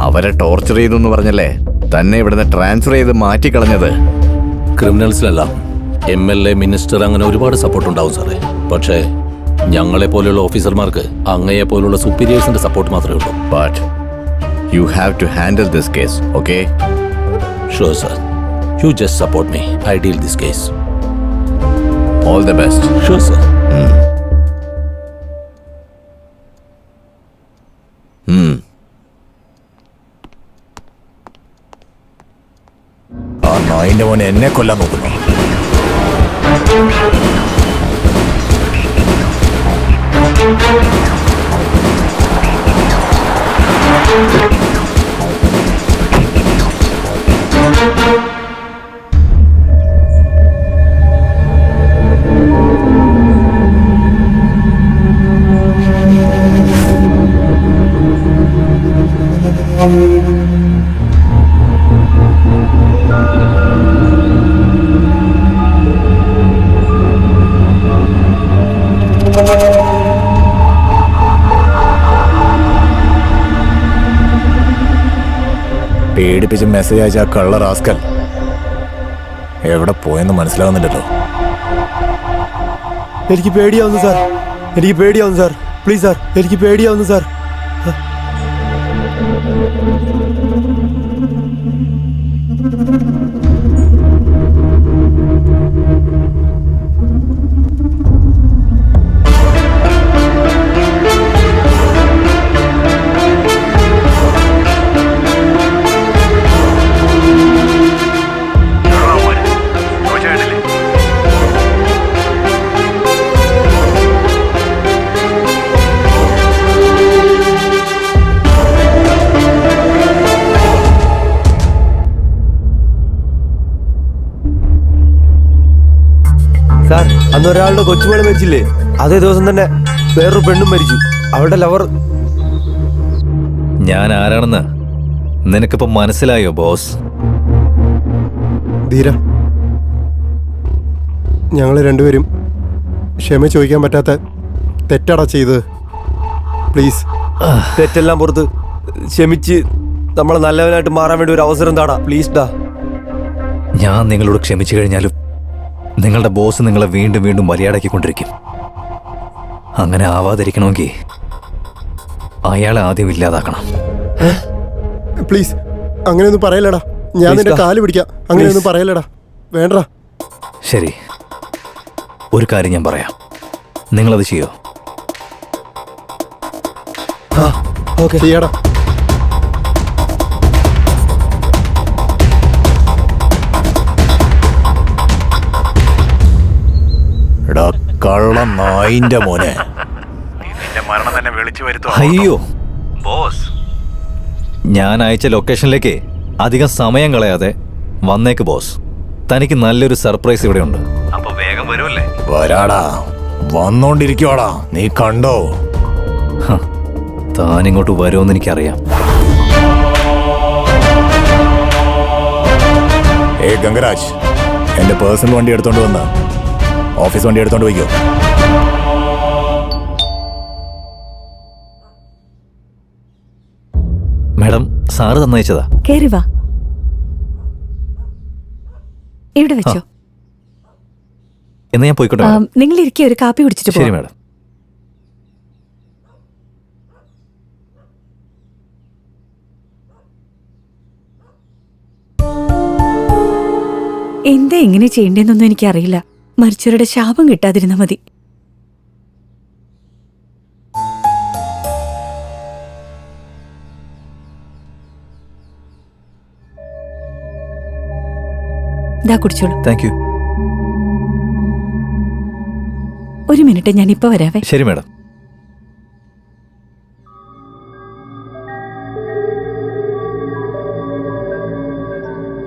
അവരെ ടോർച്ചർ ചെയ്തു എന്ന് പറഞ്ഞല്ലേ തന്നെ ഇവിടുന്ന് ട്രാൻസ്ഫർ ചെയ്ത് മാറ്റിക്കളഞ്ഞത്? ക്രിമിനൽസിനെല്ലാം MLA, മിനിസ്റ്റർ അങ്ങനെ ഒരുപാട് സപ്പോർട്ട് ഉണ്ടാവും സാറേ. പക്ഷേ ഞങ്ങളെ പോലെയുള്ള ഓഫീസർമാർക്ക് അങ്ങയെ പോലുള്ള സുപ്പീരിയേഴ്സിന്റെ സപ്പോർട്ട് മാത്രമേ ഉള്ളൂ. But you have to handle this case, okay? Sure sir. You just support me. I deal this case. All the best. Sure sir. ആ നായിന്റെ മോനെ എന്നെ കൊല്ലാൻ നോക്കുന്നു. പേടിപ്പിച്ച് മെസ്സേജ് അയച്ച ആ കള്ള റാസ്കൽ എവിടെ പോയെന്ന് മനസ്സിലാവുന്നില്ലല്ലോ. എനിക്ക് പേടിയാവുന്നു സാർ. എനിക്ക് പേടിയാവുന്നു സാർ. പ്ലീസ് സാർ, എനിക്ക് പേടിയാവുന്നു സാർ. സാർ അന്ന് ഒരാളുടെ കൊച്ചുമോള് മരിച്ചില്ലേ, അതേ ദിവസം തന്നെ വേറൊരു പെണ്ണും മരിച്ചു. അവളുടെ ലവർ. ഞാൻ ആരാണെന്ന് നിനക്കിപ്പോ മനസ്സിലായോ ബോസ്? ധീര, ഞങ്ങൾ രണ്ടുപേരും ക്ഷമ ചോദിക്കാൻ പറ്റാത്ത തെറ്റാടാ ചെയ്തത്. പ്ലീസ്. തെറ്റെല്ലാം പുറത്ത് ക്ഷമിച്ച് നമ്മളെ നല്ലവനായിട്ട് മാറാൻ വേണ്ടി ഒരു അവസരം താടാ, പ്ലീസ് ഡാ. ഞാൻ നിങ്ങളോട് ക്ഷമിച്ചു കഴിഞ്ഞാലും നിങ്ങളുടെ ബോസ് നിങ്ങളെ വീണ്ടും വീണ്ടും മര്യാദയാക്കിക്കൊണ്ടിരിക്കും. അങ്ങനെ ആവാതിരിക്കണമെങ്കിൽ അയാളെ ആദ്യം ഇല്ലാതാക്കണം. പ്ലീസ് അങ്ങനെയൊന്നും പറയലടാ. ഞാൻ നിന്റെ കാല് പിടിക്കാം. അങ്ങനെയൊന്നും പറയലടാ, വേണ്ടടാ. ശരി, ഒരു കാര്യം ഞാൻ പറയാം, നിങ്ങളത് ചെയ്യോ? ചെയ്യാടാ. എടാ കള്ള നായിന്റെ മോനെ, നിന്റെ മരണം തന്നെ വിളിച്ചു വരുത്തോ? അയ്യോ ബോസ്, ഞാൻ അയച്ച ലൊക്കേഷനിലേക്ക് അധികം സമയം കളയാതെ വന്നേക്ക് ബോസ്. തനിക്ക് നല്ലൊരു സർപ്രൈസ് ഇവിടെ ഉണ്ട്. അപ്പൊ വേഗം വരുമല്ലേ? വരാടാ, വന്നോണ്ടിരിക്കുവാടാ, നീ കണ്ടോ? താനിങ്ങോട്ട് വരുമെന്ന് എനിക്കറിയാം. ഗംഗരാജ്, എന്റെ പേഴ്സണൽ വണ്ടി എടുത്തോണ്ട് വന്ന് ഓഫീസ് വണ്ടി എടുത്തോണ്ട് പോയിക്കോ. മാഡം, സാറ് തന്നയച്ചതാ. കേറി വാ. ഇവിടെ വെച്ചോ. എന്നാ ഞാൻ പോയിക്കോട്ടെ മാഡം? നിങ്ങൾ ഇരിക്കുക, ഒരു കാപ്പി കുടിച്ചിട്ട് ശരി പോവാം. മാഡം. എന്താ എങ്ങനെ ചെയ്യേണ്ടതെന്നൊന്നും എനിക്കറിയില്ല. മരിച്ചവരുടെ ശാപം കിട്ടാതിരുന്നാ മതി. ദാ കുടിച്ചോളൂ. Thank you. ഒരു മിനിറ്റ്, ഞാൻ ഇപ്പൊ വരാവേ. ശരി മാഡം.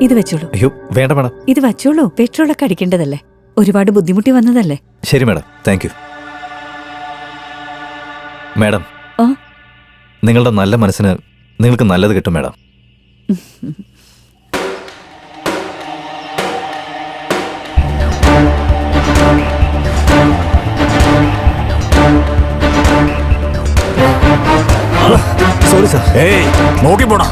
ഇത് വെച്ചോളൂ. അയ്യോ വേണ്ട മാഡം. ഇത് വച്ചോളൂ, പെട്രോളൊക്കെ അടിക്കേണ്ടതല്ലേ. ഒരുപാട് ബുദ്ധിമുട്ടി വന്നതല്ലേ. ശരി മാഡം, താങ്ക് യു. മാഡം, നിങ്ങളുടെ നല്ല മനസ്സിന് നിങ്ങൾക്ക് നല്ലത് കിട്ടും മാഡം. Sorry sir. ഏയ് നോക്കി പോടാ.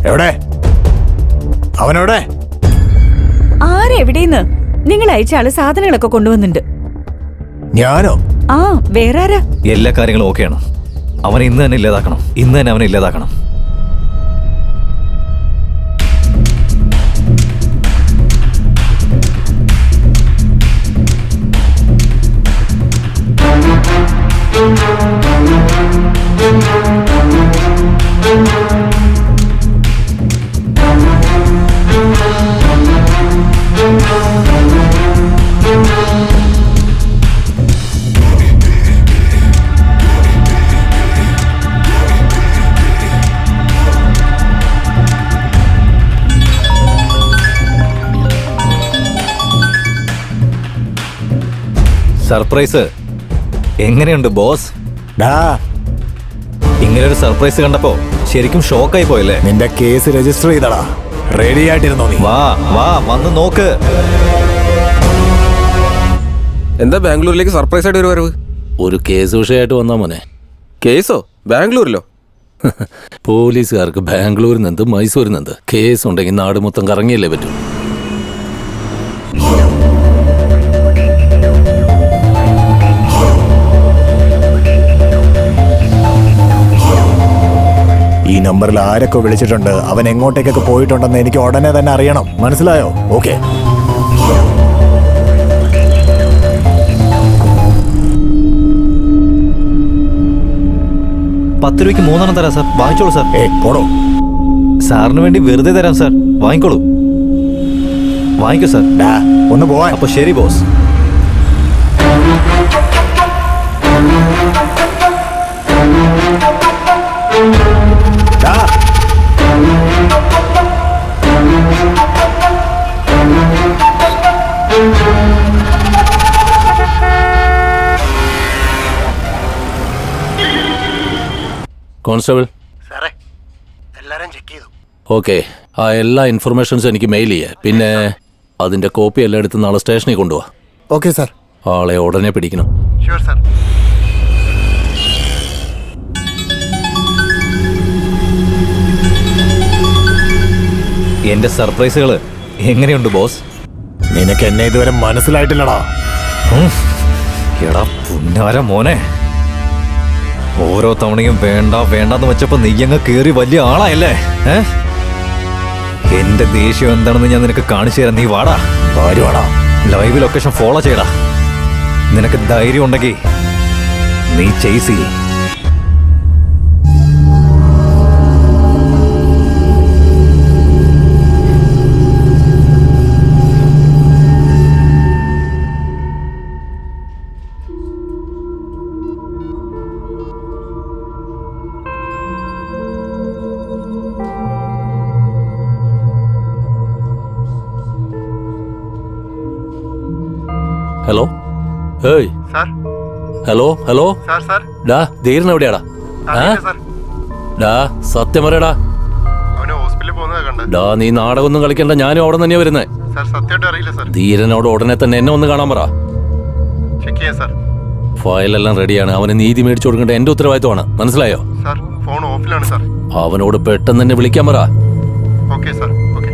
എവിടെ അവനെവിടെ? ആരെവിടെയെന്ന്? നിങ്ങൾ അയച്ച ആള് സാധനങ്ങളൊക്കെ കൊണ്ടുവന്നിട്ടുണ്ട്. ഞാനോ? ആ, വേറെ ആരാ? എല്ലാ കാര്യങ്ങളും ഓക്കെയാണ്. അവനെ ഇന്ന് തന്നെ ഇല്ലാതാക്കണം. ഇന്ന് തന്നെ അവനെ ഇല്ലാതാക്കണം. സർപ്രൈസ് എങ്ങനെയുണ്ട് ബോസ്? ഇങ്ങനൊരു സർപ്രൈസ് കണ്ടപ്പോ ശരിക്കും ഷോക്കായി പോയല്ലേ? നിന്റെ കേസ് രജിസ്റ്റർ ചെയ്തടാ. റെഡി ആയിട്ടിരുന്നോ നീ? വാ വാ, വന്ന് നോക്ക്. എന്താ ബാംഗ്ലൂരിലേക്ക് സർപ്രൈസ് ആയിട്ട് ഒരു വരവ്? ഒരു കേസ് വിഷയമായിട്ട് വന്നാ മോനെ. കേസോ? ബാംഗ്ലൂരിലോ? പോലീസുകാർക്ക് ബാംഗ്ലൂരിൽ നിന്ന് മൈസൂരിൽ നിന്ന് കേസ് ഉണ്ടെങ്കിൽ നാട് മൊത്തം കറങ്ങിയല്ലേ പറ്റൂ. ഈ നമ്പറിൽ ആരൊക്കെ വിളിച്ചിട്ടുണ്ട്, അവൻ എങ്ങോട്ടേക്കൊക്കെ പോയിട്ടുണ്ടെന്ന് എനിക്ക് ഉടനെ തന്നെ അറിയണം. മനസ്സിലായോ? ഓക്കെ. ₹10 3 തരാം സാർ. വാങ്ങിച്ചോളൂ സാർ. പോടോ. സാറിന് വേണ്ടി വെറുതെ തരാം സാർ. വാങ്ങിക്കോളൂ. വാങ്ങിക്കോ സാർ. ഒന്ന് പോവാൻ. അപ്പൊ ശരി ബോസ്. കോൺസ്റ്റബിൾ. സാറേ എല്ലാരും ചെക്ക് ചെയ്തു. ഓക്കെ, ആ എല്ലാ ഇൻഫർമേഷൻസും എനിക്ക് മെയിൽ ചെയ്യേ. പിന്നെ അതിന്റെ കോപ്പി എല്ലാം എടുത്ത് നാളെ സ്റ്റേഷനിൽ കൊണ്ടുപോവാ. Okay sir. ആളെ ഉടനെ പിടിക്കണം. Sure sir. എന്റെ സർപ്രൈസുകൾ എങ്ങനെയുണ്ട് ബോസ്? നിനക്ക് എന്നെ ഇതുവരെ മനസ്സിലായിട്ടില്ലടാ. എടാ പുന്നാര മോനെ, ഓരോ തവണയും വേണ്ട വേണ്ടെന്ന് വെച്ചപ്പോ നീയങ്ങ് കേറി വലിയ ആളായല്ലേ? എന്റെ ദേഷ്യം എന്താണെന്ന് ഞാൻ നിനക്ക് കാണിച്ചു തരാം. നീ വാടാ. വാടാ. ലൈവ് ലൊക്കേഷൻ ഫോളോ ചെയ്യടാ. നിനക്ക് ധൈര്യം ഉണ്ടെങ്കിൽ നീ ചേസ് ചെയ്യ്. ഹലോ. ഏയ് sir. Hello hello. Sir sir. ഡാ ധീരൻ എവിടെയാടാ? ഡാ സത്യം പറയടാ. അവനെ ഹോസ്പിറ്റലിൽ പോകുന്നത് കണ്ടേ. ഡാ നീ നാടകമൊന്നും കളിക്കണ്ട, ഞാനും അവിടെ തന്നെയാ വരുന്നേ. സാർ സത്യമായിട്ട് അറിയില്ല സാർ. ധീരനോട് ഉടനെ തന്നെ എന്നെ ഒന്ന് കാണാൻ പറ. ചെക്ക് ചെയ്യാം സാർ. ഫയലെല്ലാം റെഡിയാണ്. അവന് നീതി മേടിച്ചു കൊടുക്കേണ്ട എന്റെ ഉത്തരവാദിത്വമാണ്. മനസ്സിലായോ? സാർ ഫോൺ ഓഫിലാണ് സാർ. അവനോട് പെട്ടെന്ന് തന്നെ വിളിക്കാൻ പറ. Okay sir. ഓക്കെ.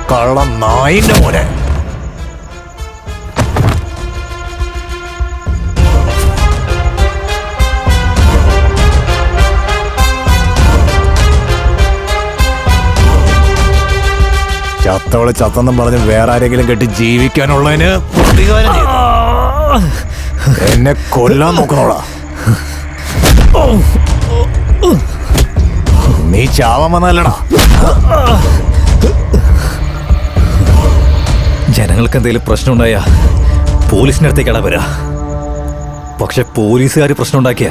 കള്ളം നായിന്റെ മോനെ. ചത്തവള് ചത്തെന്നും പറഞ്ഞ് വേറെ ആരെങ്കിലും കെട്ടി ജീവിക്കാനുള്ളതിന് പ്രതികാരം ചെയ്തു. എന്നെ കൊല്ലാൻ നോക്കണോളാ. നീ ചാവാൻ വന്നല്ലടാ. ജനങ്ങൾക്ക് എന്തെങ്കിലും പ്രശ്നമുണ്ടായാ പോലീസിന്റെ അടുത്തേക്കാണ് വരാ. പക്ഷെ പോലീസുകാർ പ്രശ്നം ഉണ്ടാക്കിയ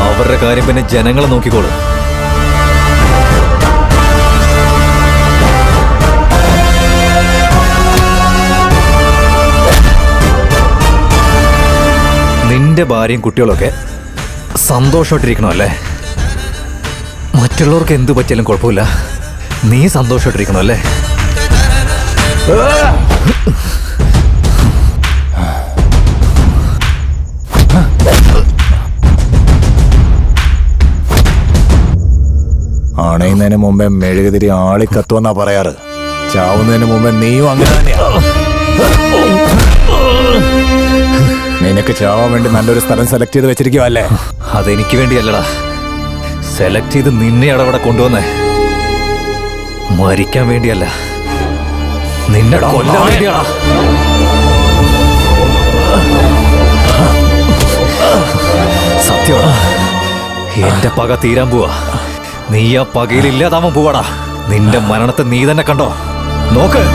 അവരുടെ കാര്യം പിന്നെ ജനങ്ങളെ നോക്കിക്കോളും. നിന്റെ ഭാര്യയും കുട്ടികളൊക്കെ സന്തോഷമായിട്ടിരിക്കണോ അല്ലേ? മറ്റുള്ളവർക്ക് എന്തു പറ്റിയാലും കുഴപ്പമില്ല, നീ സന്തോഷമായിട്ടിരിക്കണോ അല്ലേ? അണയുന്നതിന് മുമ്പേ മെഴുകുതിരി ആളിക്കത്തുവെന്നാ പറയാറ്. ചാവുന്നതിന് മുമ്പേ നീയും അങ്ങനെ തന്നെയാ. നിനക്ക് ചാവാൻ വേണ്ടി നല്ലൊരു സ്ഥലം സെലക്ട് ചെയ്ത് വെച്ചിരിക്കുവല്ലേ? അതെനിക്ക് വേണ്ടിയല്ലടാ, സെലക്ട് ചെയ്ത് നിന്നെ അവിടെ കൊണ്ടുവന്നേ. മരിക്കാൻ വേണ്ടിയല്ല, നിന്നെ കൊല്ലാൻ വേണ്ടിയാടാ. സത്യമാടാ, എന്റെ പക തീരാൻ പോവാ. നീ ആ പകയിൽ ഇല്ലാതാവാൻ പോവാടാ. നിന്റെ മരണത്തെ നീ തന്നെ കണ്ടോ, നോക്ക്.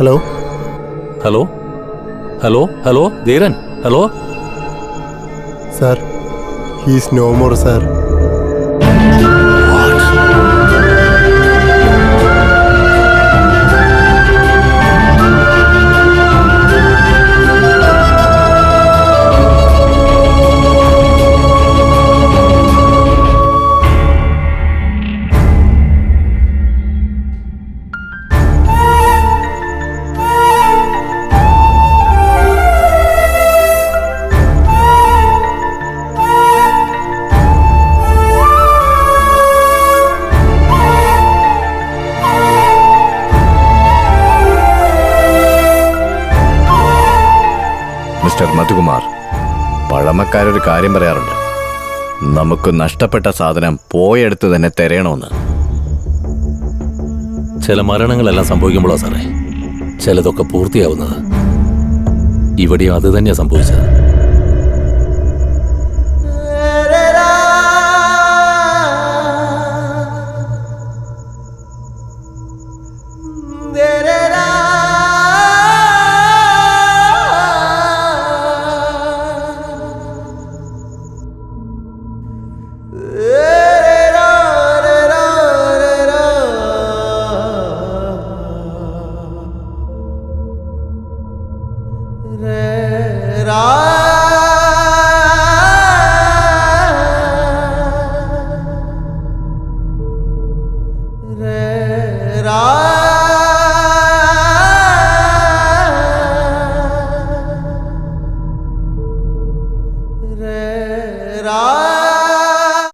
Hello hello hello hello Dheeran, hello. Sir, he's no more sir. Mister Madhukumar, പഴമക്കാരൊരു കാര്യം പറയാറുണ്ട്, നമുക്ക് നഷ്ടപ്പെട്ട സാധനം പോയെടുത്ത് തന്നെ തിരയണമെന്ന്. ചില മരണങ്ങളെല്ലാം സംഭവിക്കുമ്പോഴാണ് സാറേ ചിലതൊക്കെ പൂർത്തിയാവുന്നത്. ഇവിടെയും അത് തന്നെയാണ് സംഭവിച്ചത്.